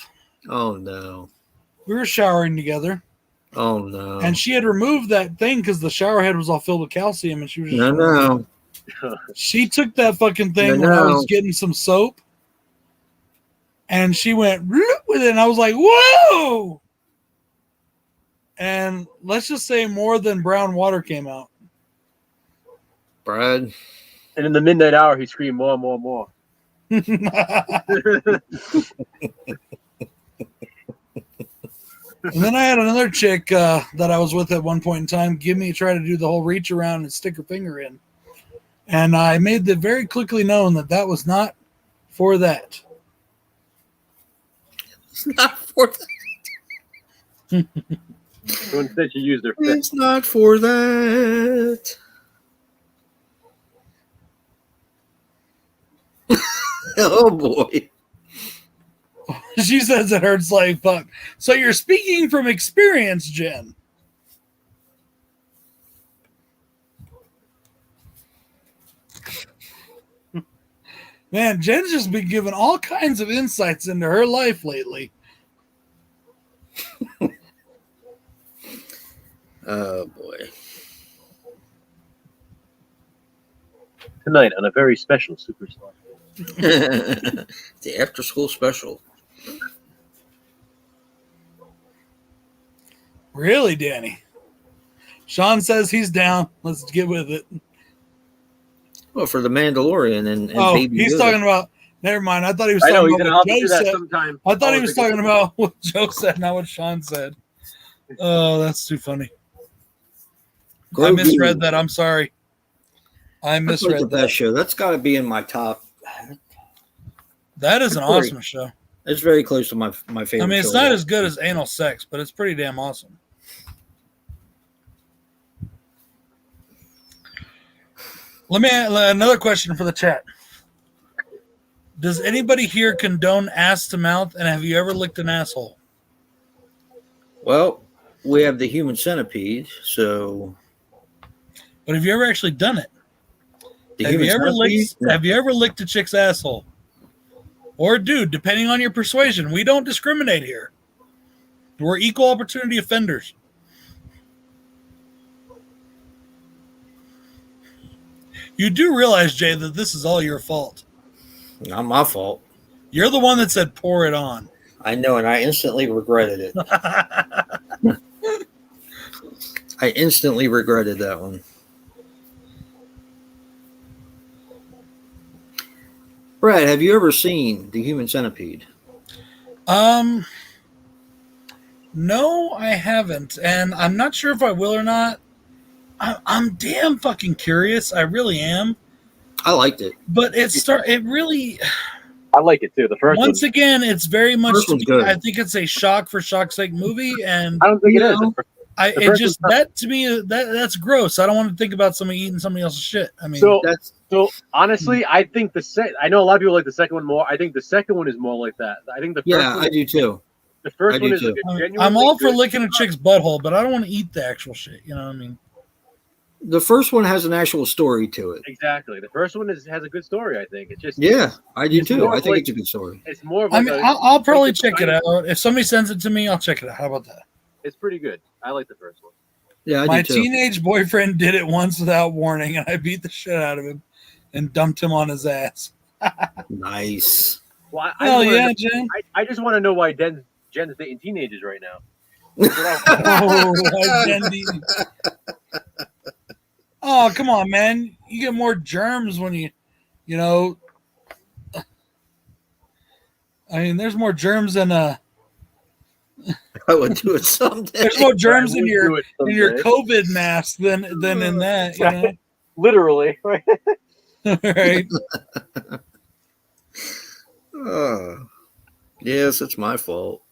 Oh no. we were showering together, Oh no. and she had removed that thing because the shower head was all filled with calcium, and she was just No. She took that fucking thing No. when I was getting some soap, and she went "Bloop" with it, and I was like, "Whoa!" And let's just say more than brown water came out. Brad. And in the midnight hour, he screamed more, more, more. And then I had another chick that I was with at one point in time try to do the whole reach around and stick her finger in. And I made it very quickly known that was not for that. It's not for that. So instead, you use their fist. It's not for that. Oh boy. She says it hurts like fuck. So you're speaking from experience, Jen. Man, Jen's just been giving all kinds of insights into her life lately. Oh boy. Tonight on a very special Superstar. The after school special. Really, Danny? Sean says he's down. Let's get with it. Well, for the Mandalorian and Oh, Baby he's Yoda. talking about. Never mind. I thought he was I know talking he's about gonna what Joe do that said. sometime. I thought he was talking about what Joe said, not what Sean said. Oh, that's too funny. I Grogu. misread that. I'm sorry. I That's like the misread that. best show. That's got to be in my top. That is an Very- awesome show. It's very close to my favorite. I mean, it's show. not as good as Anal Sex, but it's pretty damn awesome. Let me another question for the chat. Does anybody here condone ass to mouth? And have you ever licked an asshole? Well, we have the Human Centipede, so But have you ever actually done it? the Have Human you ever Centipede. licked? Have you ever licked a chick's asshole? Or a dude, depending on your persuasion. We don't discriminate here. We're equal opportunity offenders. You do realize, Jay, that this is all your fault. Not my fault. You're the one that said pour it on. I know, and I instantly regretted it. I instantly regretted that one. Brad, have you ever seen the Human Centipede? No, I haven't, and I'm not sure if I will or not. I'm damn fucking curious. I really am. I liked it. But it really. I like it too. The first Once one. again, it's very much. First one's good. I think it's a shock for shock's sake movie, and I don't think it is. No. it first just one's that to me that's gross. I don't want to think about somebody eating somebody else's shit. I mean, That's So honestly, I think I know a lot of people like the second one more. I think the second one is more like that. I think the first yeah, one, I do too. the first I one do is too. like a genuinely I'm all for good- licking a chick's butthole, but I don't want to eat the actual shit. You know what I mean? The first one has an actual story to it. Exactly. The first one has a good story. I think it's just Yeah, I do It's too. more I think like- it's a good story. It's more of I like mean, a, I'll probably like a check it giant- out. If somebody sends it to me, I'll check it out. How about that? It's pretty good. I like the first one. Yeah, I My do too. teenage boyfriend did it once without warning, and I beat the shit out of him and dumped him on his ass. Nice. Well, Hell just wanna yeah, know- Jen. I just want to know why Jen's dating teenagers right now. Oh, Jen. Oh, come on, man. You get more germs when you know. I mean, there's more germs than I would do it someday. there's more germs in We'll your do it someday. COVID mask than in that. You know? Literally, right? Right? Yes, it's my fault.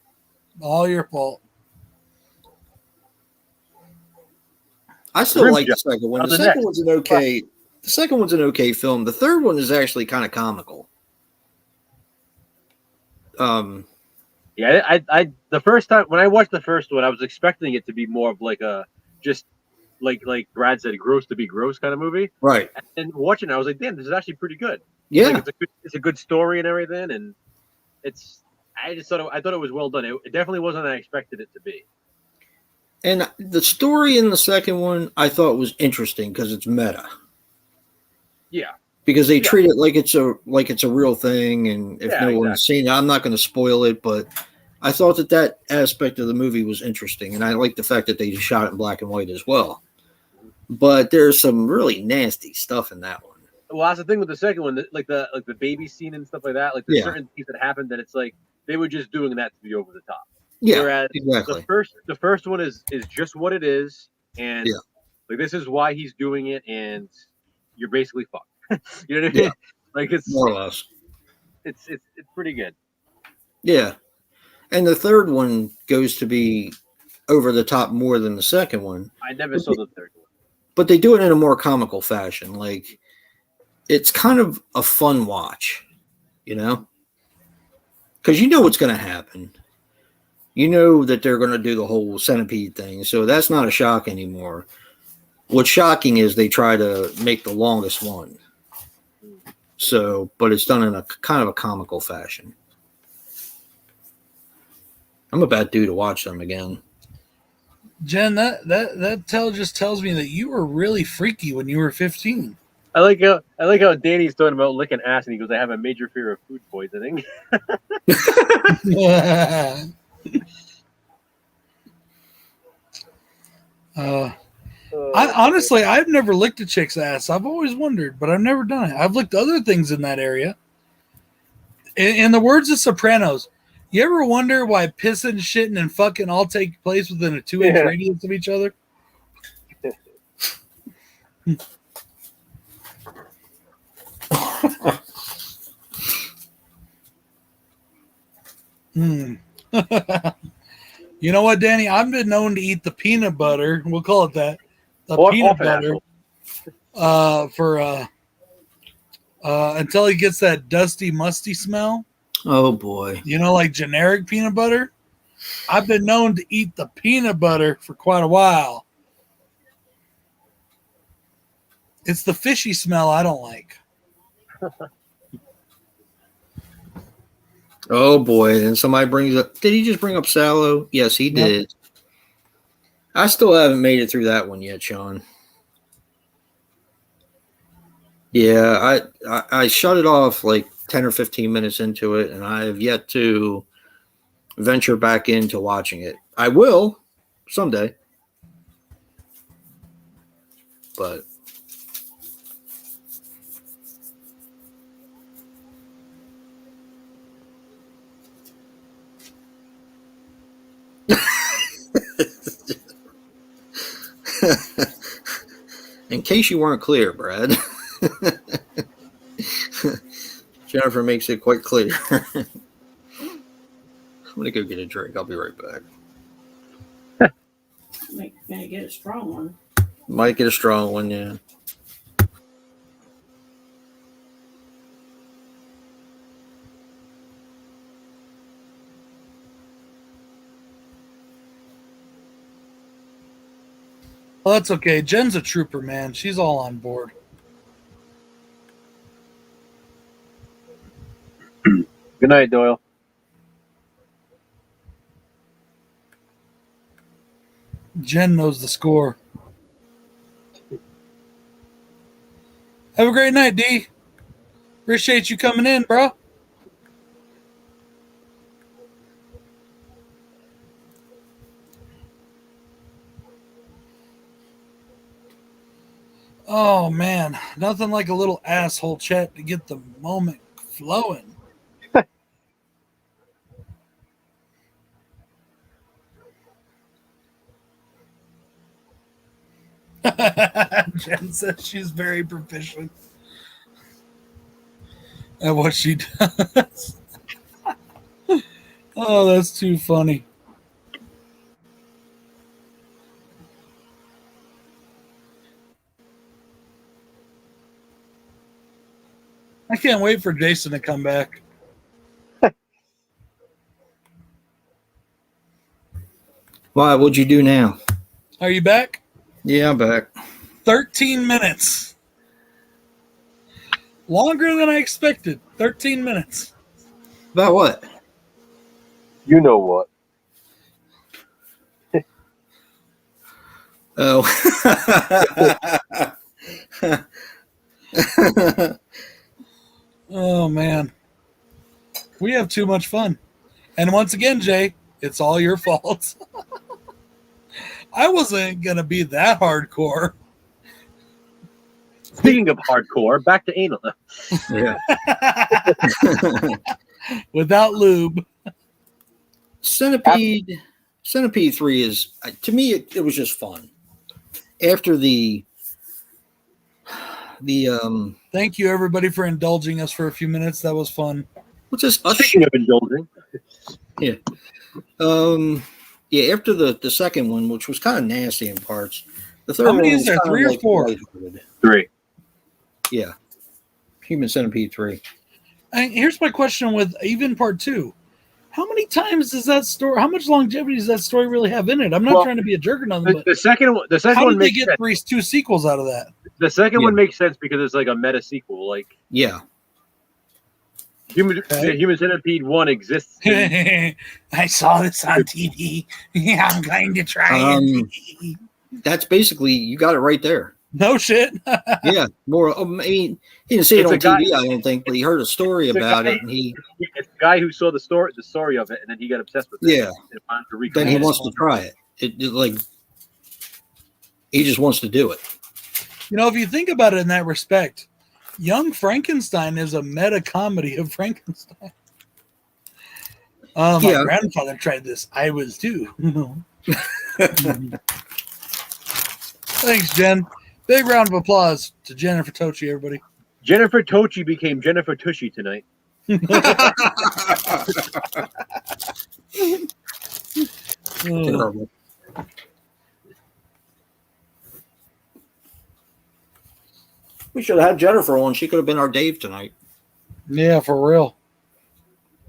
All your fault. I still Rim like the job. second one. On The the second next. one's an okay. The second one's an okay film. The third one is actually kind of comical. Yeah, I the first time when I watched the first one, I was expecting it to be more of like a just like Brad said, gross to be gross kind of movie. Right. And watching it, I was like, damn, this is actually pretty good. Yeah. Like, it's a good story and everything, and I thought it was well done. It definitely wasn't what I expected it to be. And the story in the second one I thought was interesting because it's meta. Yeah. Because they Yeah. treat it like it's a real thing, and if Yeah, no one's seen it, I'm not going to spoil it, but I thought that aspect of the movie was interesting, and I like the fact that they shot it in black and white as well. But there's some really nasty stuff in that one. Well, that's the thing with the second one, like the baby scene and stuff like that. Like there's Yeah. certain things that happened that it's like they were just doing that to be over the top. Yeah, Whereas exactly. the first one is just what it is, and Yeah. like this is why he's doing it, and you're basically fucked. You know what I mean? Yeah. Like it's More or less. it's pretty good. Yeah. And the third one goes to be over the top more than the second one. I never saw the third one. But they do it in a more comical fashion. Like, it's kind of a fun watch, you know? Because you know what's going to happen. You know that they're going to do the whole centipede thing. So that's not a shock anymore. What's shocking is they try to make the longest one. So, but it's done in a kind of a comical fashion. I'm about due to watch them again. Jen, that just tells me that you were really freaky when you were 15. I like how Danny's talking about licking ass, and he goes, "I have a major fear of food poisoning." Honestly, I've never licked a chick's ass. I've always wondered, but I've never done it. I've licked other things in that area. In the words of Sopranos, you ever wonder why pissing, shitting, and fucking all take place within a 2-inch radius of each other? You know what, Danny? I've been known to eat the peanut butter. We'll call it that. The peanut butter until he gets that dusty, musty smell. Oh, boy. You know, like generic peanut butter. I've been known to eat the peanut butter for quite a while. It's the fishy smell I don't like. Oh, boy. And somebody brings up, did he just bring up Sallow? Yes, he did. Yep. I still haven't made it through that one yet, Sean. Yeah, I shut it off like 10 or 15 minutes into it, and I have yet to venture back into watching it. I will someday. But in case you weren't clear, Brad, Jennifer makes it quite clear. I'm going to go get a drink. I'll be right back. May get a strong one. Might get a strong one, yeah. Well, that's okay. Jen's a trooper, man. She's all on board. Good night, Doyle. Jen knows the score. Have a great night, D. Appreciate you coming in, bro. Oh, man. Nothing like a little asshole chat to get the moment flowing. Jen says she's very proficient at what she does. Oh, that's too funny. I can't wait for Jason to come back. Why? What'd you do now? Are you back? Yeah, I'm back. 13 minutes. Longer than I expected. 13 minutes. About what? You know what? Oh. Oh, man. We have too much fun. And once again, Jay, it's all your fault. I wasn't going to be that hardcore. Speaking of hardcore, back to anal. Yeah. Without lube. Centipede 3 is, to me, it was just fun. After the thank you, everybody, for indulging us for a few minutes. That was fun. what's this? Speaking of indulging. Yeah. Yeah, after the second one, which was kind of nasty in parts, the third How many one is there? was kinda 3 or like 4? lighthearted. 3. Yeah, Human Centipede 3. And here's my question with even part 2. How many times does that story? How much longevity does that story really have in it? I'm not Well, trying to be a jerk or nothing, but The second one how one did they makes get sense. 2 sequels out of that? The second Yeah. one makes sense because it's like a meta sequel. Like Yeah, Human Centipede 1 exists. I saw this on TV. Yeah, I'm going to try it. that's basically you got it right there. No shit. Yeah, more. I mean, he didn't see it It's on a guy- TV, I don't think, but he heard a story about it, and It's the guy who saw the story of it, and then he got obsessed with it. Yeah. And wanted to then recreate he it. wants to try it. It like he just wants to do it. You know, if you think about it in that respect, Young Frankenstein is a meta comedy of Frankenstein. My Yeah. grandfather tried this. I was too. Thanks, Jen. Big round of applause to Jennifer Tochi, everybody. Jennifer Tochi became Jennifer Tushy tonight. Terrible. We should have had Jennifer on. She could have been our Dave tonight. Yeah, for real.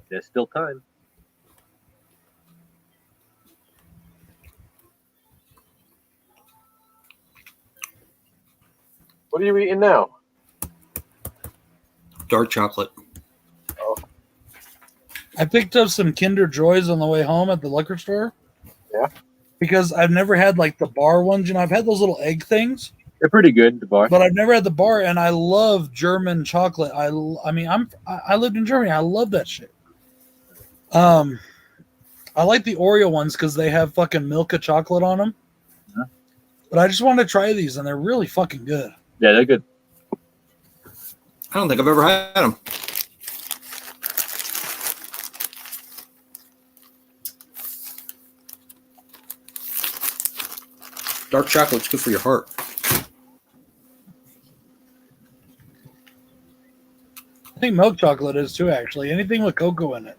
There's still time. What are you eating now? Dark chocolate. I picked up some Kinder Joys on the way home at the liquor store. Yeah. Because I've never had like the bar ones. You know, I've had those little egg things, They're pretty good, the bar. but I've never had the bar. And I love German chocolate. I lived in Germany. I love that shit. I like the Oreo ones because they have fucking Milka chocolate on them. Yeah. But I just wanted to try these, and they're really fucking good. Yeah, they're good. I don't think I've ever had them. Dark chocolate's good for your heart. I think milk chocolate is too, actually. Anything with cocoa in it.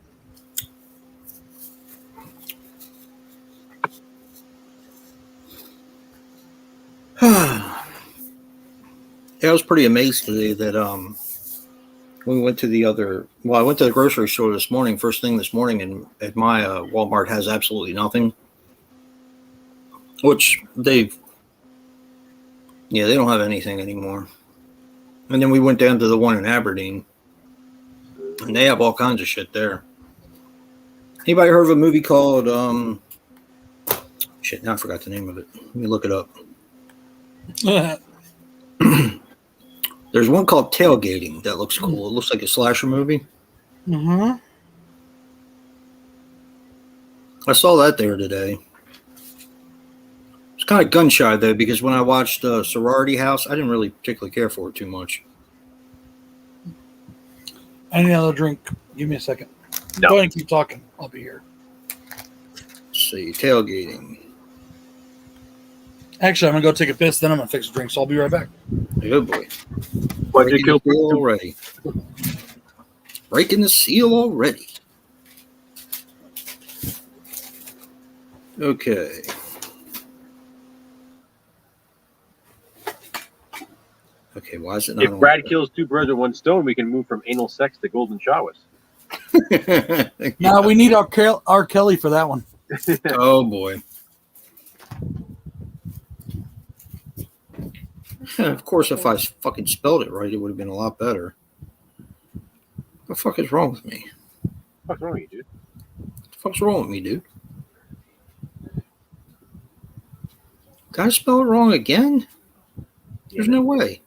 Yeah, I was pretty amazed today that when we went to I went to the grocery store this morning, first thing this morning, and at my Walmart has absolutely nothing. Which they don't have anything anymore. And then we went down to the one in Aberdeen, and they have all kinds of shit there. Anybody heard of a movie called shit, now I forgot the name of it. Let me look it up. There's one called Tailgating that looks cool. It looks like a slasher movie. Mm-hmm. I saw that there today. It's kind of gun shy though, because when I watched Sorority House, I didn't really particularly care for it too much. Any other drink? Give me a second. No. Go ahead and keep talking. I'll be here. Let's see, Tailgating. Actually, I'm gonna go take a piss. Then I'm gonna fix a drink. So I'll be right back. Oh boy. What'd you kill Breaking the seal already. Breaking the seal already. Okay. Okay, why is it not If Brad kills 2 birds with 1 stone, we can move from anal sex to golden showers. Now we need our Kelly for that one. Oh boy. Of course, if I fucking spelled it right, it would have been a lot better. What the fuck is wrong with me? What's wrong with you, dude? What the fuck's wrong with me, dude? Did I spell it wrong again? There's no way.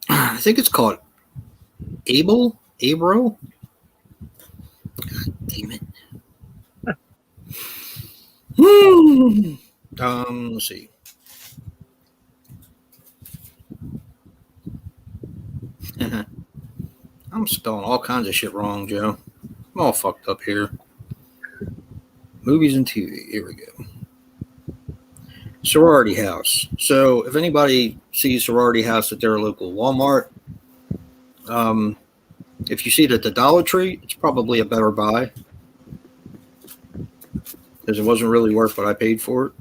I think it's called Abro. God damn it. Let's see. I'm spelling all kinds of shit wrong, Joe. I'm all fucked up here. Movies and TV. Here we go. Sorority House. So if anybody sees Sorority House at their local Walmart, If you see it at the Dollar Tree, it's probably a better buy because it wasn't really worth what I paid for it.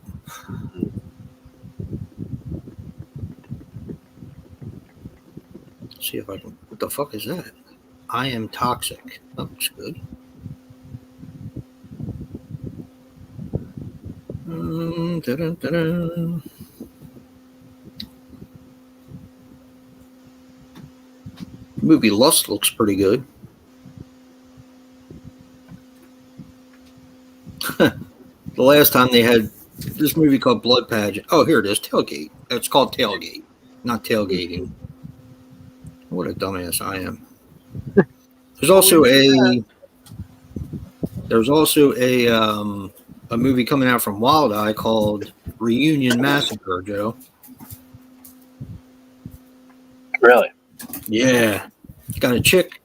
Let's see if I can. What the fuck is that? I Am Toxic. That looks good. Da-da-da-da. Movie Lust looks pretty good. The last time they had this movie called Blood Pageant. Oh, here it is. Tailgate. It's called Tailgate, not Tailgating. What a dumbass I am. There's also a movie coming out from Wild Eye called Reunion Massacre, Joe. Really? Yeah. It's got a chick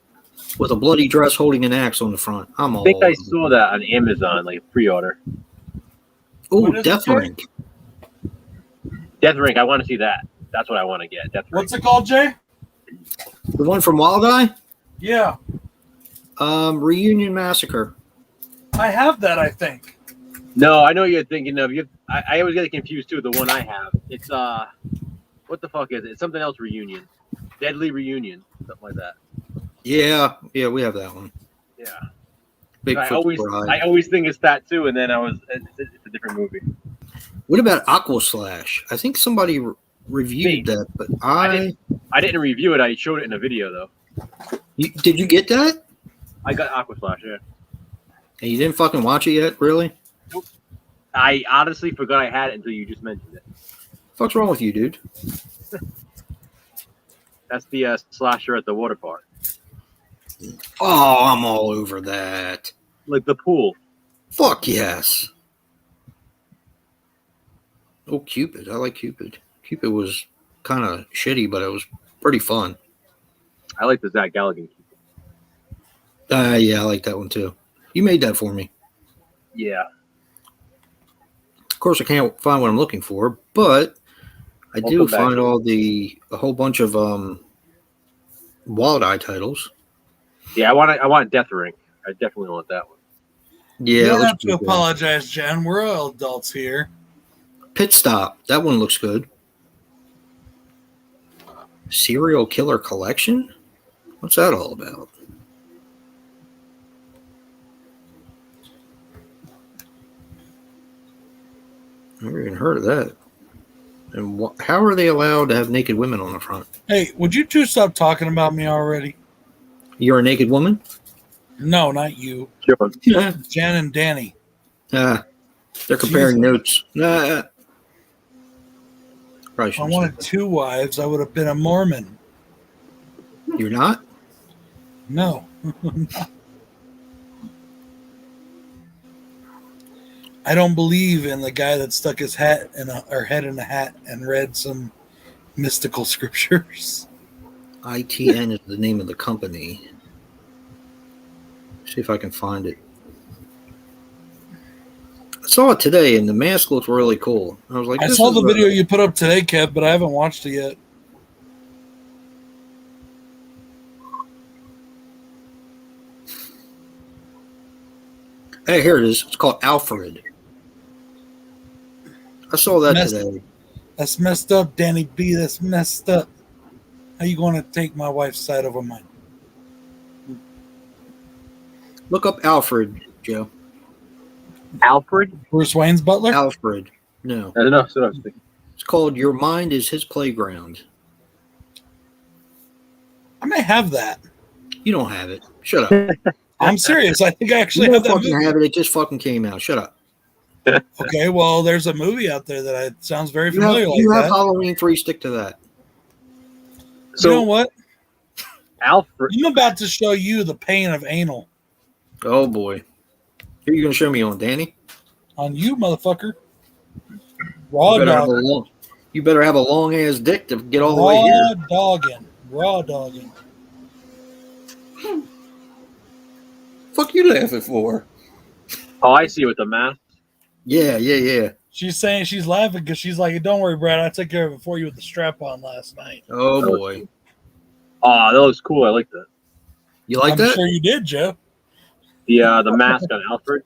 with a bloody dress holding an axe on the front. I'm all I think I saw that on Amazon, like pre-order. Oh, Death Ring. Death Ring, I want to see that. That's what I want to get. Death Ring. What's it called, Jay? The one from Wild Eye? Yeah. Reunion Massacre. I have that, I think. No, I know what you're thinking of. I always get confused too with the one I have. It's what the fuck is it? It's something else. Reunion, Deadly Reunion, something like that. Yeah, we have that one. Yeah. Bigfoot I always think it's that too, and then it's a different movie. What about Aqua Slash? I think somebody reviewed that, but I didn't review it. I showed it in a video though. Did you get that? I got Aqua Slash, yeah. And you didn't fucking watch it yet, really? Nope. I honestly forgot I had it until you just mentioned it. What's wrong with you, dude? That's the slasher at the water park. Oh, I'm all over that. Like the pool. Fuck yes. Oh, Cupid. I like Cupid. Cupid was kind of shitty, but it was pretty fun. I like the Zach Galligan. Yeah, I like that one too. You made that for me. Yeah. Of course, I can't find what I'm looking for, but I do find a whole bunch of Wild Eye titles. Yeah, I want Death Ring. I definitely want that one. Yeah, you don't have to apologize, Jen. We're all adults here. Pit Stop. That one looks good. Serial Killer Collection? What's that all about? Never even heard of that. And how are they allowed to have naked women on the front? Hey, would you two stop talking about me already? You're a naked woman? No, not you. Sure. Yeah. Jen and Danny. They're comparing notes. If I wanted 2 wives, I would have been a Mormon. You're not? No. I don't believe in the guy that stuck his head in a hat and read some mystical scriptures. ITN is the name of the company. See if I can find it. I saw it today, and the mask looked really cool. I was like, I saw the video you put up today, Kev, but I haven't watched it yet. Hey, here it is. It's called Alfred. I saw that today. That's messed up, Danny B. That's messed up. How you going to take my wife's side over mine? Look up Alfred, Joe. Alfred? Bruce Wayne's butler? Alfred. No. I don't know. That's what I was thinking. It's called Your Mind is His Playground. I may have that. You don't have it. Shut up. I'm serious. I think I actually You have don't that fucking movie. have it. It just fucking came out. Shut up. Okay, well, there's a movie out there that sounds very You have, familiar. you like have that. Halloween 3. Stick to that. So, you know what? Alfred. I'm about to show you the pain of anal Oh, boy. Who are you going to show me on, Danny? on you, motherfucker. Raw You better have a long-ass dick to get all the raw way here. Raw dogging. Fuck you laughing for? Oh, I see with the mask. Yeah. She's saying she's laughing because she's like, "Don't worry, Brad. I took care of it for you with the strap on last night." Oh, boy. Oh, that looks cool. I like that. You like I'm that? sure you did, Joe. The mask on Alfred.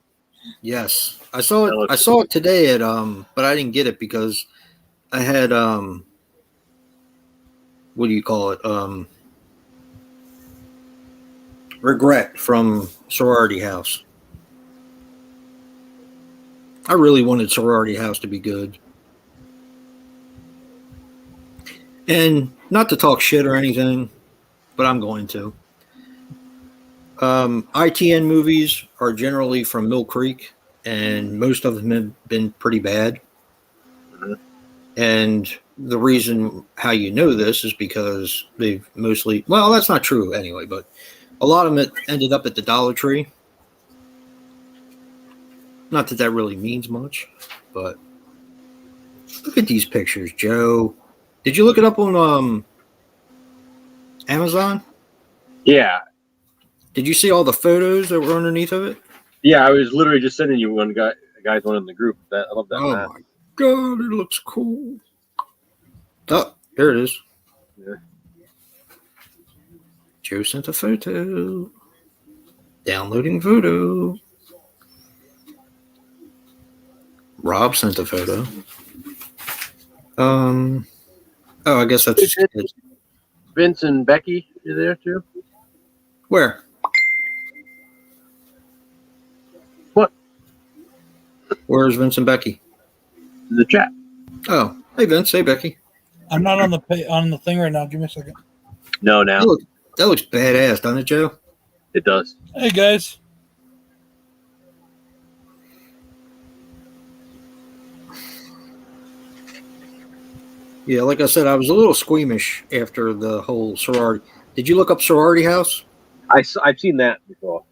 Yes, I saw That it. looks I saw it today at but I didn't get it because I had what do you call it? Regret from Sorority House. I really wanted Sorority House to be good. And not to talk shit or anything, but I'm going to. ITN movies are generally from Mill Creek, and most of them have been pretty bad. Mhm. And the reason how you know this is because they've mostly, well, that's not true anyway, but a lot of it ended up at the Dollar Tree. Not that that really means much, but look at these pictures, Joe. Did you look it up on Amazon? Yeah. Did you see all the photos that were underneath of it? Yeah, I was literally just sending you one guys one in the group. That I love that Oh mask. my god, it looks cool. Oh, here it is. Yeah. Joe sent a photo. Downloading photo. Rob sent a photo. Oh, I guess that's Vince and Becky, you there too? where? What? Where's Vince and Becky? In the chat. Oh, hey Vince, hey Becky. I'm not on the thing right now. Give me a second. No, now That looks badass, doesn't it, Joe? it does. Hey guys. Yeah, like I said, I was a little squeamish after the whole sorority. Did you look up Sorority House? I've seen that before.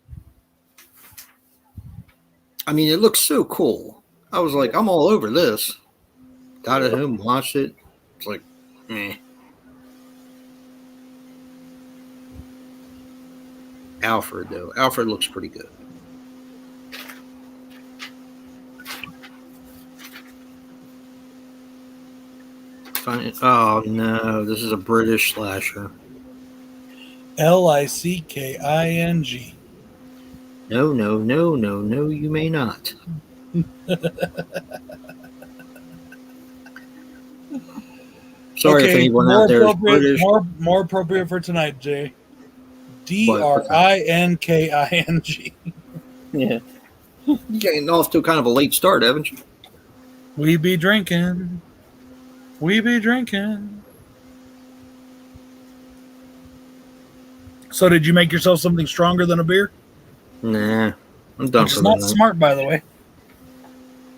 I mean, it looks so cool. I was like, I'm all over this. Got it home, watched it. It's like, eh. Alfred, though. Alfred looks pretty good. Fine. Oh, no. This is a British slasher. Licking. No, you may not. Sorry if anyone out there is British. More appropriate for tonight, Jay. Drinking. Yeah. You're getting off to kind of a late start, haven't you? We be drinking. So did you make yourself something stronger than a beer? Nah. I'm done Which for is not the night. smart, by the way.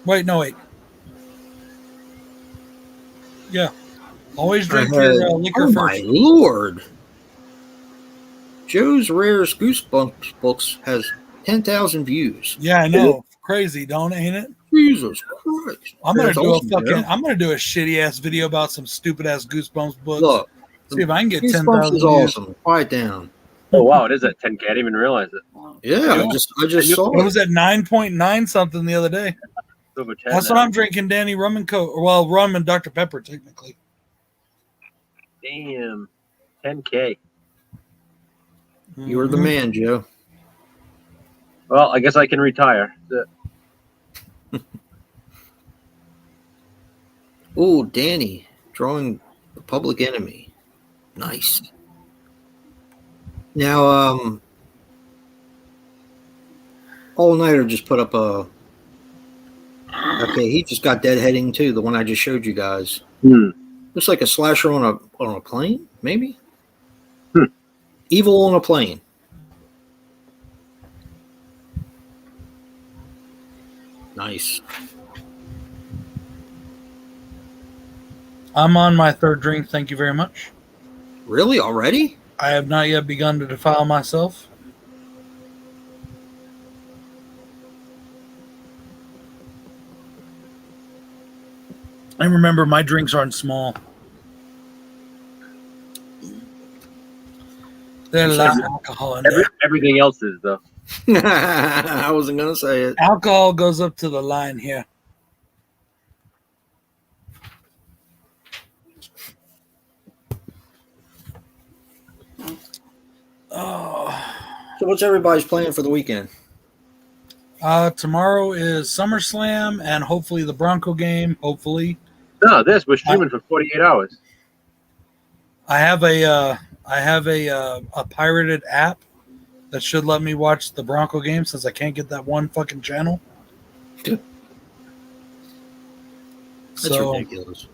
Wait. Yeah. Always drink your liquor oh first. my lord. Joe's Rarest Goosebumps books has 10,000 views. Yeah, I know. Crazy, ain't it? Jesus Christ. I'm gonna That's do awesome, Joe. I'm gonna do a shitty ass video about some stupid ass Goosebumps books. Look. See if I can get Goosebumps 10,000 is views. awesome. Quiet down. Oh wow, it is at 10K. I didn't even realize it. Yeah, I just saw It was at 9.9 something the other day. Over 10 That's now. what I'm drinking, Danny. Rum and Coke. Well, rum and Dr. Pepper, technically. Damn. 10K. You were the man, Joe. Well, I guess I can retire. That's it. Oh, Danny drawing the Public Enemy. Nice. Now, All Nighter just put up a. Okay, he just got Deadheading too. The one I just showed you guys. Looks like a slasher on a plane, maybe. Evil on a plane. Nice. I'm on my third drink. Thank you very much. Really? Already? I have not yet begun to defile myself. And remember, my drinks aren't small. There's a lot of alcohol in there. Everything else is though. I wasn't gonna say it. Alcohol goes up to the line here. Oh. So what's everybody's plan for the weekend? Tomorrow is SummerSlam and hopefully the Bronco game. Hopefully, No, we're streaming for 48 hours. I have a pirated app that should let me watch the Bronco game since I can't get that one fucking channel. That's ridiculous.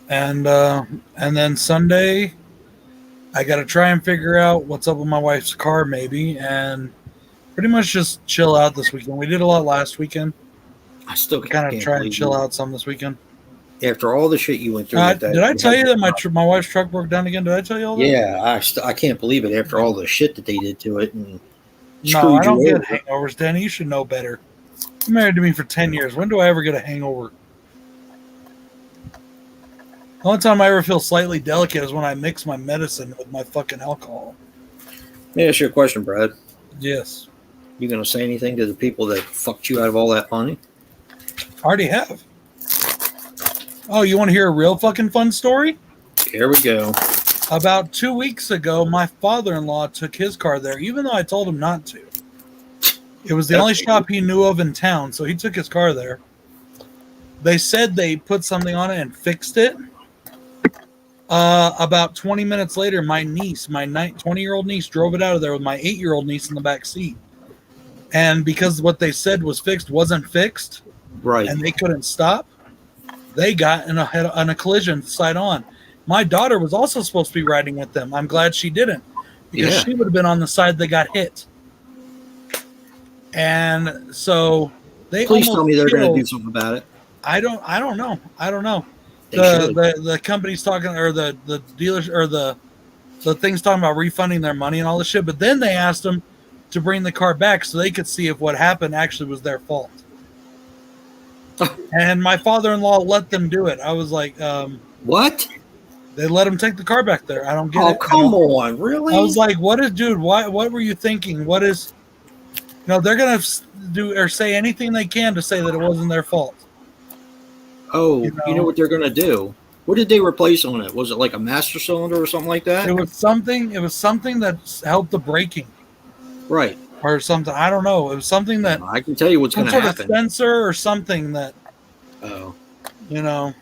And then Sunday, I got to try and figure out what's up with my wife's car, maybe, and pretty much just chill out this weekend. We did a lot last weekend. I still kind of try and chill out some this weekend. After all the shit you went through, with that, did I tell you that my wife's truck broke down again? Did I tell you all that? Yeah, I can't believe it. After all the shit that they did to it, and no, I don't get hangovers, Danny. You should know better. You're married to me for 10 years. When do I ever get a hangover? The only time I ever feel slightly delicate is when I mix my medicine with my fucking alcohol. Let me ask you a question, Brad. Yes. You gonna say anything to the people that fucked you out of all that money? Already have. Oh, you want to hear a real fucking fun story? Here we go. About 2 weeks ago, my father-in-law took his car there, even though I told him not to. It was the only shop he knew of in town, so he took his car there. They said they put something on it and fixed it. About 20 minutes later, my niece, my 20-year-old niece, drove it out of there with my 8-year-old niece in the back seat. And because what they said was fixed wasn't fixed, right, and they couldn't stop, they got in a collision side on. My daughter was also supposed to be riding with them. I'm glad she didn't, because she would have been on the side that got hit. And so they please tell me they're going to do something about it. I don't know. The company's talking, or the dealers, or the thing's talking about refunding their money and all this shit. But then they asked them to bring the car back so they could see if what happened actually was their fault. And my father-in-law let them do it. I was like, what? They let him take the car back there. I don't get it. Oh, come on, really? I was like, dude, what were you thinking? What is, they're going to do or say anything they can to say that it wasn't their fault. Oh, you know what they're going to do? What did they replace on it? Was it like a master cylinder or something like that? It was something that helped the braking. Right. Or something. I don't know. It was something that I can tell you what's going to happen. Some sort of sensor or something that. Oh. A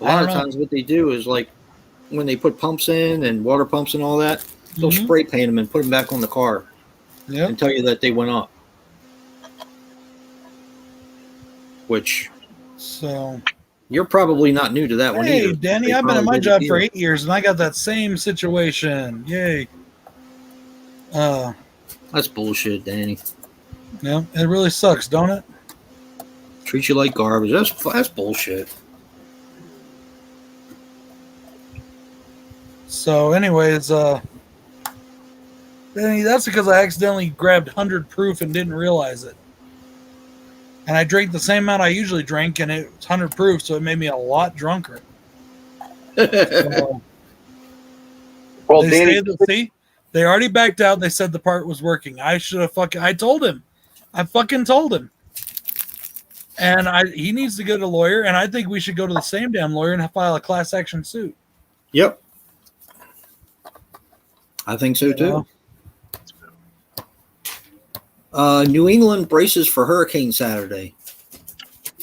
lot of times what they do is like when they put pumps in and water pumps and all that, they'll spray paint them and put them back on the car. Yeah. And tell you that they went up. Which. So. You're probably not new to that one either. Hey, Danny, I've been at my job for 8 years and I got that same situation. Yay. That's bullshit, Danny. Yeah, it really sucks, don't it? Treat you like garbage. That's bullshit. So, anyways, Danny, that's because I accidentally grabbed 100 proof and didn't realize it. And I drank the same amount I usually drink, and it was 100 proof, so it made me a lot drunker. So, well, Danny, they already backed out. They said the part was working. I should have I told him. I fucking told him. And he needs to go to a lawyer, and I think we should go to the same damn lawyer and file a class action suit. Yep. I think so too. New England braces for Hurricane Saturday.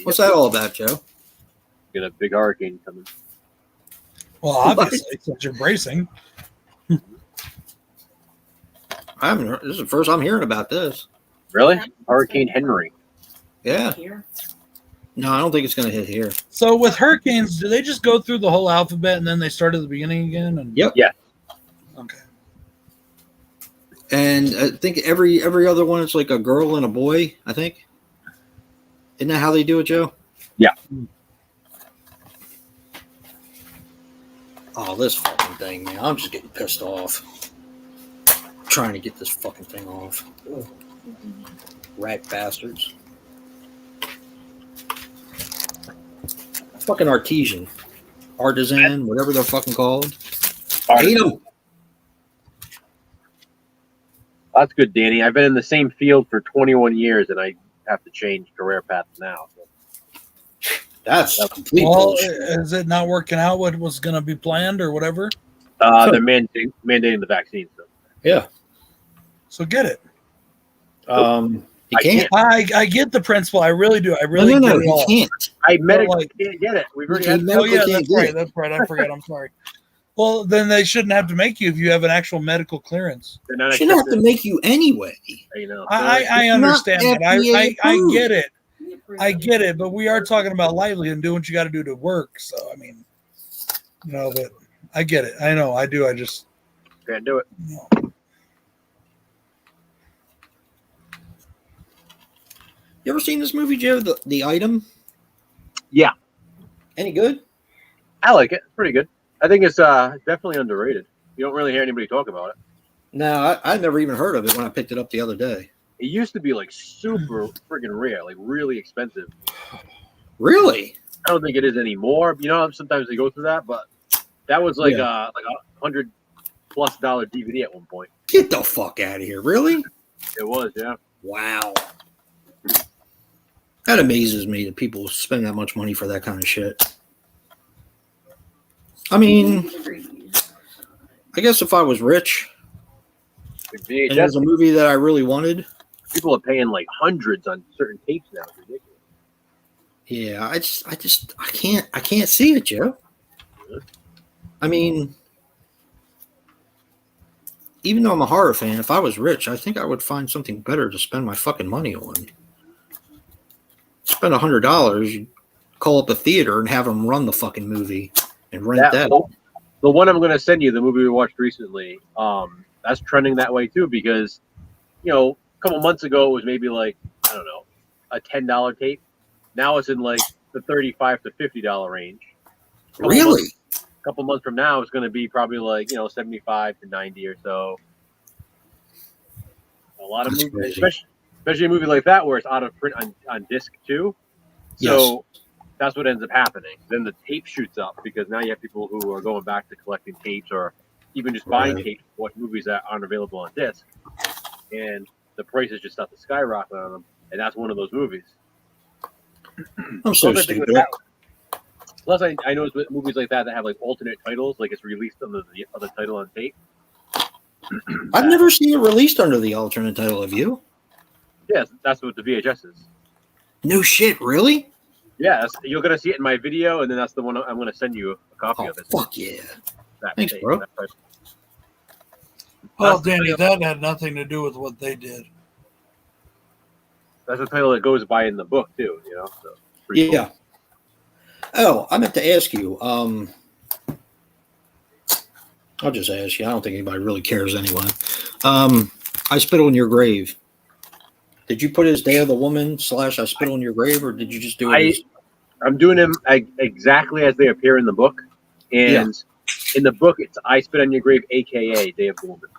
What's that all about, Joe? Get a big hurricane coming. Well, obviously, since you're bracing. I haven't heard. This is the first I'm hearing about this. Really? Hurricane Henry. Yeah. No, I don't think it's going to hit here. So with hurricanes, do they just go through the whole alphabet and then they start at the beginning again? Yep. Yeah. Okay. And I think every other one is like a girl and a boy, I think. Isn't that how they do it, Joe? Yeah. Oh, this fucking thing, man. I'm just getting pissed off. Trying to get this fucking thing off. Ugh. Rat bastards. Fucking artisan. Artisan, whatever they're fucking called. I hate them. That's good, Danny. I've been in the same field for 21 years, and I have to change career paths now. So. That's complete well, bullshit. Is it not working out what was going to be planned or whatever? They're mandating the vaccine. So. Yeah. So get it. He can't. I get the principle. I really do. I really no, get it he all. can't. I medically can't get it. We've already had. Oh yeah, can't that's get right. it. That's right. I forgot. I'm sorry. Well, then they shouldn't have to make you if you have an actual medical clearance. They're not Shouldn't have to accepted, make you anyway. you know. I understand not that. I FDA get it. We approve I it. get it. But we are talking about livelihood and doing what you got to do to work. So I mean, but I get it. I know. I do. I just Can't do it. You ever seen this movie, Joe? The Item? Yeah, Any good? I like it. It's pretty good. I think it's definitely underrated. You don't really hear anybody talk about it. No, I never even heard of it when I picked it up the other day. It used to be like super friggin' rare, like really expensive. Really? I don't think it is anymore. You know, sometimes they go through that, but that was like a $100+ DVD at one point. Get the fuck out of here. Really? It was, yeah. Wow. That amazes me that people spend that much money for that kind of shit. I mean, I guess if I was rich and it was a movie that I really wanted, People are paying like hundreds on certain tapes now. It's ridiculous. yeah, I can't see it, Joe. I mean, even though I'm a horror fan, if I was rich, I think I would find something better to spend my fucking money on. Spend $100, you call up a theater and have them run the fucking movie and rent that. The one I'm going to send you, the movie we watched recently, that's trending that way too because, you know, a couple months ago it was maybe like, I don't know, a $10 tape. Now it's in like the $35 to $50 range. Really? A couple months from now it's going to be probably like, you know, 75 to 90 or so. A lot of That's movies, crazy. especially a movie like that where it's out of print on disc too. So that's what ends up happening. Then the tape shoots up because now you have people who are going back to collecting tapes or even just buying Right. tapes to watch movies that aren't available on disc. And the prices just start to skyrocket on them. And that's one of those movies. I'm so Another thing with stupid. that- Plus, I noticed with movies like that have like alternate titles, like it's released under the other title on tape. I've never seen it released under the alternate title. Have you? Yes, that's what the VHS is. No shit, really? Yeah, you're gonna see it in my video, and then that's the one I'm gonna send you a copy Oh, of it. fuck yeah. That Thanks, tape, bro. that title. well, That's the Danny, title- that had nothing to do with what they did. That's the title that goes by in the book too. You know, so pretty Yeah. Oh, I meant to ask you. I'll just ask you. I don't think anybody really cares anyway. I Spit on Your Grave. Did you put his Day of the Woman / I Spit on Your Grave, or did you just do it? I'm doing them exactly as they appear in the book, and in the book it's I Spit on Your Grave, aka Day of the Woman.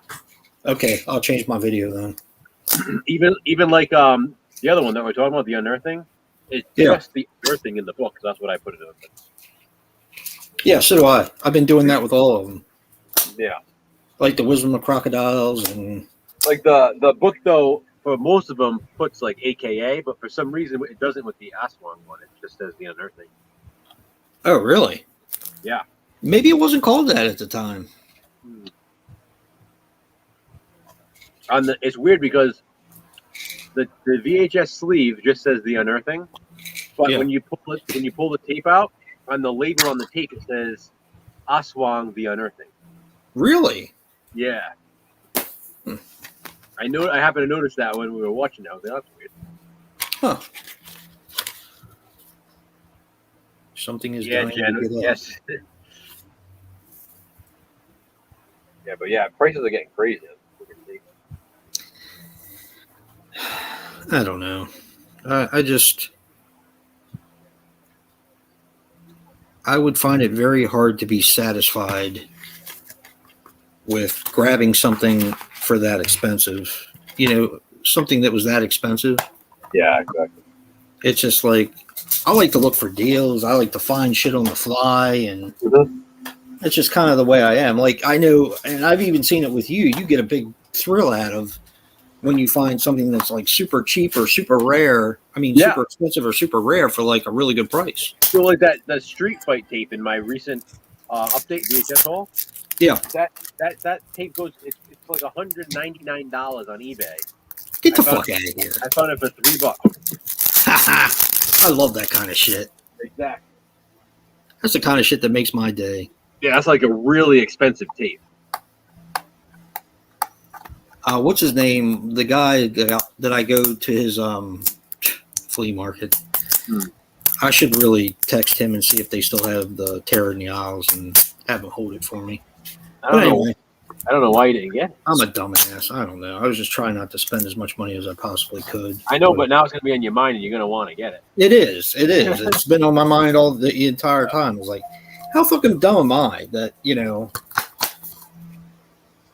Okay, I'll change my video then. Even like the other one that we're talking about, the unearthing, it's just the unearthing in the book. So that's what I put it in. Yeah, so do I. I've been doing that with all of them. Yeah, Like the Wisdom of Crocodiles and like the book though, for most of them puts like AKA, but for some reason it doesn't with the Aswang one. It just says the unearthing. oh, really? Yeah. Maybe it wasn't called that at the time. It's weird because the VHS sleeve just says the unearthing, but when you pull the tape out, on the label on the tape it says Aswang the unearthing. Really? Yeah. I happened to notice that when we were watching that. I was like, that's weird. Huh. Something is Yeah, dying Jen. to get up. Yes. Yeah, but yeah, prices are getting crazy. I don't know. I would find it very hard to be satisfied with grabbing something for that expensive. You know, something that was that expensive. Yeah, exactly. It's just like, I like to look for deals. I like to find shit on the fly, and it's just kind of the way I am. Like, I know, and I've even seen it with you. You get a big thrill out of when you find something that's like super cheap or super rare. I mean, super expensive or super rare for like a really good price. So like that Street Fight tape in my recent update VHS haul, Yeah. That tape goes. It's like $199 on eBay. Get the fuck out of here. I found it for $3. I love that kind of shit. Exactly. That's the kind of shit that makes my day. Yeah, that's like a really expensive tape. What's his name? The guy that I go to his flea market. I should really text him and see if they still have the Terror in the Isles and have him hold it for me. I don't know why you didn't get it. I'm a dumbass. I don't know. I was just trying not to spend as much money as I possibly could. I know, but now it's going to be on your mind and you're going to want to get it. It is. It's been on my mind all the entire time. I was like, how fucking dumb am I that,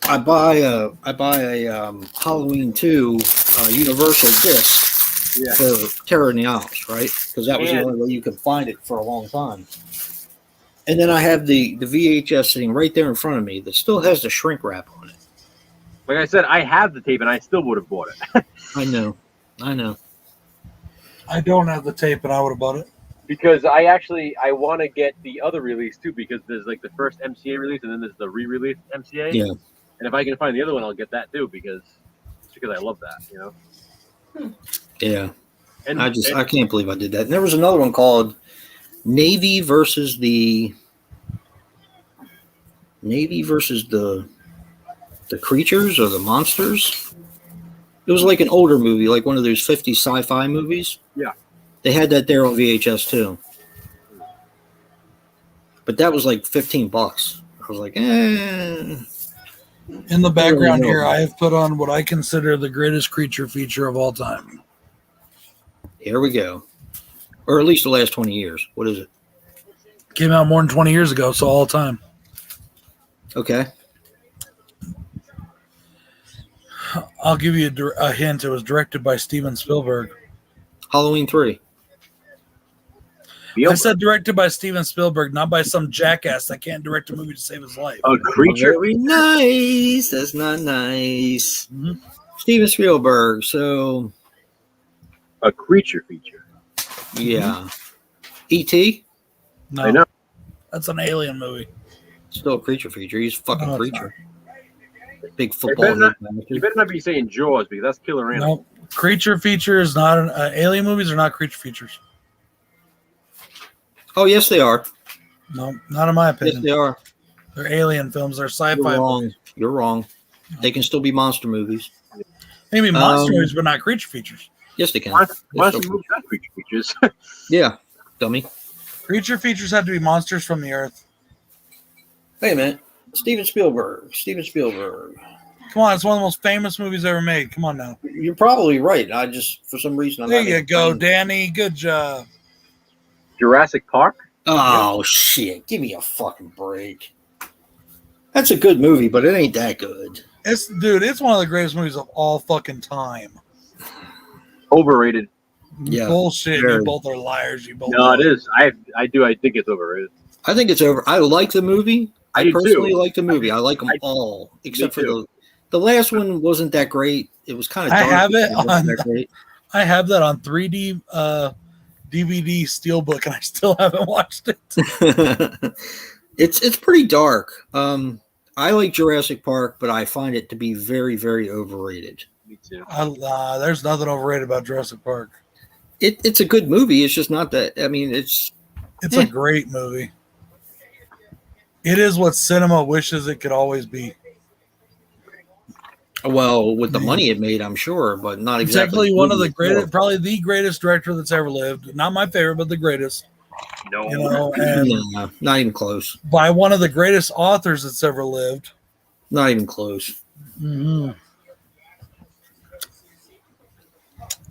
I buy a Halloween 2 Universal disc for Terror in the Isles, right? Because that was the only way you could find it for a long time. And then I have the VHS sitting right there in front of me that still has the shrink wrap on it. Like I said, I have the tape and I still would have bought it. I know. I don't have the tape, and I would have bought it. Because I want to get the other release too, because there's like the first MCA release and then there's the re-release MCA. Yeah. And if I can find the other one, I'll get that too because I love that, Yeah. And I can't believe I did that. And there was another one called Navy versus the creatures or the monsters. It was like an older movie, like one of those 50s sci-fi movies. Yeah. They had that there on VHS too. But that was like $15. I was like, In the background here, I have put on what I consider the greatest creature feature of all time. Here we go. Or at least the last 20 years. What is it? Came out more than 20 years ago, so all time. Okay. I'll give you a hint. It was directed by Steven Spielberg. Halloween 3. I said directed by Steven Spielberg, not by some jackass that can't direct a movie to save his life. A creature. Very nice. That's not nice. Mm-hmm. Steven Spielberg. So, a creature feature. Yeah. E.T.? No, I know. That's an alien movie. Still a creature feature. He's a fucking No, it's creature. Big You football. better not be saying Jaws because that's killer animal. No, creature feature is not an alien movies are not creature features. Oh, yes, they are. No, not in my Yes, opinion. they are. They're alien films. They're You're sci-fi wrong. movies. You're wrong. They can still be monster movies. Maybe monster movies, but not creature features. Yes, they can. Why don't you move that creature features? Yeah, dummy. Creature features have to be monsters from the earth. Wait a minute. Steven Spielberg. Come on, it's one of the most famous movies ever made. Come on now. You're probably right. I just, for some reason, I'm There not you even go, playing. Danny. Good job. Jurassic Park. Oh, shit. Give me a fucking break. That's a good movie, but it ain't that good. It's one of the greatest movies of all fucking time. Overrated. Yeah, Bullshit. very. You both are liars. You both No, are. it is. I think it's overrated. I think it's over. I like the movie. I I do personally too. like the movie. I like them I- all, except for too. the last one wasn't that great. It was kind of I dark. have it wasn't on- that great. I have that on 3D DVD Steelbook, and I still haven't watched it. It's pretty dark. I like Jurassic Park, but I find it to be very, very overrated. Me too. There's nothing overrated about Jurassic Park. It's a good movie. It's just not that. I mean, it's It's a great movie. It is what cinema wishes it could always be. well with the money it made, I'm sure, but not It's exactly. actually one of the movie greatest, itself. probably the greatest director that's ever lived. Not my favorite, but the greatest. No. You know, and No, not even close. by one of the greatest authors that's ever lived. Not even close. Mm-hmm.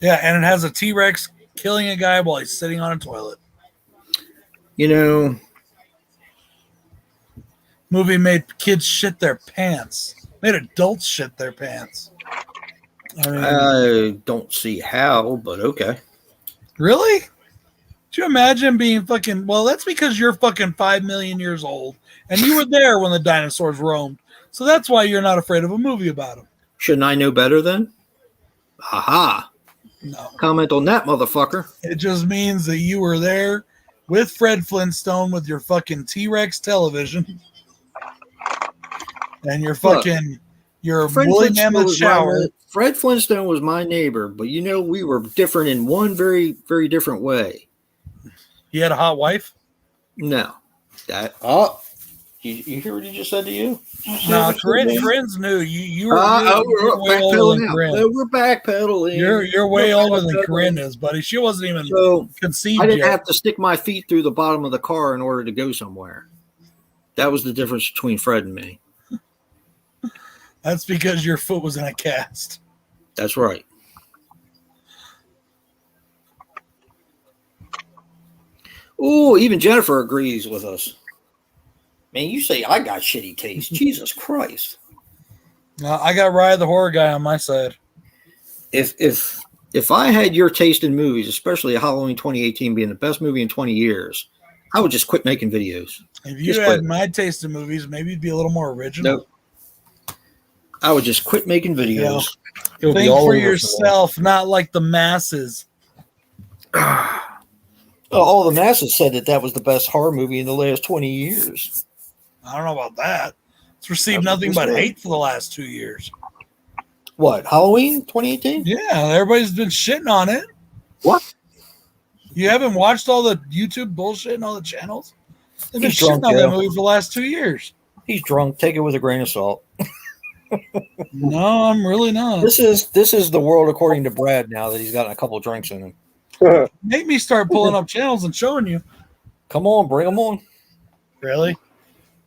Yeah, and it has a T-Rex killing a guy while he's sitting on a toilet. You know, Movie made kids shit their pants. Made adults shit their pants. I mean, I don't see how, but okay. really? Do you imagine being fucking... Well, that's because you're fucking 5 million years old, and you were there when the dinosaurs roamed. So that's why you're not afraid of a movie about them. Shouldn't I know better then? Aha. No. Comment on that, motherfucker. It just means that you were there with Fred Flintstone with your fucking T-Rex television. and your Look, fucking your Fred woolly Flintstone mammoth was shower. Fred Flintstone was my neighbor, but we were different in one very, very different way. He had a hot wife. No, you hear what he just said to you? No, Corinne's new. You're way older than Corinne. No, we're backpedaling. You're way older than Corinne is, buddy. She wasn't even conceived I didn't yet. have to stick my feet through the bottom of the car in order to go somewhere. That was the difference between Fred and me. That's because your foot was in a cast. That's right. Oh, even Jennifer agrees with us. Man, you say I got shitty taste. Jesus Christ. I got Ryan the horror guy on my side. If I had your taste in movies, especially Halloween 2018 being the best movie in 20 years, I would just quit making videos. If you had my taste in movies, maybe it'd be a little more original. Nope. I would just quit making videos. Think for yourself, not like the masses. All the masses said that was the best horror movie in the last 20 years. I don't know about that. It's received nothing but hate for the last 2 years. What, Halloween 2018? Yeah, everybody's been shitting on it. What? You haven't watched all the YouTube bullshit and all the channels? They've been shitting on that movie for the last 2 years. He's drunk. Take it with a grain of salt. No, I'm really not. This is the world according to Brad now that he's gotten a couple drinks in him. Make me start pulling up channels and showing you. Come on, bring them on. Really?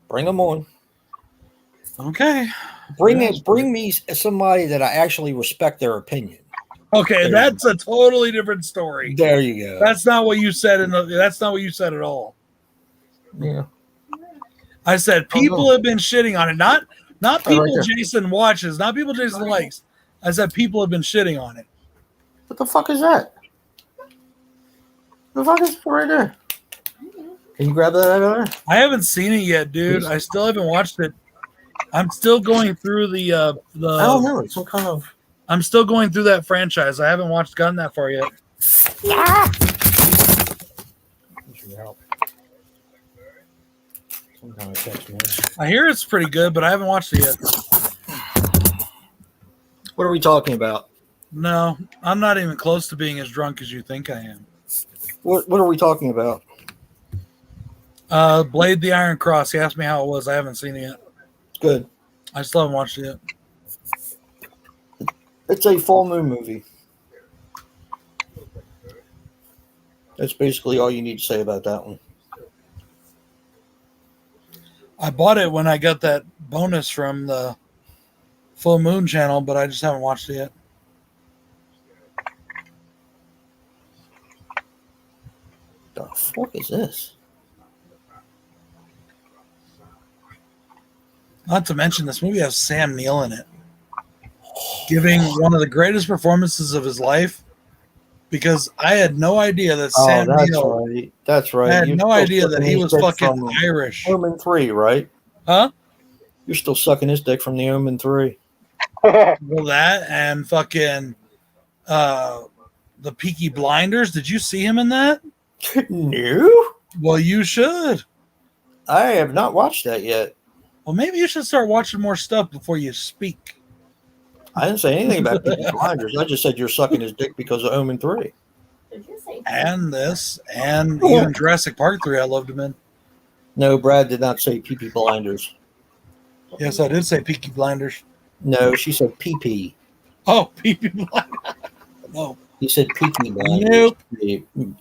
Bring them on. Okay. Bring me somebody that I actually respect their opinion. Okay, that's a totally different story. There you go. That's not what you said. That's not what you said at all. Yeah. I said people have been shitting on it. Not people right Jason watches, not people Jason likes. I said people have been shitting on it. What the fuck is that? The fuck is right there? Can you grab that out of there? I haven't seen it yet, dude. I still haven't watched it. I'm still going through the I don't know. It's some kind of. I'm still going through that franchise. I haven't gotten that far yet. Ah! Some kind of text message. I hear it's pretty good, but I haven't watched it yet. What are we talking about? No, I'm not even close to being as drunk as you think I am. What are we talking about? Blade the Iron Cross. He asked me how it was. I haven't seen it yet. Good. I still haven't watched it yet. It's a full moon movie. That's basically all you need to say about that one. I bought it when I got that bonus from the Full Moon channel, but I just haven't watched it yet. The fuck is this? Not to mention, this movie has Sam Neill in it, giving one of the greatest performances of his life. Because I had no idea that Sam Neill. Right. That's right. I had no idea that he was fucking Irish. Omen 3, right? Huh? You're still sucking his dick from the Omen 3. Well, that and fucking the Peaky Blinders. Did you see him in that? No. Well, you should. I have not watched that yet. Well, maybe you should start watching more stuff before you speak. I didn't say anything about Peaky Blinders. I just said you're sucking his dick because of Omen 3. Did you say? And this, and even Jurassic Park 3, I loved him in. No, Brad did not say Peaky Blinders. Yes, I did say Peaky Blinders. No, she said PP. Oh, Peaky Blinders. No. He said Peaky Blinders. Nope.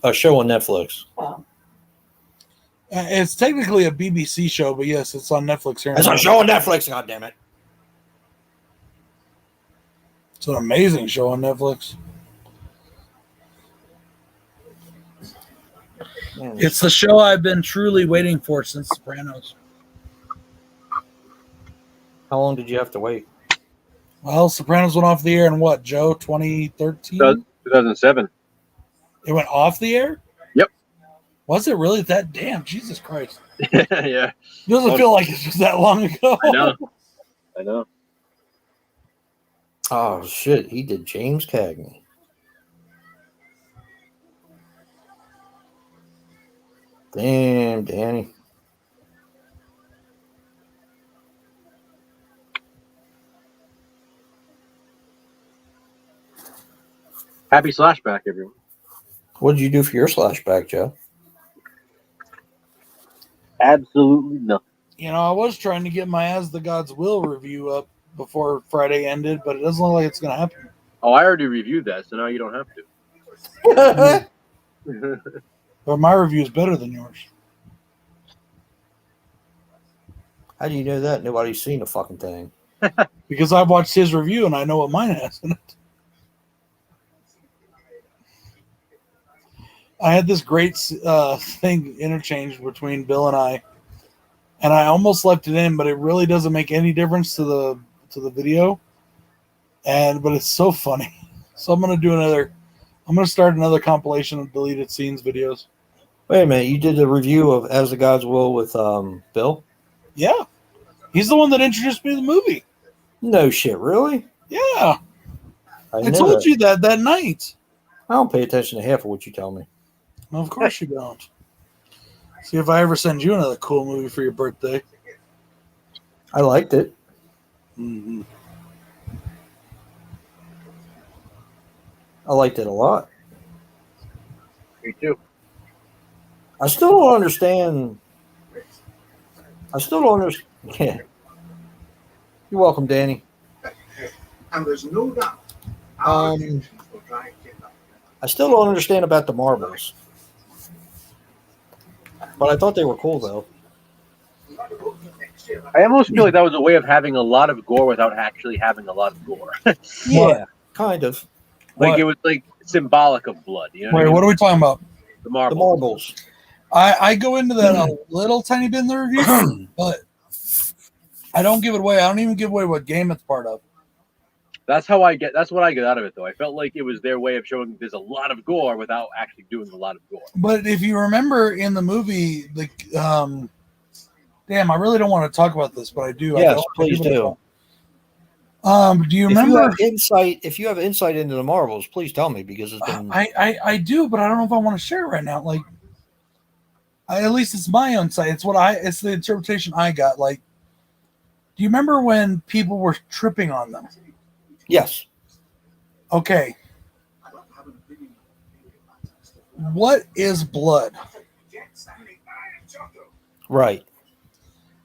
A show on Netflix. Well, It's technically a BBC show, but yes, it's on Netflix here. It's a show on Netflix, goddammit. It's an amazing show on Netflix. It's the show I've been truly waiting for since Sopranos. How long did you have to wait? Well, Sopranos went off the air in what, Joe? 2013? 2007. It went off the air? Yep. Was it really that? Damn, Jesus Christ. Yeah. It doesn't feel like it was that long ago. I know. Oh, shit. He did James Cagney. Damn, Danny. Happy Slashback, everyone. What did you do for your slashback, Joe? Absolutely nothing. You know, I was trying to get my As the Gods Will review up before Friday ended, but it doesn't look like it's going to happen. Oh, I already reviewed that, so now you don't have to. But my review is better than yours. How do you know that? Nobody's seen the fucking thing. Because I watched his review and I know what mine has in it. I had this great thing interchanged between Bill and I almost left it in, but it really doesn't make any difference to the video. But it's so funny. So I'm gonna start another compilation of deleted scenes videos. Wait a minute, you did the review of As the Gods Will with Bill? Yeah. He's the one that introduced me to the movie. No shit, really? Yeah. I know told that. you that night. I don't pay attention to half of what you tell me. Well, of course you don't. See if I ever send you another cool movie for your birthday. I liked it. Mm-hmm. I liked it a lot. Me too. I still don't understand. Yeah. You're welcome, Danny. And there's no doubt. I still don't understand about the marbles. But I thought they were cool, though. I almost feel like that was a way of having a lot of gore without actually having a lot of gore. Yeah, kind of. It was like symbolic of blood. You know Wait, what are we talking about? The marbles. The marbles. I go into that a little tiny bit in the review, but I don't give it away. I don't even give away what game it's part of. That's what I get out of it, though. I felt like it was their way of showing there's a lot of gore without actually doing a lot of gore. But if you remember in the movie, damn, I really don't want to talk about this, but I do. Yes, please do. Do you remember? If you have insight into the marbles, please tell me, because it's been. I do, but I don't know if I want to share it right now. At least it's my own site. It's the interpretation I got. Do you remember when people were tripping on them? Yes. Okay. What is blood? Right.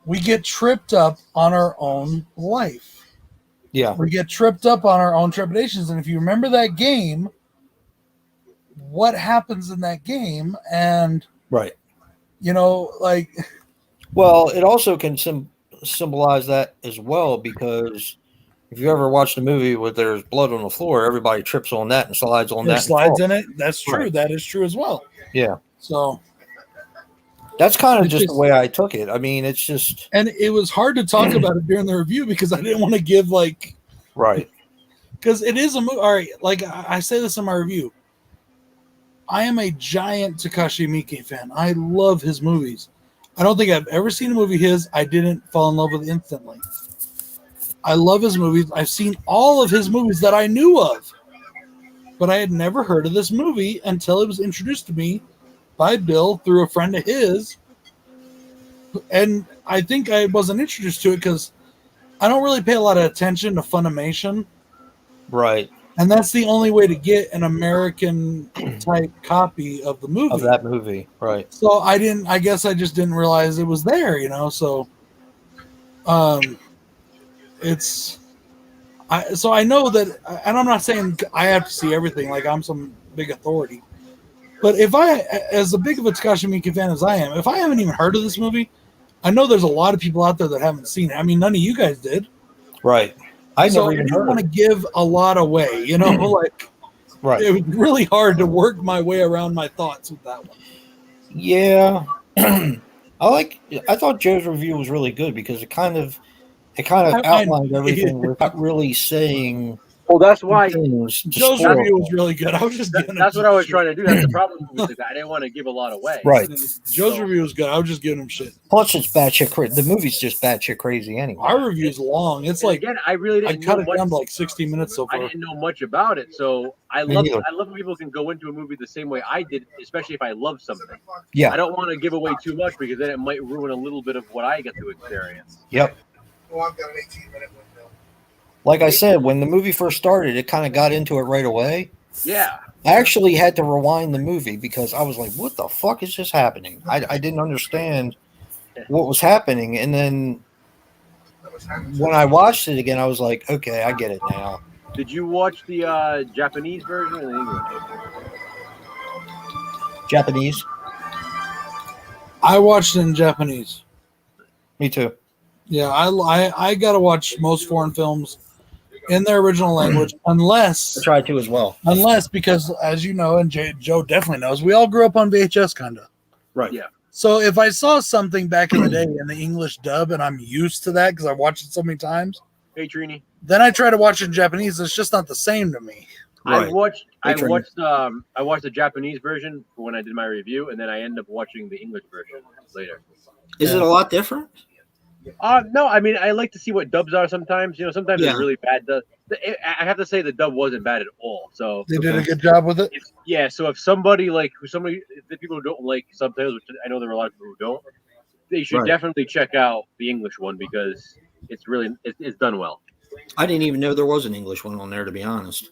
We get tripped up on our own life. Yeah. We get tripped up on our own trepidations. And if you remember that game, what happens in that game? And, right. Well, it also can symbolize that as well, because if you ever watched a movie where there's blood on the floor, everybody trips on that and slides on that. Slides in it. That's true. Right. That is true as well. Yeah. So that's kind of just the way I took it. I mean, it's just. And it was hard to talk about it during the review because I didn't want to give Right. Because it is a movie. All right. I say this in my review. I am a giant Takashi Miike fan. I love his movies. I don't think I've ever seen a movie his I didn't fall in love with instantly. I love his movies. I've seen all of his movies that I knew of, but I had never heard of this movie until it was introduced to me by Bill through a friend of his. And I think I wasn't introduced to it because I don't really pay a lot of attention to Funimation. Right. And that's the only way to get an American type copy of the movie. Of that movie, right. So I guess I just didn't realize it was there, so so I know that, and I'm not saying I have to see everything like I'm some big authority, but if as big of a Takashi Miike fan as I am, if I haven't even heard of this movie, I know there's a lot of people out there that haven't seen it. I mean, none of you guys did. Right. I never even didn't want to give a lot away, right. It was really hard to work my way around my thoughts with that one. Yeah. I thought Joe's review was really good because it kind of outlined everything without really saying. Well, that's why Joe's review was really good. I was just that's what I was trying to do. That's the problem with it. I didn't want to give a lot away. Right. Joe's review was good. I was just giving him shit. Plus, it's batshit crazy. The movie's just batshit crazy anyway. Our review's long. It's again, I really didn't. I cut it down to 60 minutes so far. I didn't know much about it, so I love when people can go into a movie the same way I did, especially if I love something. Yeah. I don't want to give away too much because then it might ruin a little bit of what I get to experience. Yep. Well, I've got an 18-minute window. Like I said, when the movie first started, it kind of got into it right away. Yeah. I actually had to rewind the movie because I was like, "What the fuck is just happening?" I didn't understand what was happening, and then when I watched it again, I was like, "Okay, I get it now." Did you watch the Japanese version or the English? Japanese. I watched it in Japanese. Me too. Yeah, I gotta watch most foreign films in their original language, unless I tried to as well. because as you know, and Joe definitely knows, we all grew up on VHS kind of. Right. Yeah. So if I saw something back in the day in the English dub and I'm used to that because I watched it so many times, Hey, Trini. then I try to watch it in Japanese. It's just not the same to me. Right. I watched Trini. I watched the Japanese version for when I did my review, and then I ended up watching the English version later. Is it a lot different? No, I mean I like to see what dubs are sometimes. You know, sometimes Yeah. it's really bad. I have to say the dub wasn't bad at all. So They did a good job with it. yeah. So if the people who don't like subtitles, which I know there are a lot of people who don't, they should Right. definitely check out the English one because it's really it's done well. I didn't even know there was an English one on there, to be honest.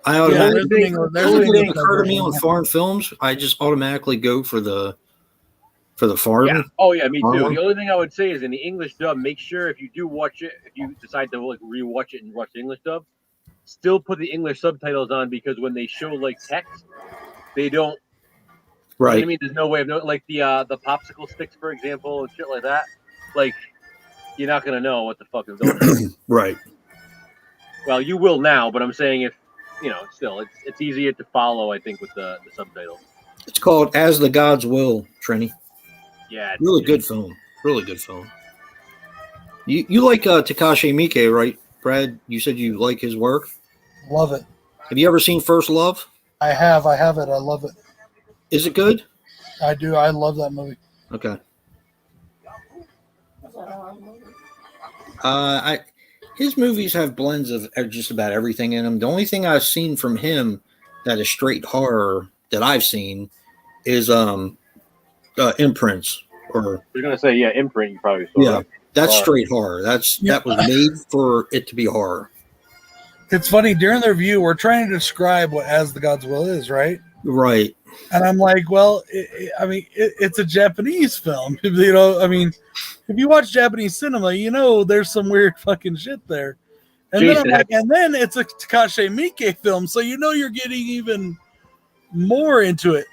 I Yeah, automatically there's an English- there's an doesn't English occur to me on version. foreign films. I just automatically go for the foreign. Yeah. Oh yeah, me too. Uh-huh. The only thing I would say is in the English dub, make sure if you do watch it, if you decide to like rewatch it and watch the English dub, still put the English subtitles on because when they show like text, they don't. You know what Right. I mean, there's no way of knowing, like the popsicle sticks, for example, and shit like that. Like, you're not gonna know what the fuck is going on. Right. Well, you will now, but I'm saying if still, it's easier to follow. I think with the subtitles. It's called As the Gods Will, Trini. Yeah. Really good film. Really good film. You like Takashi Miike, right, Brad? You said you like his work. Love it. Have you ever seen First Love? I have it. I love it. Is it good? I do. I love that movie. Okay. Was that a horror movie? His movies have blends of just about everything in them. The only thing I've seen from him that is straight horror that I've seen is Imprints, or You're gonna say Imprint. You probably saw. yeah, Right? that's Horror. straight horror. That was made for it to be horror. It's funny during the review we're trying to describe what As the God's Will is, right? Right. And I'm like, well, it's a Japanese film. You know, I mean, if you watch Japanese cinema, you know there's some weird fucking shit there. And then I'm Jason, like, and then it's a Takashi Miike film, so you know you're getting even more into it.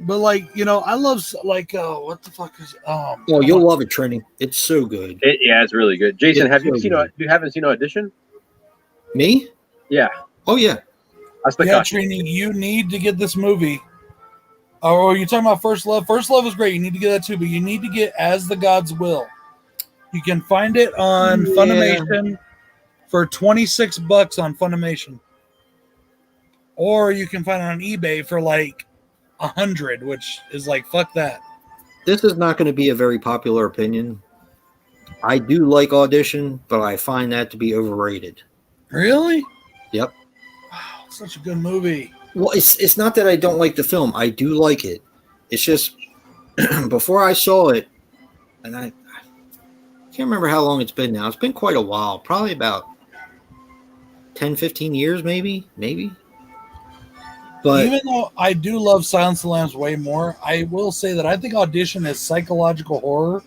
But like, you know, I love what the fuck is Oh, you'll love it, Trini. It's so good. It's really good. Jason, It's have you so seen? good. You haven't seen Audition? Me? Yeah, Oh yeah. that's the yeah, Takashi. Trini, you need to get this movie. Oh, you're talking about First Love. First Love is great. You need to get that too, but you need to get As the Gods Will. You can find it on Yeah. Funimation for $26 on Funimation, or you can find it on eBay for like 100, which is like fuck that. This is not going to be a very popular opinion. I do like Audition, but I find that to be overrated. Really? Yep. Wow, such a good movie. Well, it's not that I don't like the film. I do like it. It's just before I saw it, and I can't remember how long it's been now. It's been quite a while. Probably about 10, 15 years, maybe. But Even though I do love Silence of the Lambs way more, I will say that I think Audition is psychological horror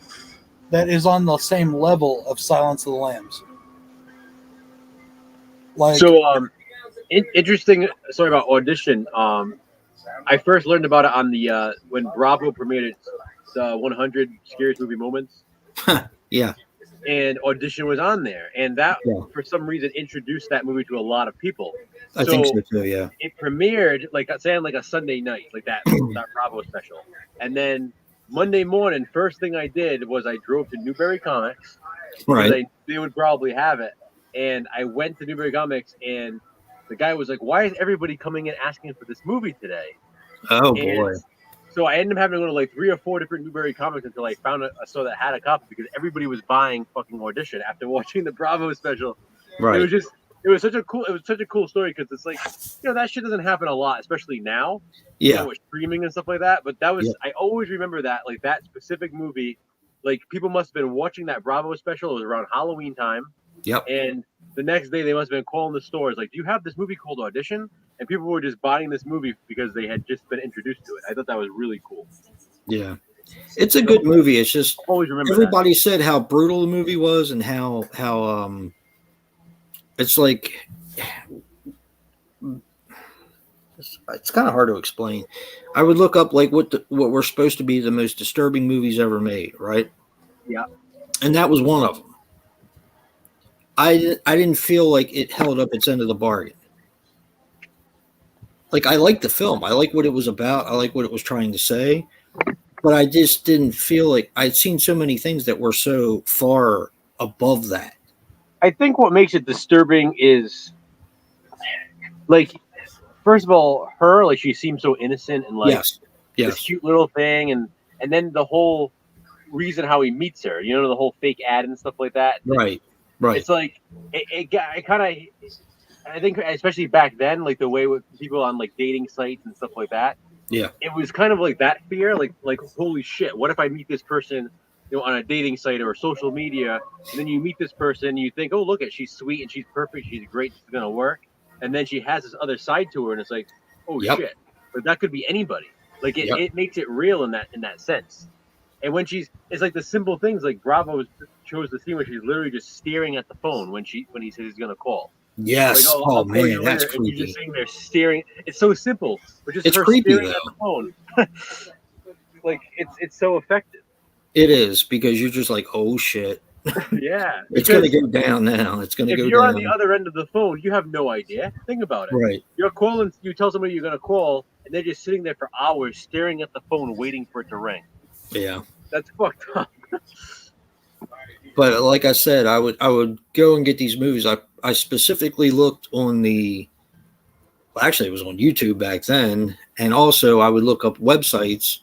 that is on the same level of Silence of the Lambs. Like, So, interesting story about Audition. I first learned about it on the when Bravo premiered its 100 Scariest Movie Moments, yeah, and Audition was on there, and that Yeah. for some reason introduced that movie to a lot of people. I think so too. Yeah. It premiered like saying like a Sunday night, like that Bravo special, and then Monday morning, first thing I did was I drove to Newberry Comics. Right. Because they would probably have it. And I went to Newberry Comics, and the guy was like, "Why is everybody coming in asking for this movie today?" Oh And boy. so I ended up having to go to like 3 or 4 different Newberry Comics until I found a store that had a copy because everybody was buying fucking Audition after watching the Bravo special. Right. It was such a cool story because it's like, that shit doesn't happen a lot, especially now. Yeah. With streaming and stuff like that. But that was Yeah. I always remember that, like that specific movie. Like people must have been watching that Bravo special. It was around Halloween time. Yep. And the next day they must have been calling the stores like, "Do you have this movie called Audition?" And people were just buying this movie because they had just been introduced to it. I thought that was really cool. Yeah. It's a good movie. It's just Always remember everybody said how brutal the movie was and how it's like it's kind of hard to explain. I would look up like what were supposed to be the most disturbing movies ever made, right? Yeah. And that was one of them. I didn't feel like it held up its end of the bargain. Like, I liked the film. I like what it was about. I like what it was trying to say. But I just didn't feel like I'd seen so many things that were so far above that. I think what makes it disturbing is, like, first of all, her, like, she seems so innocent and, like, this cute little thing. And then the whole reason how he meets her, you know, the whole fake ad and stuff like that. Right. It's like, it kind of, I think, especially back then, like, the way with people on, like, dating sites and stuff like that. Yeah. It was kind of like that fear, like holy shit, what if I meet this person, you know, on a dating site or social media, and then you meet this person, you think, oh, look at, she's sweet and she's perfect, she's great, it's gonna work, and then she has this other side to her, and it's like, oh shit, but that could be anybody. Like it makes it real in that sense. And when it's like the simple things, like Bravo chose the scene where she's literally just staring at the phone when he says he's gonna call. Yes. Like, oh man, that's creepy. You're just sitting there staring. It's so simple, but just it's her creepy staring though. at the phone. Like it's so effective. It is, because you're just like, oh shit. Yeah. It's gonna go down now. It's gonna go down. If you're on the other end of the phone, you have no idea. Think about it. Right. You're calling. You tell somebody you're gonna call, and they're just sitting there for hours, staring at the phone, waiting for it to ring. Yeah. That's fucked up. But like I said, I would go and get these movies. I specifically looked on actually it was on YouTube back then, and also I would look up websites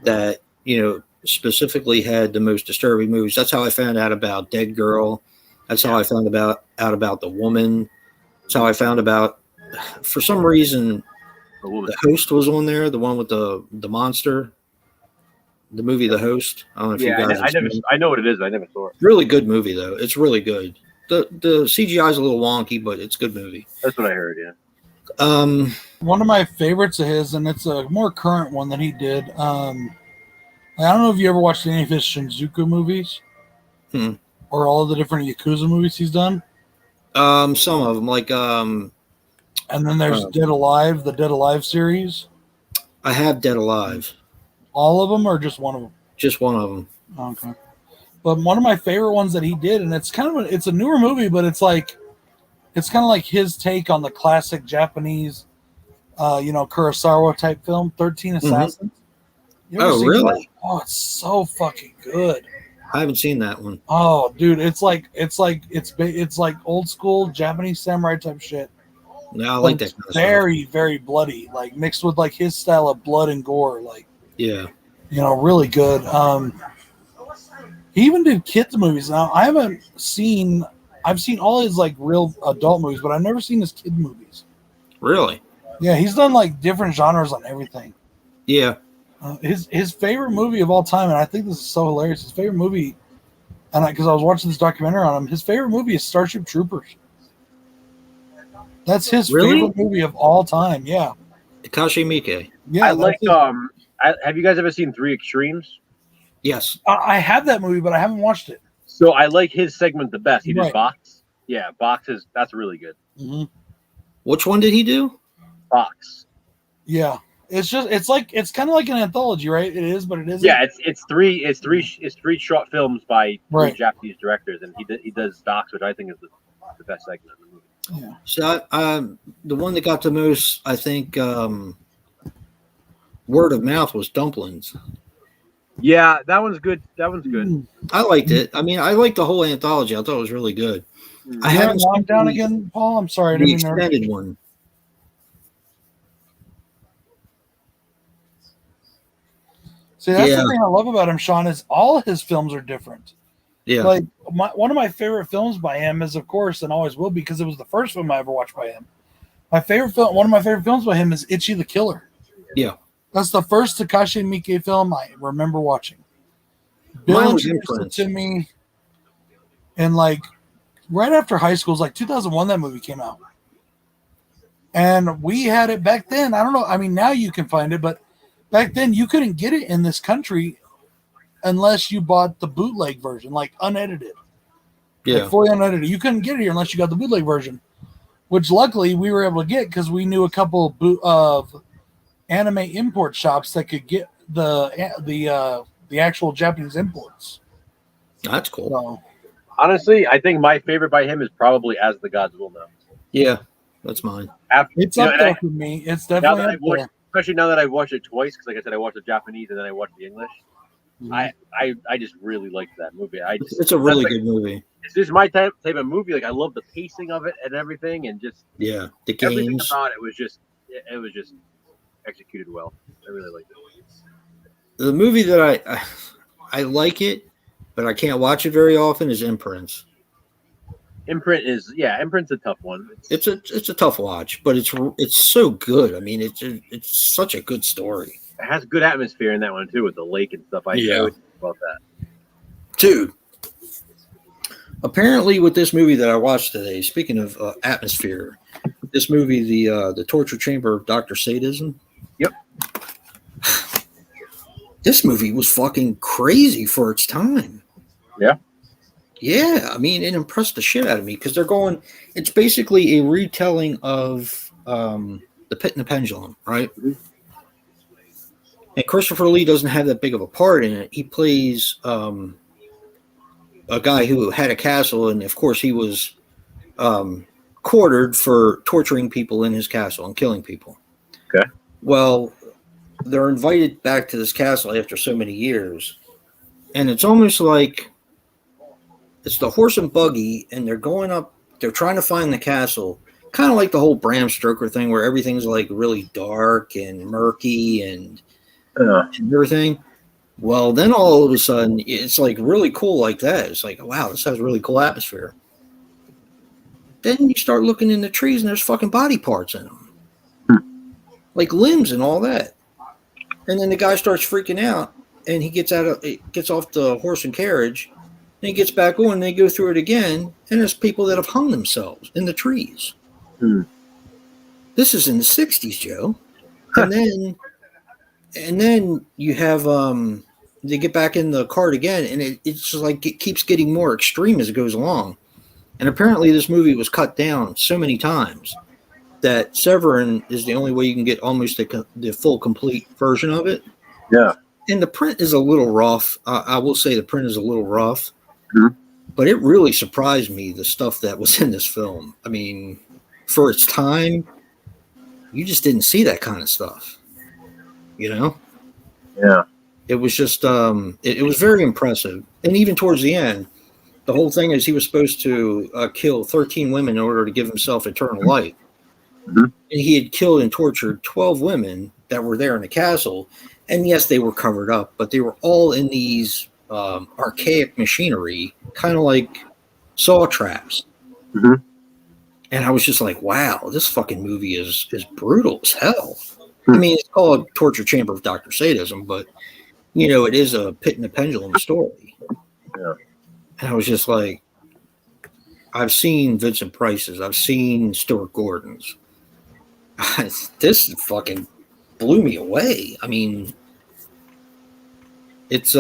that, you know, specifically had the most disturbing movies. That's how I found out about Dead Girl. That's how I found out about The Woman. That's how I found about, for some reason, The Host was on there, the one with the monster. The movie The Host. I don't know if you guys I know what it is. I never saw it. Really good movie though. It's really good. The CGI is a little wonky, but it's a good movie. That's what I heard, yeah. One of my favorites of his, and it's a more current one that he did. I don't know if you ever watched any of his Shinjuku movies or all the different Yakuza movies he's done. Some of them, like and then there's Dead Alive, the Dead Alive series. I have Dead Alive. All of them, or just one of them? Just one of them. Okay. But one of my favorite ones that he did, and it's kind of it's a newer movie, but it's kind of like his take on the classic Japanese, Kurosawa type film, 13 Assassins. Mm-hmm. Oh, really? That? Oh, it's so fucking good. I haven't seen that one. Oh, dude, it's like old school Japanese samurai type shit. No, I like that kind of very, stuff. Very bloody, like mixed with like his style of blood and gore, like. Yeah. Really good. He even did kids movies. Now I've seen all his like real adult movies, but I've never seen his kid movies. Really? Yeah, he's done like different genres on everything. Yeah. His favorite movie of all time, and I think this is so hilarious. His favorite movie, and because I was watching this documentary on him, his favorite movie is Starship Troopers. That's his favorite movie of all time. Yeah. Takashi Miike. Yeah, I like. Have you guys ever seen Three Extremes? Yes. I have that movie, but I haven't watched it. So I like his segment the best. He did Box. Yeah, Box that's really good. Mm-hmm. Which one did he do? Box. Yeah. It's kind of like an anthology, right? It is, but it isn't. Yeah, it's three short films by three Japanese directors, and he does Docs, which I think is the best segment of the movie. Yeah. So the one that got the most, I think, word of mouth was Dumplings. Yeah, that one's good. I liked it. I mean, I liked the whole anthology. I thought it was really good. I haven't seen down again, Paul. I'm sorry, the extended one. See, that's the thing I love about him, Sean, is all his films are different. Yeah. Like one of my favorite films by him is, of course, and always will be, because it was the first film I ever watched by him. One of my favorite films by him is Itchy the Killer. Yeah. That's the first Takashi Miike film I remember watching. Bill introduced it to me in like right after high school. It was like 2001 that movie came out. And we had it back then. I don't know. I mean, now you can find it, but back then you couldn't get it in this country unless you bought the bootleg version, like unedited. Yeah. Like fully unedited. You couldn't get it here unless you got the bootleg version, which luckily we were able to get because we knew a couple of anime import shops that could get the actual Japanese imports. That's cool. So, Honestly, I think my favorite by him is probably As the Gods Will Know. Yeah, that's mine. it's up there for me. It's definitely up there. Especially now that I've watched it twice, because like I said, I watched the Japanese and then I watched the English. Mm-hmm. I just really liked that movie. It's a really good movie. It's just my type of movie. Like I love the pacing of it and everything, and just the everything games. about it was just executed well. I really liked it. The movie that I like it, but I can't watch it very often is Imprints. Imprint's a tough one. It's a tough watch, but it's so good. I mean, it's such a good story. It has good atmosphere in that one too, with the lake and stuff. I know about that, dude. Apparently, with this movie that I watched today, speaking of atmosphere, this movie, the Torture Chamber of Dr. Sadism. Yep. This movie was fucking crazy for its time. Yeah. Yeah, I mean, it impressed the shit out of me because it's basically a retelling of The Pit and the Pendulum, right? Mm-hmm. And Christopher Lee doesn't have that big of a part in it. He plays a guy who had a castle, and of course he was quartered for torturing people in his castle and killing people. Okay. Well, they're invited back to this castle after so many years, and it's almost like it's the horse and buggy, and they're going up. They're trying to find the castle, kind of like the whole Bram Stoker thing, where everything's like really dark and murky and everything. Well, then all of a sudden, it's like really cool like that. It's like, wow, this has a really cool atmosphere. Then you start looking in the trees, and there's fucking body parts in them, like limbs and all that. And then the guy starts freaking out, and he gets off the horse and carriage. And he gets back on, and they go through it again, and there's people that have hung themselves in the trees. This is in the 60s, Joe. And then you have they get back in the cart again, and it's just like it keeps getting more extreme as it goes along. And apparently this movie was cut down so many times that Severin is the only way you can get almost the full complete version of it. Yeah. And the print is a little rough. I will say the print is a little rough. Mm-hmm. But it really surprised me, the stuff that was in this film. I mean, for its time, you just didn't see that kind of stuff. You know? Yeah. It was just, it was very impressive. And even towards the end, the whole thing is he was supposed to kill 13 women in order to give himself eternal life. Mm-hmm. And he had killed and tortured 12 women that were there in the castle. And yes, they were covered up, but they were all in these archaic machinery, kind of like saw traps. Mm-hmm. And I was just like, wow, this fucking movie is brutal as hell. I mean, it's called Torture Chamber of Dr. Sadism, but, you know, it is a Pit and the Pendulum story. Yeah. And I was just like, I've seen Vincent Price's, I've seen Stuart Gordon's. This fucking blew me away. I mean, it's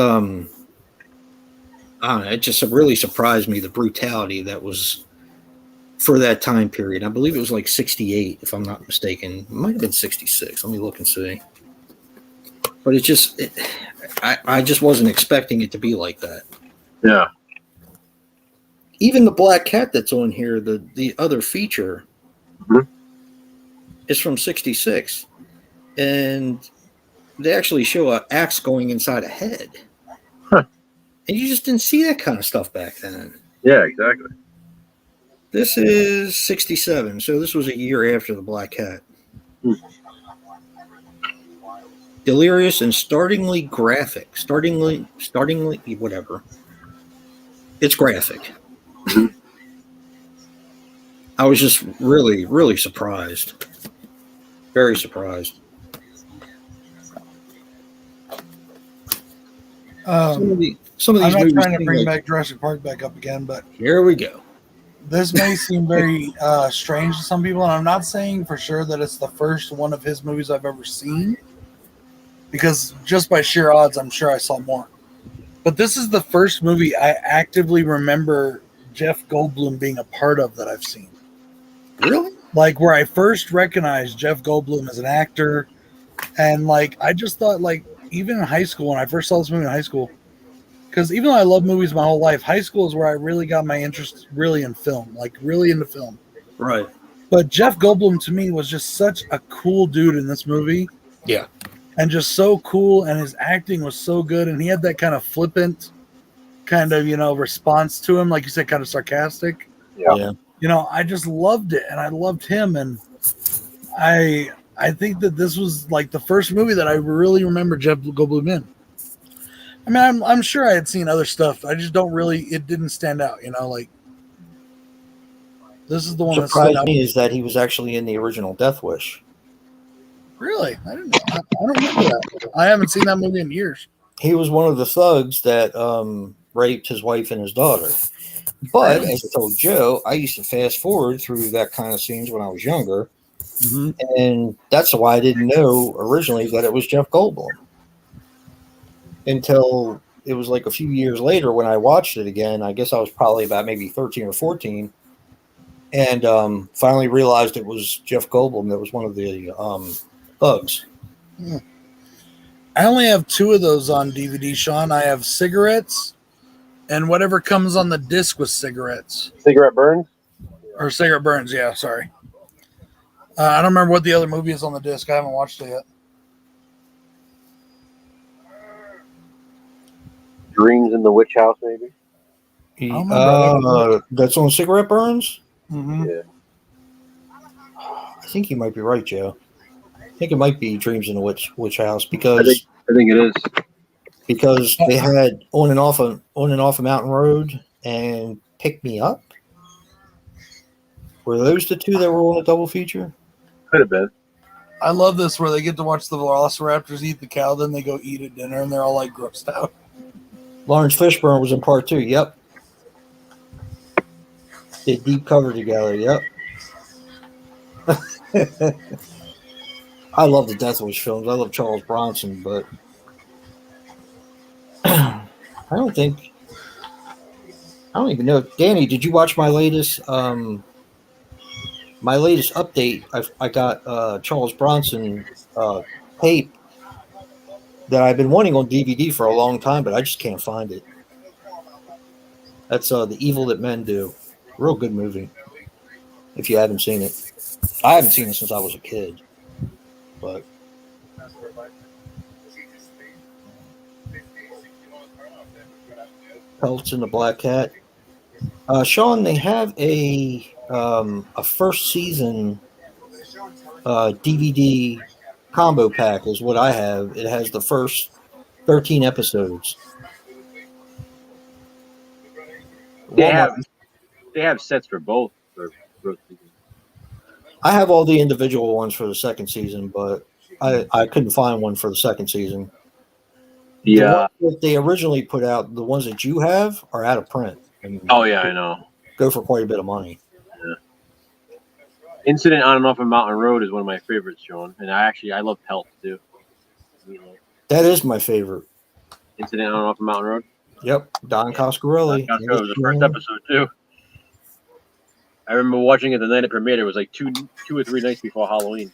I don't know, it just really surprised me, the brutality that was for that time period. I believe it was like 68, if I'm not mistaken. It might have been 66. Let me look and see. But I just wasn't expecting it to be like that. Yeah. Even the black cat that's on here, the other feature, is from 66. And they actually show an axe going inside a head. Huh. And you just didn't see that kind of stuff back then. Yeah, exactly. This is 67, so this was a year after the Black Cat. Delirious and startlingly graphic. Startlingly, whatever. It's graphic. I was just really, really surprised. Very surprised. Some of these I'm not movies trying to bring back Jurassic Park back up again, but here we go. this may seem very strange to some people, and I'm not saying for sure that it's the first one of his movies I've ever seen, because just by sheer odds, I'm sure I saw more. But this is the first movie I actively remember Jeff Goldblum being a part of that I've seen. Really? Like, where I first recognized Jeff Goldblum as an actor, and like I just thought, like, even in high school, when I first saw this movie in high school, because even though I love movies my whole life, high school is where I really got my interest really in film, like really into film. Right. But Jeff Goldblum to me was just such a cool dude in this movie. Yeah. And just so cool, and his acting was so good, and he had that kind of flippant kind of, response to him, like you said, kind of sarcastic. Yeah. I just loved it, and I loved him, and I think that this was like the first movie that I really remember Jeff Goldblum in. I mean, I'm sure I had seen other stuff. I just don't really. It didn't stand out, like this is the one that surprised me is that he was actually in the original Death Wish. Really, I didn't know. I don't remember that. I haven't seen that movie in years. He was one of the thugs that raped his wife and his daughter. But as I told Joe, I used to fast forward through that kind of scenes when I was younger, and that's why I didn't know originally that it was Jeff Goldblum. Until it was like a few years later when I watched it again. I guess I was probably about maybe 13 or 14, and finally realized it was Jeff Goldblum that was one of the thugs. I only have 2 of those on DVD, Sean. I have Cigarettes and whatever comes on the disc with Cigarettes. Cigarette Burns? Or Cigarette Burns, yeah, sorry. I don't remember what the other movie is on the disc. I haven't watched it yet. Dreams in the Witch House, maybe? That's on Cigarette Burns? Mm-hmm. Yeah. I think you might be right, Joe. I think it might be Dreams in the Witch House because I think it is. Because they had on and off a Mountain Road and Pick Me Up. Were those the 2 that were on a double feature? Could have been. I love this where they get to watch the velociraptors eat the cow, then they go eat at dinner, and they're all like grossed out. Lawrence Fishburne was in part 2. Yep. They deep cover together. Yep. I love the Death Wish films. I love Charles Bronson, but I don't even know. Danny, did you watch my latest update? I got Charles Bronson tape that I've been wanting on DVD for a long time, but I just can't find it. That's The Evil That Men Do. Real good movie. If you haven't seen it. I haven't seen it since I was a kid. But Peltz and the Black Cat. Sean, they have a first season DVD combo pack is what I have. It has the first 13 episodes. They have sets for both seasons. I have all the individual ones for the second season, but I couldn't find one for the second season. Yeah. The ones that they originally put out, the ones that you have, are out of print. Oh, yeah, I know. Go for quite a bit of money. Yeah. Incident on and off of Mountain Road is one of my favorites, Sean. And I love Peltz, too. That is my favorite. Incident on and off of Mountain Road? Yep. Don Coscarelli. That was the first episode, too. I remember watching it the night it premiered. It was like two or 3 nights before Halloween.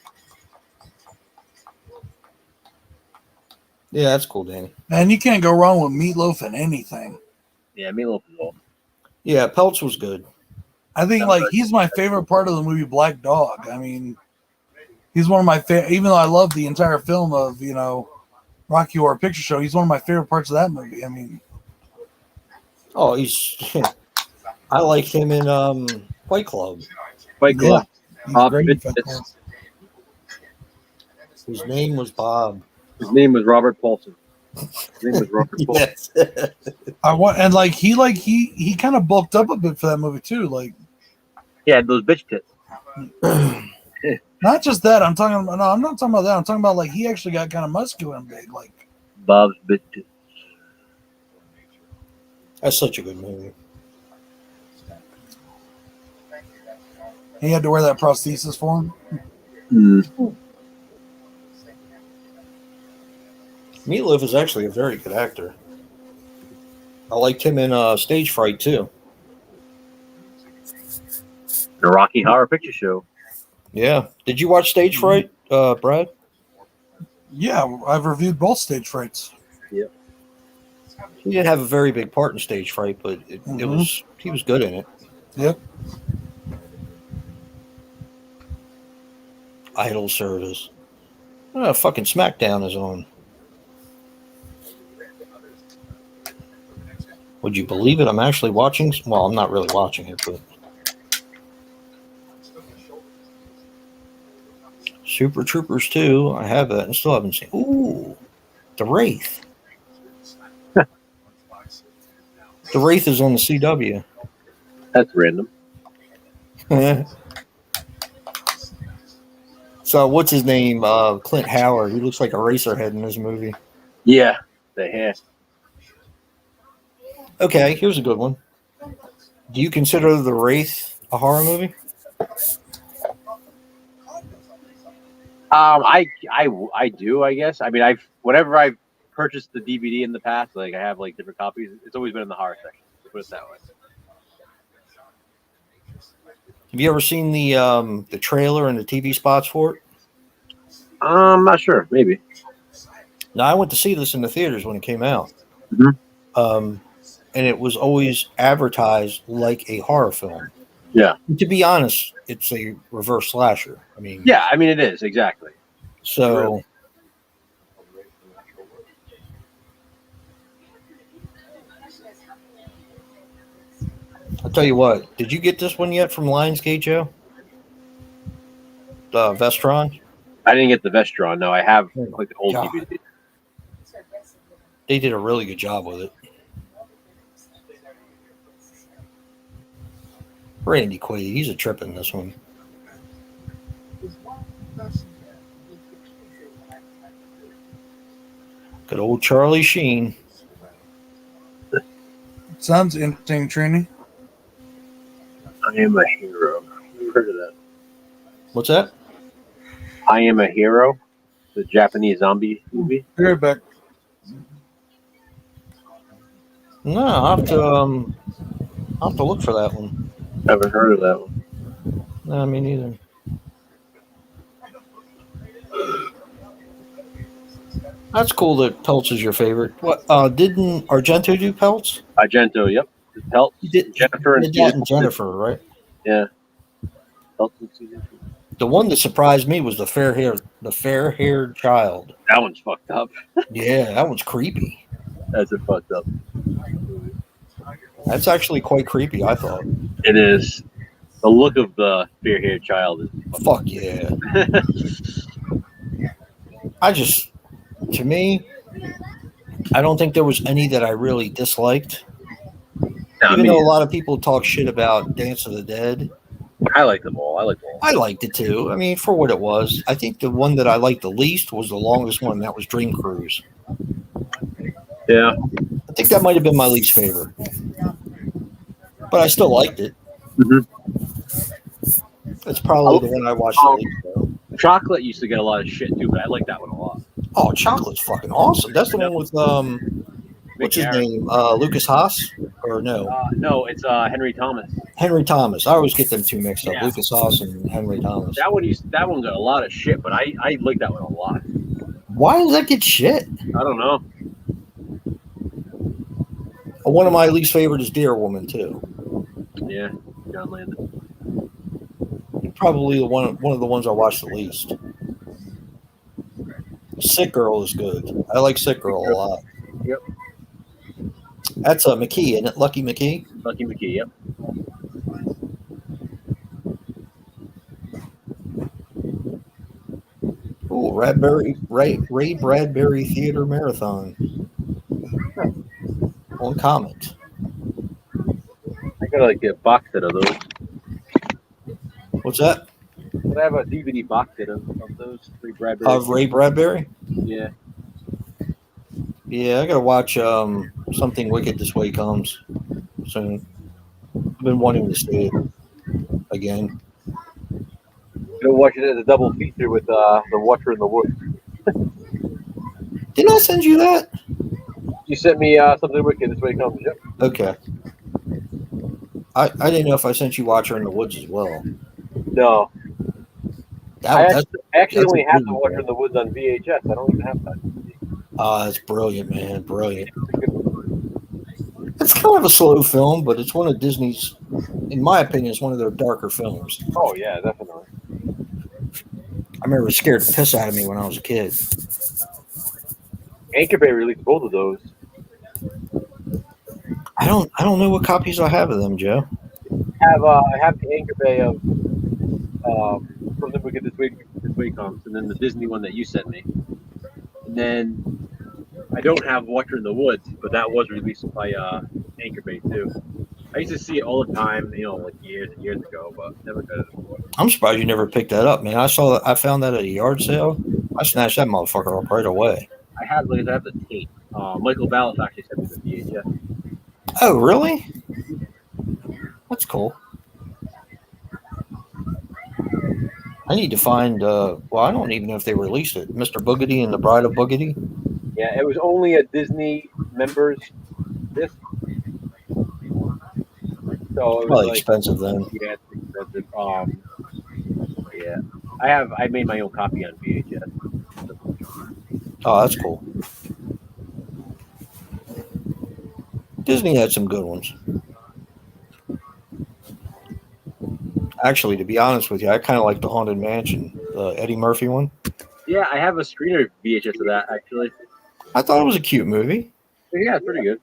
Yeah, that's cool, Danny. Man, you can't go wrong with Meatloaf and anything. Yeah, Meatloaf is awesome. Yeah, Peltz was good. I think he's my favorite part of the movie Black Dog. I mean, he's one of my favorite. Even though I love the entire film of Rocky Horror Picture Show, he's one of my favorite parts of that movie. I mean, oh, I like him in Fight Club. Fight Club. Yeah, Bob great in Fitz. Fight Club. His name was Bob. His name was Robert Paulson. His name was Robert Paulson. Yes. He kind of bulked up a bit for that movie too. Like, He had those bitch tits. not just that. I'm not talking about that. I'm talking about he actually got kind of muscular and big. Like, Bob's bitch tits. That's such a good movie. He had to wear that prosthesis for him. Meatloaf is actually a very good actor. I liked him in Stage Fright too. The Rocky Horror Picture Show. Yeah. Did you watch Stage Fright, Brad? Yeah, I've reviewed both Stage Frights. He didn't have a very big part in Stage Fright, but it was he was good in it. Yep. Idol Service. Oh, fucking SmackDown is on. Would you believe it? I'm actually watching. Well, I'm not really watching it, but Super Troopers 2. I have that and still haven't seen. Ooh, The Wraith. The Wraith is on the CW. That's random. So what's his name? Clint Howard. He looks like a racer head in this movie. Yeah, the hair. Okay, here's a good one. Do you consider The Wraith a horror movie? I do, I guess. I mean, whenever I've purchased the DVD in the past, like I have like different copies, it's always been in the horror section. To put it that way. Have you ever seen the trailer and the TV spots for it? I'm not sure. Maybe. Now, I went to see this in the theaters when it came out. Mhm. And it was always advertised like a horror film. Yeah. To be honest, it's a reverse slasher. I mean, Yeah, I mean it is exactly. so Really? I'll tell you what. Did you get this one yet from Lionsgate, Joe? The Vestron? I didn't get the Vestron. No, I have like the old God. DVD. They did a really good job with it. Randy Quaid, he's a trip in this one. Good old Charlie Sheen. Sounds interesting, Trini. I Am a Hero. You've heard of that? What's that? I Am a Hero, the Japanese zombie movie. Be right back. No, I'll have to look for that one. Haven't heard of that one. No, me neither. That's cool that Peltz is your favorite. What didn't Argento do Peltz? Argento, yep. Pelt. He did Jennifer and he did that in Jennifer, right? Yeah. Pelt in season 2. The one that surprised me was the fair-haired child. That one's fucked up. Yeah, that one's creepy. That's a fucked up. That's actually quite creepy, I thought. It is. The look of the fair-haired child is Fuck yeah. To me, I don't think there was any that I really disliked. Even though a lot of people talk shit about Dance of the Dead. I like them all. I liked it too. I mean, for what it was. I think the one that I liked the least was the longest one. That was Dream Cruise. Yeah. I think that might have been my least favorite. But I still liked it. That's probably the one I watched the least, though. Chocolate used to get a lot of shit too, but I like that one a lot. Oh, Chocolate's fucking awesome. That's the one with what's his name? Lucas Haas? Or no? No, it's Henry Thomas. Henry Thomas. I always get them two mixed up. Yeah. Lucas Haas and Henry Thomas. That one got a lot of shit, but I like that one a lot. Why does that get shit? I don't know. One of my least favorite is Dear Woman too. Yeah, John Landon. Probably one of the ones I watched the least. Sick Girl is good. I like Sick Girl a lot. Yep. That's McKee, isn't it? Lucky McKee? Lucky McKee, yep. Ooh, Ray Bradbury Theater Marathon. One comment. I gotta like get a box set of those. What's that? But I have a DVD box set of those three Bradbury. Of Ray Bradbury? Yeah. Yeah, I gotta watch Something Wicked This Way Comes soon. I've been wanting to see it again. Gonna watch it as a double feature with the Watcher in the Woods. Didn't I send you that? You sent me something wicked. This way it comes. Yep. Okay. I didn't know if I sent you Watcher in the Woods as well. No, I That's actually only a have the good Watcher one. in the Woods on VHS. I don't even have that. That's brilliant, man. Brilliant. It's kind of a slow film, but it's one of Disney's, in my opinion, it's one of their darker films. Oh yeah, definitely. I remember it scared the piss out of me when I was a kid. Anchor Bay released both of those. I don't know what copies I have of them, Joe. I have the Anchor Bay of something wicked this way comes, and then the Disney one that you sent me, and then I don't have Watcher in the Woods, but that was released by Anchor Bay too. I used to see it all the time, like years and years ago, but never got it before. I'm surprised you never picked that up, man. I found that at a yard sale. I snatched that motherfucker up right away. I have the tape. Michael Ballas actually sent me the VHS. Oh, really? That's cool. I need to find. Well, I don't even know if they released it. Mr. Boogedy and the Bride of Boogedy. Yeah, it was only a Disney members disc. So it was Probably expensive then. Yeah, it's expensive. Yeah, I made my own copy on VHS. Oh, that's cool. Disney had some good ones. Actually, to be honest with you, I kind of like the Haunted Mansion, the Eddie Murphy one. Yeah, I have a screener VHS of that actually. I thought it was a cute movie. Yeah, it's pretty good.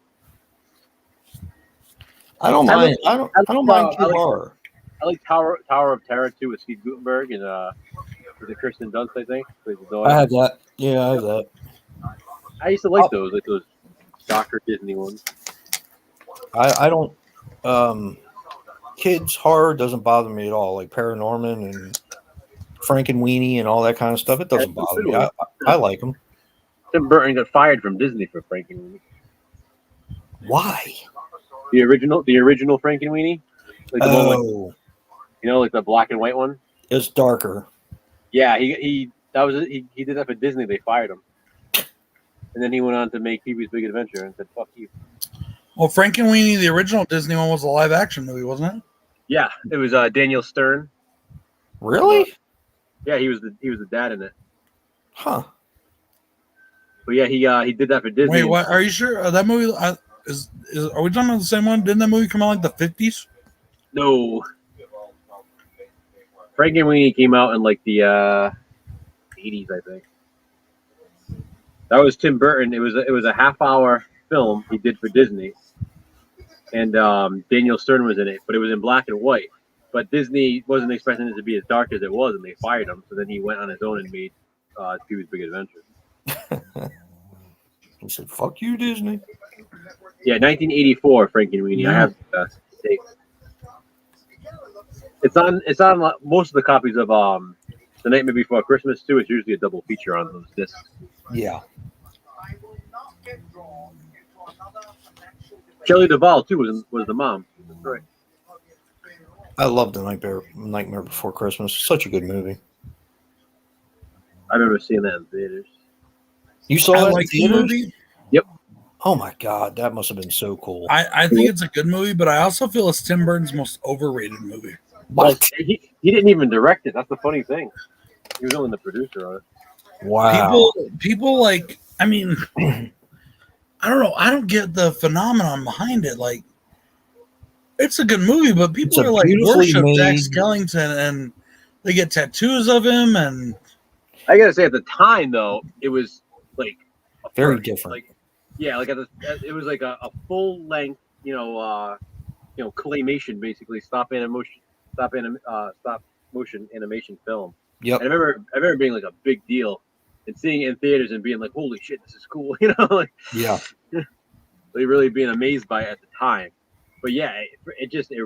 I don't mind. I don't mind cute horror. I like Tower of Terror too with Steve Guttenberg and with the Kirsten Dunst, I think. Plays the daughter. I have that. Yeah, I have that. I used to like those darker Disney ones. I don't. Kids horror doesn't bother me at all. Like Paranorman and Frankenweenie and all that kind of stuff. It doesn't bother me. I like them. Tim Burton got fired from Disney for Frankenweenie. Why? The original Frankenweenie, like the one with, like the black and white one. It's darker. Yeah, he did that for Disney. They fired him, and then he went on to make Pee-wee's Big Adventure and said, "Fuck you." Well, Frankenweenie, the original Disney one, was a live action movie, wasn't it? Yeah, it was Daniel Stern. Really? Yeah, he was the dad in it. Huh. But yeah, he did that for Disney. Wait, what? Are you sure that movie are we talking about the same one? Didn't that movie come out like the 50s? No. Frankenweenie came out in like the 80s, I think. That was Tim Burton. It was a half-hour film he did for Disney, and Daniel Stern was in it, but it was in black and white. But Disney wasn't expecting it to be as dark as it was, and they fired him. So then he went on his own and made Pee-wee's Big Adventure. He said, "Fuck you, Disney." Yeah, 1984, Frankenweenie. Yeah. I have tape. It's on most of the copies of The Nightmare Before Christmas too. It's usually a double feature on those discs. Yeah. Shelley Duvall too was the mom. That's right. I love the Nightmare Before Christmas. Such a good movie. I remember seeing that in theaters. You saw I that like in the theaters? movie. Oh my god, that must have been so cool. I think it's a good movie, but I also feel it's Tim Burton's most overrated movie. What? He didn't even direct it. That's the funny thing. He was only the producer on it. Wow. People like, I mean, I don't know. I don't get the phenomenon behind it. Like, it's a good movie, but people It's a are like beautifully worship Jack made- Skellington, and they get tattoos of him, and I gotta say, at the time though, it was like a Very first. different. Like, yeah, like it was like a full length, claymation basically, stop motion animation film. Yep. And I remember being like a big deal, and seeing it in theaters and being like, "Holy shit, this is cool!" Like Yeah. like really being amazed by it at the time. But yeah, it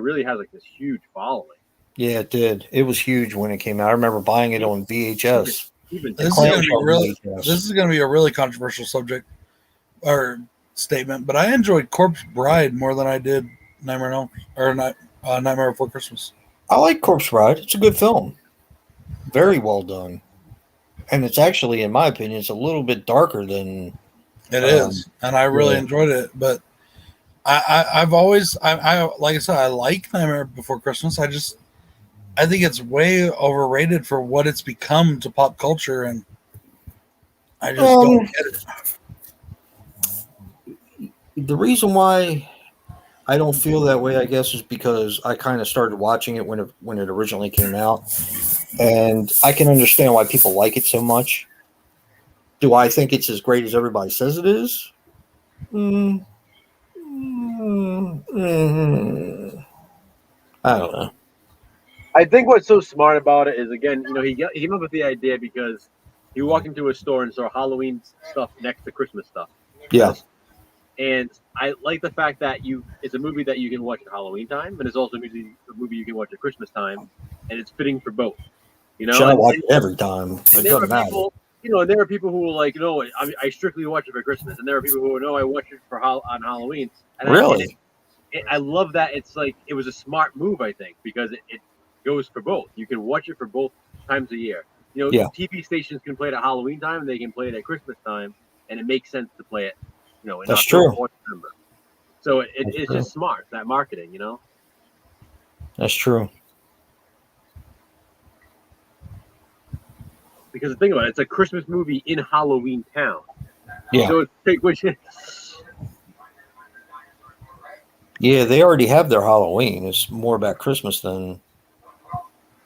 really has like this huge following. Yeah, it did. It was huge when it came out. I remember buying it on VHS. Even this is Clam going to shell be really, VHS. this is going to be a really controversial subject or statement. But I enjoyed Corpse Bride more than I did Nightmare Before Christmas. I like Corpse Bride. It's a good film. very well done, and it's actually, in my opinion, it's a little bit darker than It is, and I really enjoyed it. But I've always, I like I said, I like Nightmare Before Christmas. I think it's way overrated for what it's become to pop culture, and I just don't get it. The reason why I don't feel that way, I guess, is because I kind of started watching it when it originally came out, and I can understand why people like it so much. Do I think it's as great as everybody says it is? I don't know. I think what's so smart about it is, again, he came up with the idea because he walked into a store and saw Halloween stuff next to Christmas stuff. Yeah. And I like the fact that it's a movie that you can watch at Halloween time, but it's also a movie you can watch at Christmas time, and it's fitting for both. Should I watch it every time? It doesn't matter. And there are people who are like, no, I strictly watch it for Christmas, and there are people who know I watch it on Halloween. And really? I love that. It's like it was a smart move, I think, because it goes for both. You can watch it for both times a year. TV stations can play it at Halloween time, and they can play it at Christmas time, and it makes sense to play it. That's true. So it's just smart, that marketing, That's true. Because the thing about it, it's a Christmas movie in Halloween Town. Yeah. So yeah, they already have their Halloween. It's more about Christmas than.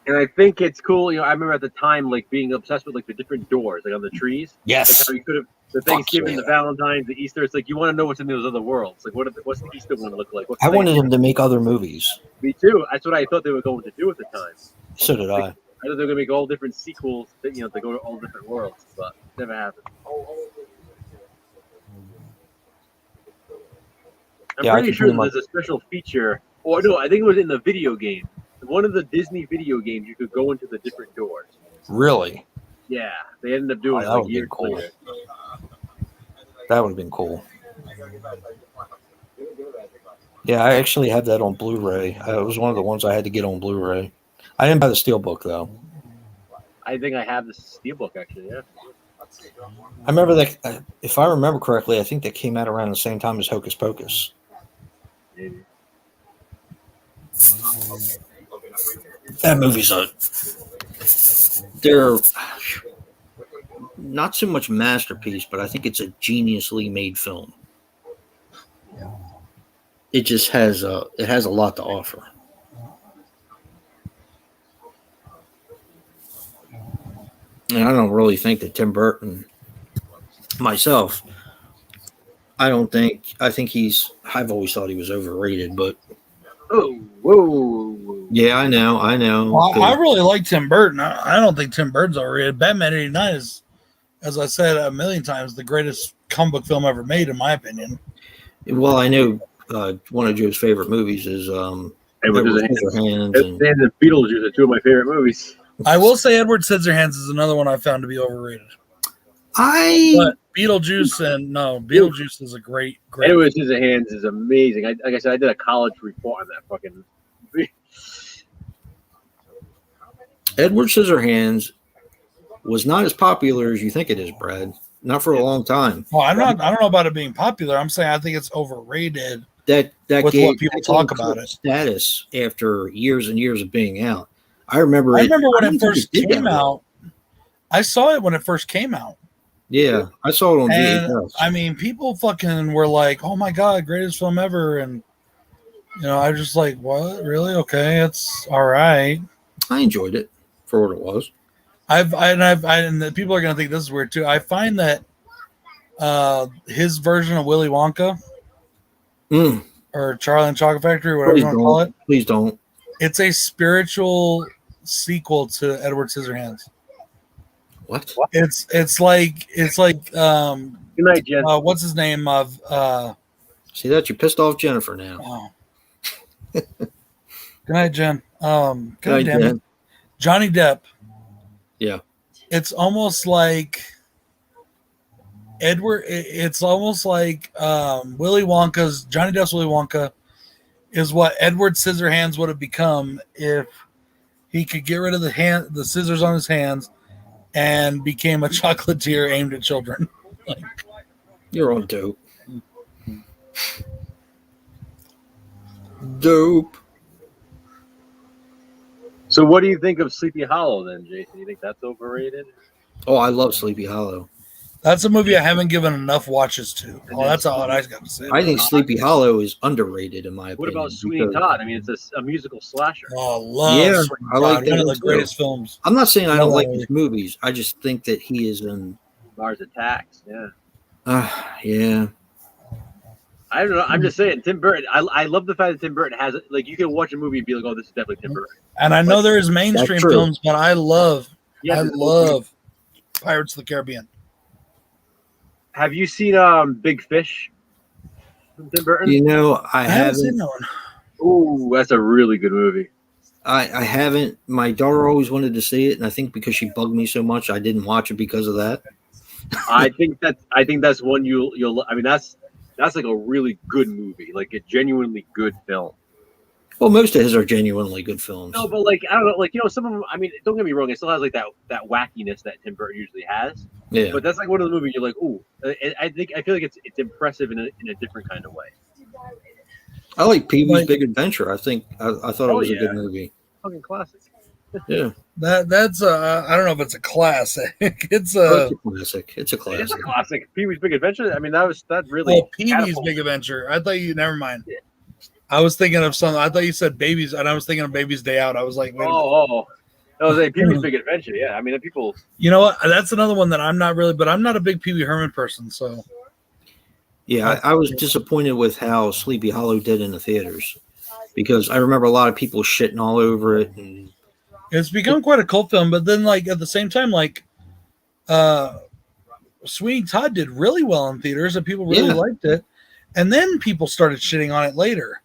And I think it's cool. I remember at the time, like being obsessed with like the different doors, like on the trees. Yes. Like how you could have the Thanksgiving, the Valentine's, the Easter. It's like you want to know what's in those other worlds. Like what's the Easter one look like? I wanted them to make other movies. Me too. That's what I thought they were going to do at the time. So did I. I thought they were going to make all different sequels, to go to all different worlds, but it never happened. I'm pretty sure there's a special feature, or no, I think it was in the video game. One of the Disney video games, you could go into the different doors. Really? Yeah, they ended up doing it like years later. That would have been cool. Yeah, I actually have that on Blu-ray. It was one of the ones I had to get on Blu-ray. I didn't buy the Steelbook, though. I think I have the Steelbook, actually, yeah. I remember that, if I remember correctly, I think that came out around the same time as Hocus Pocus. Maybe. That movie's they're not so much masterpiece, but I think it's a geniusly made film. It just has a lot to offer. And I don't really think that Tim Burton, myself, I think I've always thought he was overrated, but whoa. Yeah, I know. Well, I really like Tim Burton. I don't think Tim Burton's overrated. Batman '89 is, as I said a million times, the greatest comic book film ever made, in my opinion. Well, I know one of Joe's favorite movies is Edward Scissorhands and the Beetlejuice are two of my favorite movies. I will say Edward Scissorhands is another one I found to be overrated. But Beetlejuice is a great. Edward Scissorhands is amazing. Like I said, I did a college report on that fucking movie. Edward Scissorhands was not as popular as you think it is, Brad. Not for a long time. Well, I don't know about it being popular. I'm saying I think it's overrated. That with gave what people talk about it. Status after years and years of being out. I remember when it first came out. I saw it when it first came out. Yeah, I saw it on VHS. I mean, people fucking were like, "Oh my god, greatest film ever!" And I was just like, "What? Really? Okay, it's all right." I enjoyed it for what it was. And the people are gonna think this is weird too. I find that his version of Willy Wonka or Charlie and the Chocolate Factory, whatever you want to call it. Please don't. It's a spiritual sequel to Edward Scissorhands. What? It's like Good night, Jen. What's his name of See that? You pissed off Jennifer now. Oh. Good night, Jen. Good night, Jen. Johnny Depp. Yeah. It's almost like Edward. It's almost like Willy Wonka's Johnny Depp's Willy Wonka is what Edward Scissorhands would have become if he could get rid of the scissors on his hands, and became a chocolatier aimed at children. Like, You're on dope. Dope. So, what do you think of Sleepy Hollow then, Jason? You think that's overrated? Oh, I love Sleepy Hollow. that's a movie I haven't given enough watches to. Oh, that's all I got to say. I think Sleepy Hollow is underrated in my opinion. What about Sweeney because- Todd? I mean, it's a musical slasher. Oh, love Yeah, Sweeney I like Todd, that one of one the too. greatest films. I'm not saying I don't like Hello. his movies. I just think that he is in. Mars Attacks. Yeah. Yeah. I don't know. I'm just saying, Tim Burton. I love the fact that Tim Burton has it. Like, you can watch a movie and be like, "Oh, this is definitely Tim Burton." And I know there is mainstream true. films, but I love Yeah, Pirates of the Caribbean. Have you seen Big Fish from Tim Burton? You know, I haven't seen haven't. that one. Ooh, that's a really good movie. I haven't. My daughter always wanted to see it, and I think because she bugged me so much, I didn't watch it because of that. I think that's one you'll. I mean, that's like a really good movie, like a genuinely good film. Well, most of his are genuinely good films. No, but like I don't know, like some of them. I mean, don't get me wrong, it still has like that wackiness that Tim Burton usually has. Yeah. But that's like one of the movies you're like, ooh. I feel like it's impressive in a different kind of way. I like Pee Wee's Like- Big Adventure. I think I thought it Oh, was a yeah. good movie. Fucking classic. Yeah. That's I don't know if it's a classic. It's Well, a it's a classic. It's a It's a classic. classic. Pee Wee's Big Adventure. I mean, that really. Pee Wee's catapulted- Big Adventure. I thought you never mind. Yeah. I was thinking of something. I thought you said Babies, and I was thinking of Baby's Day Out. I was like, wait a minute. Oh. No, was Pee Wee's Big Adventure. Yeah, I mean, people. You know what? That's another one that I'm not really, but I'm not a big Pee Wee Herman person. So Yeah, I was disappointed with how Sleepy Hollow did in the theaters because I remember a lot of people shitting all over it. And it's become quite a cult film. But then, like at the same time, like Sweeney Todd did really well in theaters, and people really Yeah. liked it. And then people started shitting on it later.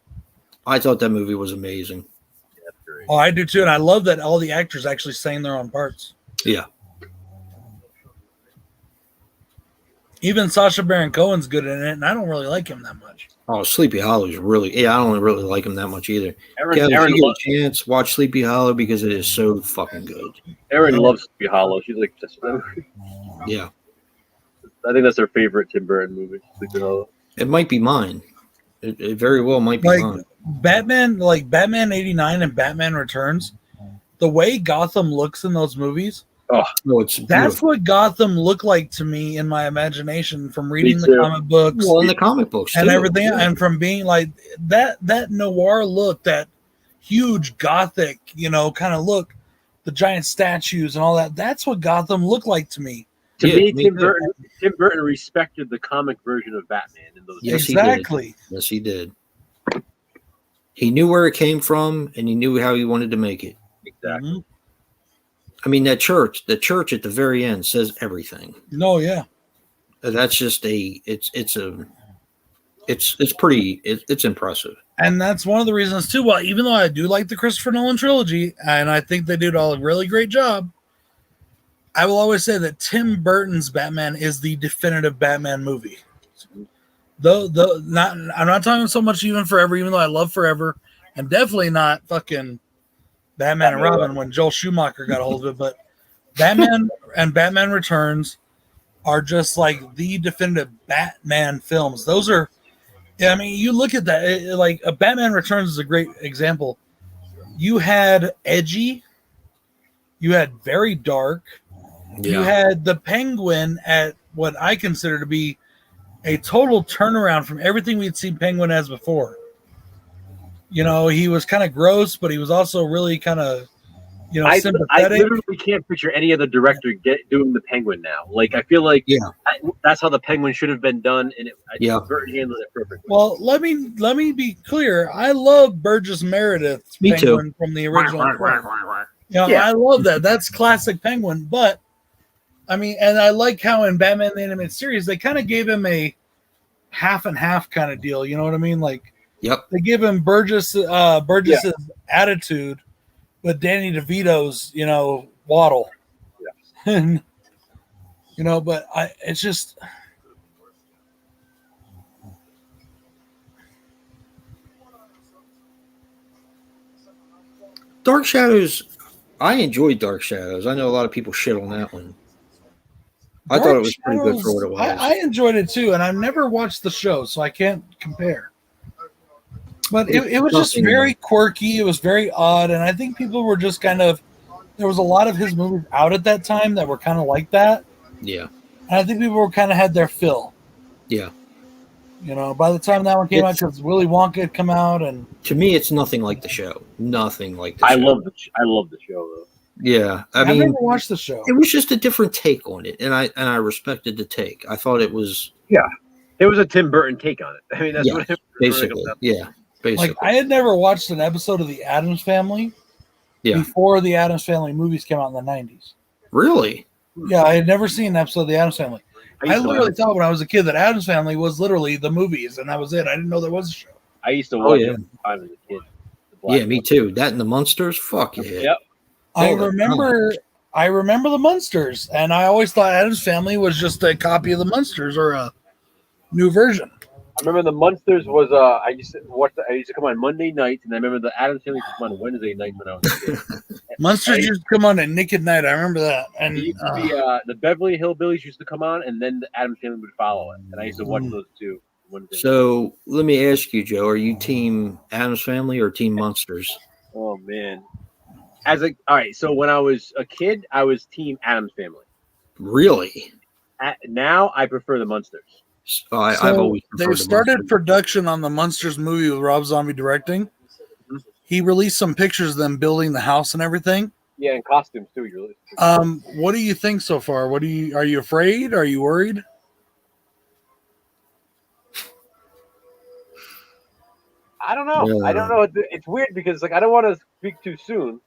I thought that movie was amazing. That's great. Oh, I do too, and I love that all the actors actually sang their own parts. Yeah. Even Sacha Baron Cohen's good in it, and I don't really like him that much. Oh, Sleepy Hollow is really. Yeah, I don't really like him that much either. Aaron, Yeah, if Aaron, you lo- get a chance, watch Sleepy Hollow because it is so fucking good. Aaron loves Sleepy Hollow. She's like, Yeah. I think that's her favorite Tim Burton movie, Sleepy Hollow. It might be mine. It very well might be Like mine. Batman '89 and Batman Returns, the way Gotham looks in those movies, No, it's that's beautiful. what Gotham looked like to me in my imagination from reading the too. comic books Well, in the comic books and too. everything, Yeah. and from being like that noir look, that huge gothic, kind of look, the giant statues and all that. That's what Gotham looked like to me. To Yeah, me, me Tim too. Burton respected the comic version of Batman in those. Yes, he did. Exactly. Yes, he did. He knew where it came from, and he knew how he wanted to make it. Exactly. Mhm. I mean, the church at the very end says everything. No, yeah. That's just it's impressive. And that's one of the reasons too. Well, even though I do like the Christopher Nolan trilogy, and I think they did all a really great job, I will always say that Tim Burton's Batman is the definitive Batman movie. I'm not talking so much even Forever, even though I love Forever, and definitely not fucking Batman and Robin when Joel Schumacher got a hold of it. But Batman and Batman Returns are just like the definitive Batman films. Those are. Yeah, I mean, you look at that, like a Batman Returns is a great example. You had edgy, you had very dark, you had the Penguin at what I consider to be a total turnaround from everything we'd seen Penguin as before. He was kind of gross, but he was also really kind of, I sympathetic. literally can't picture any other director doing the Penguin now. Like, I feel like that's how the Penguin should have been done, and Burton handled it perfectly. Well, let me be clear. I love Burgess Meredith's Me too. Penguin from the original. Yeah. I love that. That's classic Penguin. But I mean, and I like how in Batman the Animated Series they kind of gave him a half and half kind of deal. You know what I mean? Like, they give him Burgess's attitude, with Danny DeVito's, waddle. Yeah. And but it's just. Dark Shadows, I enjoyed Dark Shadows. I know a lot of people shit on that one. I Dark thought it was pretty good for Shadows, what it was. I enjoyed it too, and I've never watched the show, so I can't compare. But it was just very quirky. It was very odd, and I think people were just kind of. There was a lot of his movies out at that time that were kind of like that. Yeah. And I think people were kind of had their fill. Yeah. You know, by the time that one came out, because Willy Wonka had come out, and to me, it's nothing like the show. Nothing like the I show. love the show though. Yeah, I I've mean, never watched the show. it was just a different take on it, and I respected the take. I thought it was It was a Tim Burton take on it. I mean, that's Yeah, what it basically. Yeah, basically. Like I had never watched an episode of The Addams Family before the Addams Family movies came out in the 90s. Really? Yeah, I had never seen an episode of The Addams Family. I used to literally watch- thought when I was a kid that Addams Family was literally the movies, and that was it. I didn't know there was a show. I used to Oh, watch yeah. it all the time as a kid. The Black Yeah, me one. too. That and the Munsters. Fuck yeah. Yep. I Oh, remember the Munsters, and I always thought Addams Family was just a copy of the Munsters or a new version. I remember the Munsters was I used to come on Monday nights, and I remember the Addams Family used to come on Wednesday nights when I was a kid. Munsters used to come on at Nick at Night. I remember that. And It used to be the Beverly Hillbillies used to come on, and then the Addams Family would follow it, and I used to watch those two. Wednesday nights. So let me ask you, Joe, are you team Addams Family or team Munsters? Oh man, all right. So when I was a kid, I was Team Addams Family. Really? Now I prefer the Munsters. I've So always preferred they the started Munsters. production on the Munsters movie with Rob Zombie directing. He released some pictures of them building the house and everything. Yeah, and costumes too. You're What do you think so far? Are you afraid? Are you worried? I don't know. Yeah. I don't know. It's weird because I don't want to speak too soon,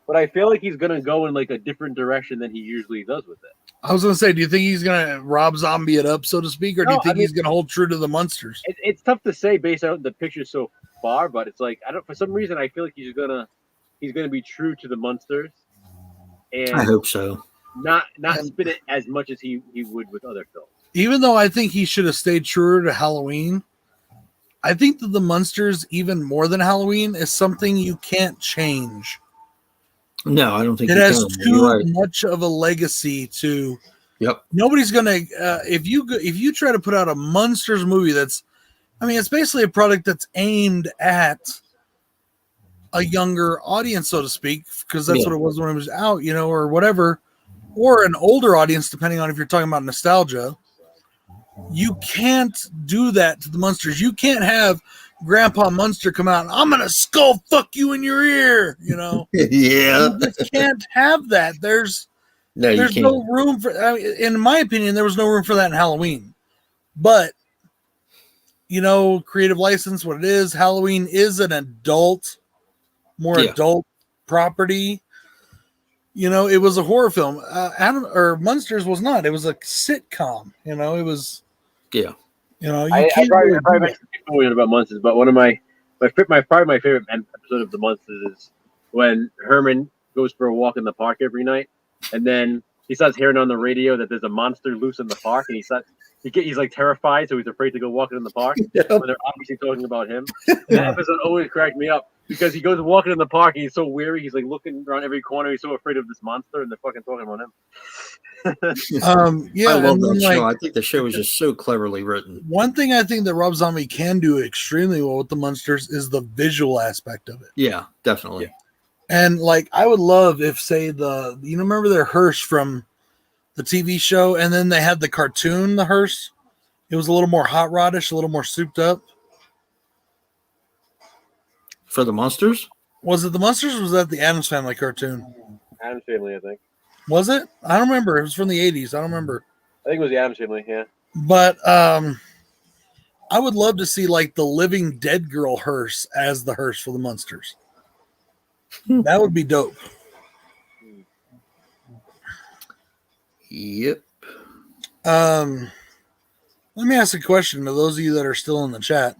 but I feel like he's gonna go in a different direction than he usually does with it. I was going to say, do you think he's going to Rob Zombie it up, so to speak, or do you No, think I mean- he's going to hold true to the Munsters? It's tough to say based on the pictures so far, but it's I don't. For some reason, I feel like he's gonna be true to the Munsters, I and hope so. not spin it as much as he would with other films. Even though I think he should have stayed truer to Halloween, I think that the Munsters, even more than Halloween, is something you can't change. No, I don't think It you has can. too You're right. much of a legacy to. Yep. Nobody's gonna if you try to put out a Munsters movie it's basically a product that's aimed at a younger audience, so to speak, because that's Yeah. what it was when it was out, or whatever, or an older audience, depending on if you're talking about nostalgia. You can't do that to the Munsters. You can't have Grandpa Munster come out and I'm gonna skull fuck you in your ear, Yeah. You just can't have that. There's No, you there's can't. no room for. In my opinion, there was no room for that in Halloween. But creative license, what it is. Halloween is an more Yeah. adult property. It was a horror film. Munsters was not. It was a sitcom. It was. Yeah. You I can't probably really do mentioned it before about Munsters, but one of my probably my favorite episode of the Munsters is when Herman goes for a walk in the park every night, and then he starts hearing on the radio that there's a monster loose in the park, and he's terrified, so he's afraid to go walking in the park. Yep. When they're obviously talking about him. That episode always cracked me up because he goes walking in the park and he's so weary, he's looking around every corner, he's so afraid of this monster, and they're fucking talking about him. Yeah, I love and that then, show. I think the show is just so cleverly written. one thing I think that Rob Zombie can do extremely well with the Munsters is the visual aspect of it. Yeah, definitely. And I would love if, say, remember their hearse from the TV show, and then they had the cartoon, the hearse. It was a little more hot rodish, a little more souped up. For the Munsters? Was it the Munsters or was that the Addams Family cartoon? Addams Family, I think. Was it? I don't remember. It was from the 80s. I don't remember. I think it was the Addams Family, yeah. But I would love to see the Living Dead Girl hearse as the hearse for the Munsters. That would be dope. Yep. Let me ask a question to those of you that are still in the chat.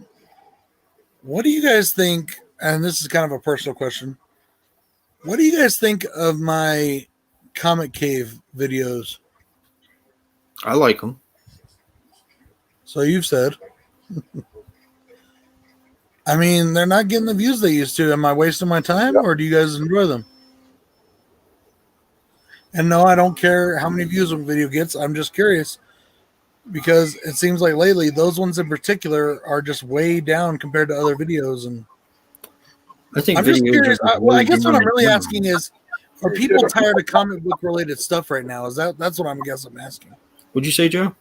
What do you guys think? And this is kind of a personal question. What do you guys think of my Comic Cave videos? I like them. So you've said. They're not getting the views they used to. Am I wasting my time, or do you guys enjoy them? And no, I don't care how many views one video gets. I'm just curious because it seems like lately those ones in particular are just way down compared to other videos. And I think I'm just videos curious. are Well, I way guess what down I'm really in asking is, are people tired of comic book related stuff right now? That's what I'm asking. What'd you say, Joe?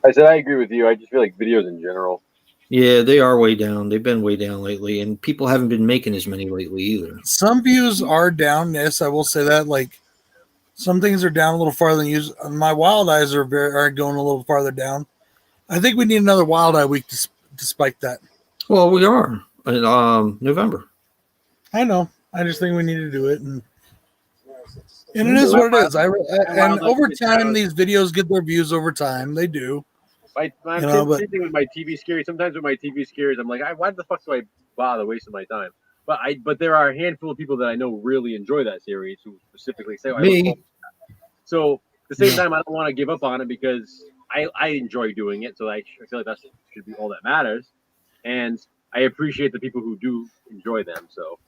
I said I agree with you. I just feel like videos in general. Yeah, they are way down. They've been way down lately, and people haven't been making as many lately either. Some views are down. Yes, I will say that. Like some things are down a little farther than usual. My Wild Eyes are going a little farther down. I think we need another Wild Eye week to spike that. Well, we are in November. I know. I just think we need to do it, and it is what it is. And over time, these videos get their views over time. They do. Same thing with my TV series. Sometimes with my TV series, I'm like, why the fuck do I bother wasting my time? But there are a handful of people that I know really enjoy that series who specifically say, Me. So at the same time, I don't want to give up on it because I enjoy doing it. So I feel like that should be all that matters. And I appreciate the people who do enjoy them. So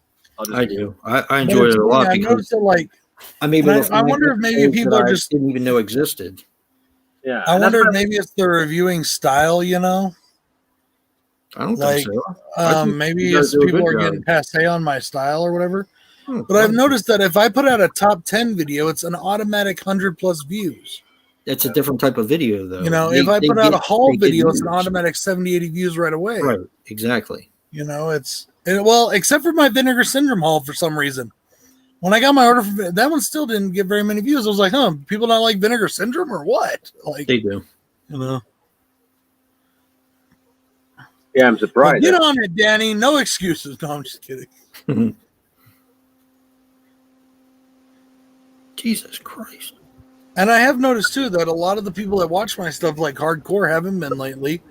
I do. I enjoy it a lot. I noticed that, like, I wonder if maybe people are just didn't even know existed. Yeah, I wonder if maybe it's the reviewing style, you know. I don't think so. Maybe it's people are getting passé on my style or whatever. But I've noticed that if I put out a top 10 video, it's an automatic 100+ views. It's a different type of video, though. You know, if I put out a haul video, it's an automatic 70, 80 views right away. Right, exactly. You know, well, except for my Vinegar Syndrome haul for some reason. When I got my order for that one, still didn't get very many views. I was like, people don't like Vinegar Syndrome or what? Like they do. You know. Yeah, I'm surprised. Get on it, Danny. No excuses. No, I'm just kidding. Jesus Christ. And I have noticed too that a lot of the people that watch my stuff like hardcore haven't been lately.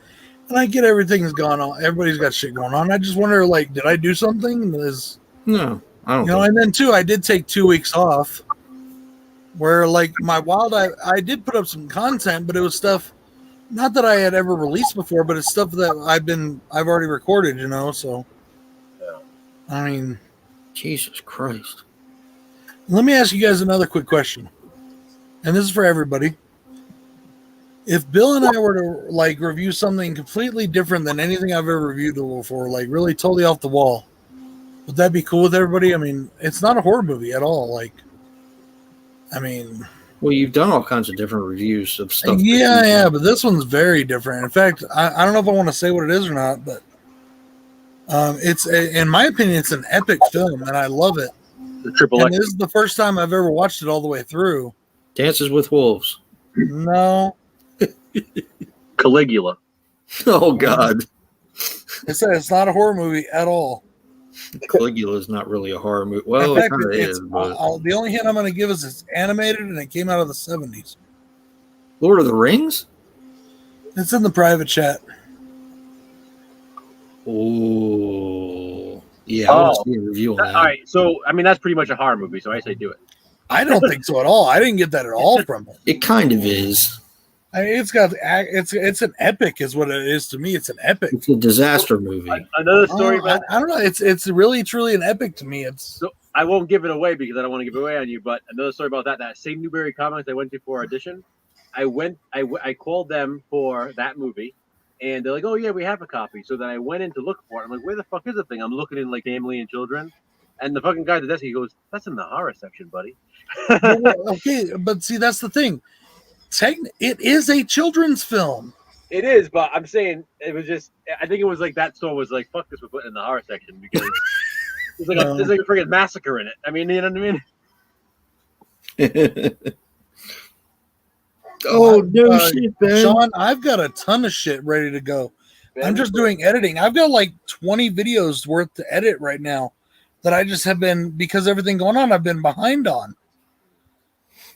And I get everything's gone on. Everybody's got shit going on. I just wonder, like, did I do something? No, I don't. And then too, I did take 2 weeks off. Where like my Wild Eye, I did put up some content, but it was stuff not that I had ever released before, but it's stuff that I've already recorded. You know, so. Yeah. I mean, Jesus Christ. Let me ask you guys another quick question. And this is for everybody. If Bill and I were to like review something completely different than anything I've ever reviewed before, like really totally off the wall, would that be cool with everybody? I mean, it's not a horror movie at all. Like, I mean, well, you've done all kinds of different reviews of stuff. Yeah, but this one's very different. In fact, I don't know if I want to say what it is or not, but in my opinion, it's an epic film, and I love it. The Triple X. This is the first time I've ever watched it all the way through. Dances with Wolves. No. Caligula. Oh God. It's not a horror movie at all. Caligula is not really a horror movie. Well, in fact, it is. The only hint I'm going to give is it's animated and it came out of the 70s. Lord of the Rings? It's in the private chat. Oh. Yeah, I want to see a review on that. All right, so I mean that's pretty much a horror movie, so I say do it. I don't think so at all. I didn't get that at all from it. It kind of is. I mean, it's an epic, is what it is to me. It's an epic. It's a disaster movie. Another story. I don't know. It's really truly an epic to me. So I won't give it away because I don't want to give it away on you. But another story about that same Newberry Comics I went to for audition. I called them for that movie, and they're like, "Oh yeah, we have a copy." So then I went in to look for it. I'm like, "Where the fuck is the thing?" I'm looking in like Family and Children, and the fucking guy at the desk, he goes, "That's in the horror section, buddy." Okay, but see, that's the thing. It is a children's film. It is, but I'm saying it was just. I think it was like that store was like, "Fuck this, we're putting it in the horror section," because there's like a freaking massacre in it. I mean, you know what I mean? Oh no, shit, Ben. Sean, I've got a ton of shit ready to go. Ben, I'm just doing editing. I've got like 20 videos worth to edit right now that I just have been, because everything going on, I've been behind on.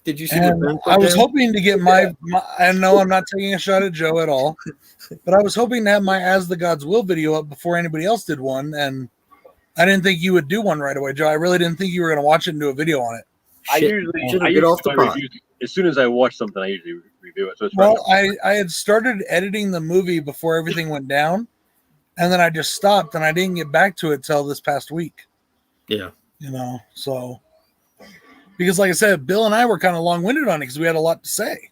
Did you see I was hoping to get my I know I'm not taking a shot at Joe at all, but I was hoping to have my As the Gods Will video up before anybody else did one, and I didn't think you would do one right away, Joe. I really didn't think you were going to watch it and do a video on it. I usually get off the pot. As soon as I watch something, I usually review it. So it's I had started editing the movie before everything went down, and then I just stopped, and I didn't get back to it till this past week. Yeah. You know, so because, like I said, Bill and I were kind of long-winded on it because we had a lot to say.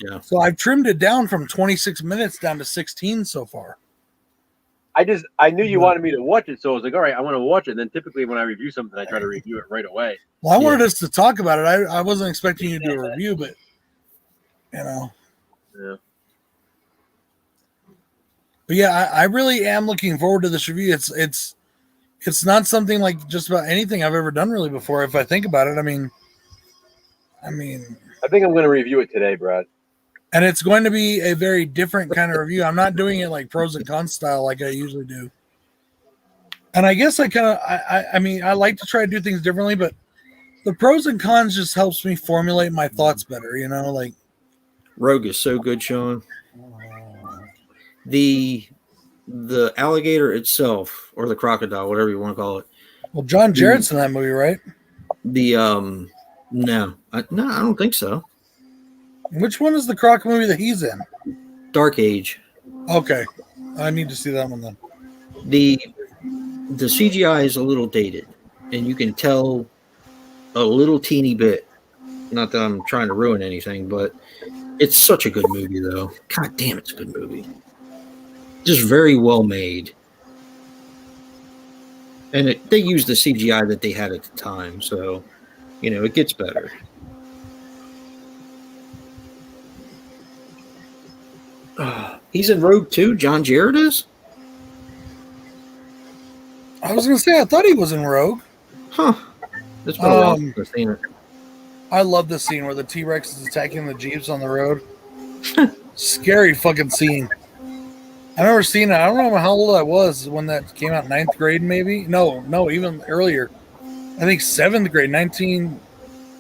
Yeah. So I've trimmed it down from 26 minutes down to 16 so far. I knew you wanted me to watch it, so I was like, all right, I want to watch it. And then typically when I review something, I try to review it right away. Well, I wanted us to talk about it. I wasn't expecting you to do a review, but you know. Yeah. But yeah, I really am looking forward to this review. It's not something like just about anything I've ever done really before. If I think about it, I mean, I think I'm going to review it today, Brad. and it's going to be a very different kind of review. I'm not doing it like pros and cons style like I usually do. And I guess I mean, I like to try to do things differently, but the pros and cons just helps me formulate my thoughts better, you know, like Rogue is so good, Sean. The alligator itself, or the crocodile, whatever you want to call it. well, John Jarrett's in that movie, right? No, I don't think so. Which one is the croc movie that he's in? Dark Age. Okay. I need to see that one then. The CGI is a little dated, and you can tell a little teeny bit. Not that I'm trying to ruin anything, but it's such a good movie, though. God damn, it's a good movie. Just very well made. And they used the CGI that they had at the time, so, you know, it gets better. He's in Rogue too? John Jarrett is? I was going to say, I thought he was in Rogue. Huh. It's been a while since I've seen it. I love this scene where the T-Rex is attacking the Jeeps on the road. Scary fucking scene. I remember seeing it. I don't know how old I was when that came out, 9th grade maybe? No, even earlier. I think 7th grade,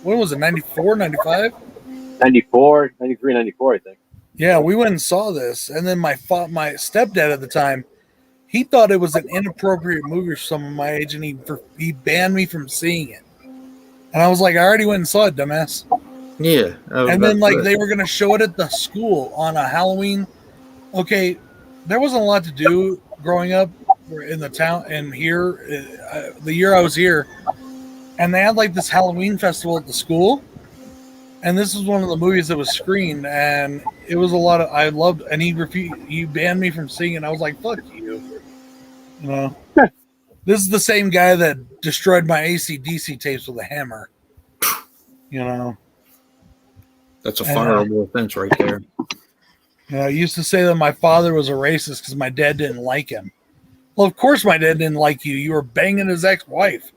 when was it, 94, 95? 94, 93, 94, I think. Yeah, we went and saw this. And then my stepdad at the time, he thought it was an inappropriate movie for someone my age, and he banned me from seeing it. And I was like, I already went and saw it, dumbass. Yeah. And then, like, they were going to show it at the school on a Halloween. Okay, there wasn't a lot to do growing up in the town and here, the year I was here. And they had, like, this Halloween festival at the school. And this was one of the movies that was screened. And it was I loved, and he banned me from seeing it. And I was like, fuck you. You know? This is the same guy that destroyed my AC/DC tapes with a hammer. You know? That's a fireable offense right there. You know, I used to say that my father was a racist because my dad didn't like him. Well, of course my dad didn't like you. You were banging his ex-wife.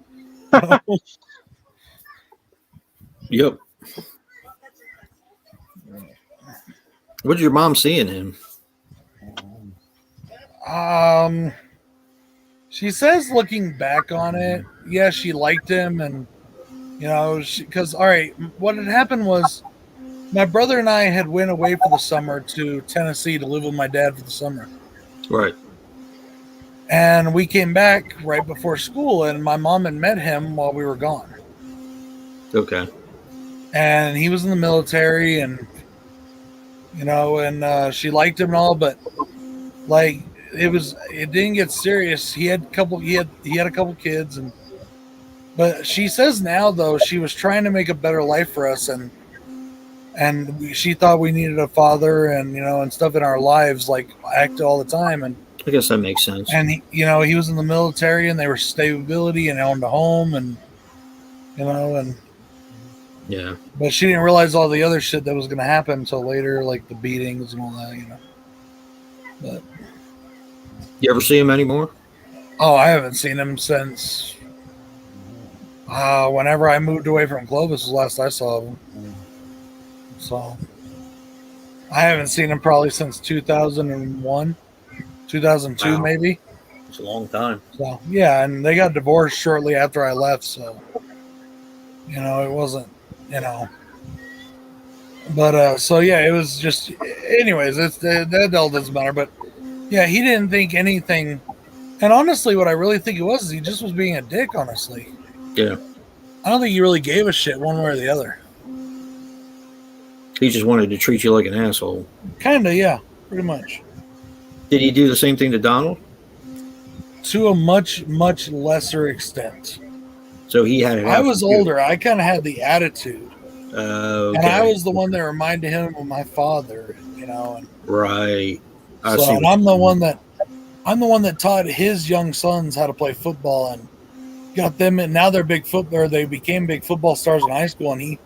Yep. What did your mom see in him? She says looking back on it, yeah, she liked him. And, you know, because, all right, what had happened was my brother and I had went away for the summer to Tennessee to live with my dad for the summer. Right. And we came back right before school, and my mom had met him while we were gone. Okay. And he was in the military, and, you know, and she liked him and all, but, like, it didn't get serious. He had a couple kids, but she says now, though, she was trying to make a better life for us, and she thought we needed a father, and, you know, and stuff in our lives, like, act all the time. And I guess that makes sense. And he was in the military, and they were stability and owned a home, and, you know, and yeah. But she didn't realize all the other shit that was going to happen until later, like the beatings and all that, you know. But you ever see him anymore? Oh, I haven't seen him since whenever I moved away from Clovis was the last I saw him. So I haven't seen him probably since 2001, 2002, wow. Maybe. It's a long time. So yeah, and they got divorced shortly after I left, so you know, it wasn't, you know. But so yeah, it was just, anyways, that all doesn't matter. But yeah, he didn't think anything. And honestly, what I really think it was is he just was being a dick, honestly. Yeah. I don't think he really gave a shit one way or the other. He just wanted to treat you like an asshole. Kind of, yeah, pretty much. Did he do the same thing to Donald? To a much, much lesser extent. So he had it. I out was for you. older. I kind of had the attitude. Okay. And I was the one that reminded him of my father, you know. And right. I so, see. and I'm the one that taught his young sons how to play football and got them. And now they're they became big football stars in high school. And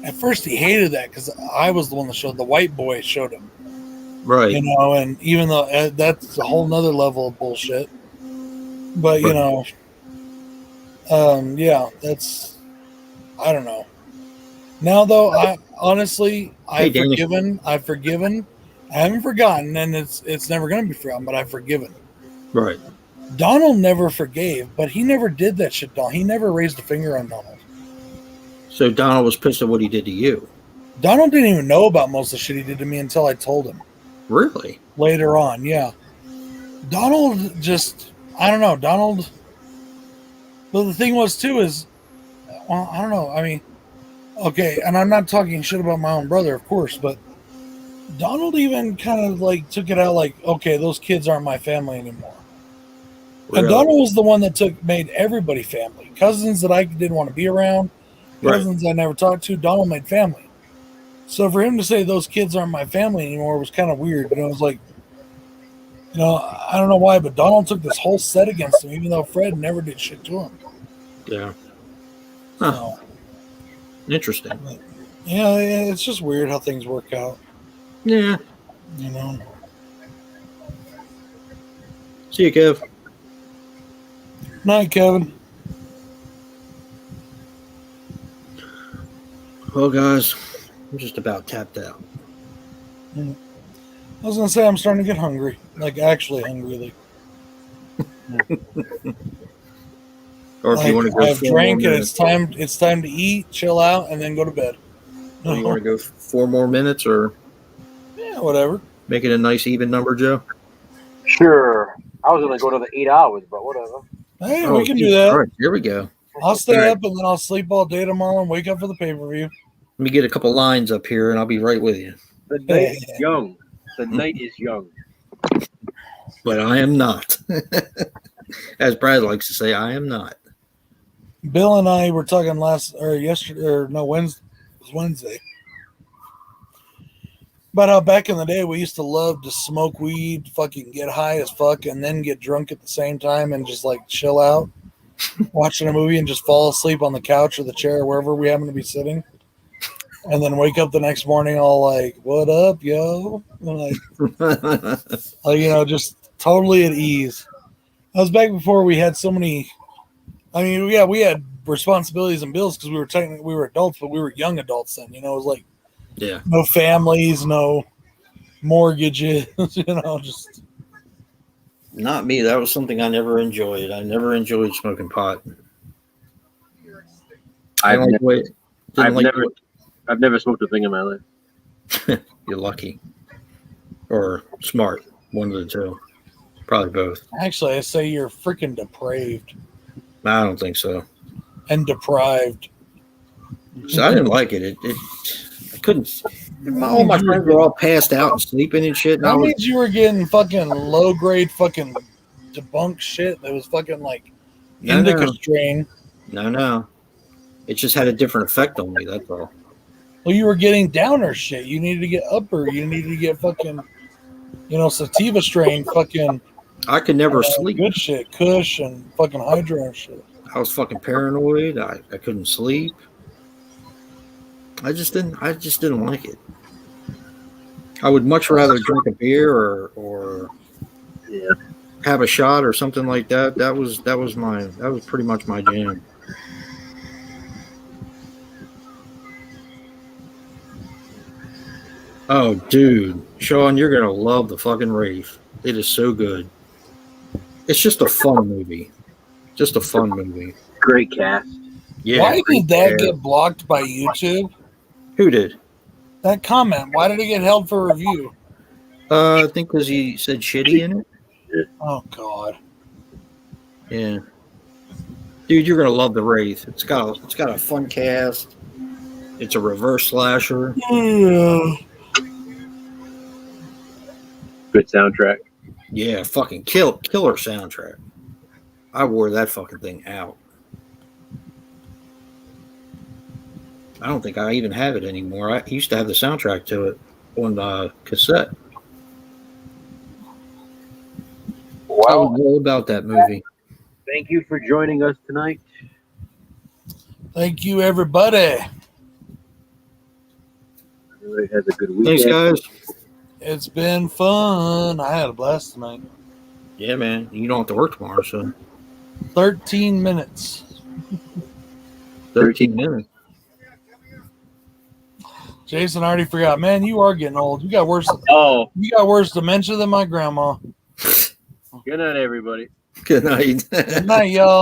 at first he hated that because I was the one that showed the white boy showed him, Right. you know. And even though that's a whole nother level of bullshit, but you know, yeah, that's I don't know. Now, though, I honestly, I've forgiven. I haven't forgotten, and it's never going to be forgotten. But I've forgiven. Right. Donald never forgave, but he never did that shit. He never raised a finger on Donald. So Donald was pissed at what he did to you. Donald didn't even know about most of the shit he did to me until I told him. Really? Later on, yeah. Donald I don't know. Donald. Well, the thing was too is, well, I don't know. I mean. Okay, and I'm not talking shit about my own brother, of course, but Donald even kind of like took it out like, okay, those kids aren't my family anymore. Really? And Donald was the one that made everybody family. Cousins that I didn't want to be around, cousins I never talked to, Donald made family. So for him to say those kids aren't my family anymore was kind of weird. You know, it was like, you know, I don't know why, but Donald took this whole set against him, even though Fred never did shit to him. Yeah. Huh. So, interesting. Yeah, it's just weird how things work out. Yeah. You know. See you, Kev. Night, Kevin. Well, guys, I'm just about tapped out. I was gonna say I'm starting to get hungry. Like actually hungry. Like. Or if you want to go, I've drank and it's time to eat, chill out, and then go to bed. Or you want to go 4 more minutes, or yeah, whatever. Make it a nice even number, Joe. Sure. I was gonna go to the 8 hours, but whatever. Hey, we can do that. All right, here we go. I'll stay up and then I'll sleep all day tomorrow and wake up for the pay-per-view. Let me get a couple lines up here, and I'll be right with you. The night is young. The night is young. But I am not. As Brad likes to say, I am not. Bill and I were talking Wednesday. About how back in the day we used to love to smoke weed, fucking get high as fuck, and then get drunk at the same time and just like chill out, watching a movie and just fall asleep on the couch or the chair or wherever we happen to be sitting. And then wake up the next morning all like, what up, yo? And like, you know, just totally at ease. That was back before we had so many. I mean, yeah, we had responsibilities and bills because we were adults, but we were young adults then. You know, it was like, yeah, no families, no mortgages. You know, just not me. That was something I never enjoyed. I never enjoyed smoking pot. I've never smoked a thing in my life. You're lucky, or smart. One of the two. Probably both. Actually, I say you're freaking depraved. I don't think so. And deprived. So I didn't like it. I couldn't. All my friends were all passed out and sleeping and shit. And that means you were getting fucking low grade fucking debunked shit that was fucking like indica strain. No. It just had a different effect on me. That's all. Well, you were getting downer shit. You needed to get upper. You needed to get fucking, you know, sativa strain fucking. I could never sleep. Good shit, Kush and fucking Hydro and shit. I was fucking paranoid. I couldn't sleep. I just didn't like it. I would much rather drink a beer or have a shot or something like that. That was pretty much my jam. Oh, dude, Sean, you're gonna love the fucking Wraith. It is so good. It's just a fun movie. Just a fun movie. Great cast. Yeah. Why did that get blocked by YouTube? Who did? That comment. Why did it get held for review? I think because he said shitty in it. Oh God. Yeah. Dude, you're gonna love the Wraith. It's got a fun cast. It's a reverse slasher. Yeah. Good soundtrack. Yeah, fucking killer soundtrack. I wore that fucking thing out. I don't think I even have it anymore. I used to have the soundtrack to it on cassette. I Well, was all about that movie. thank you for joining us tonight. Thank you, everybody. Everybody has a good weekend. Thanks, guys. It's been fun. I had a blast tonight. Yeah, man. You don't have to work tomorrow, so 13 minutes. 13 minutes. Jason, I already forgot. Man, you are getting old. You got worse. Oh, You got worse dementia than my grandma. good night, everybody. Good night. Good night, y'all.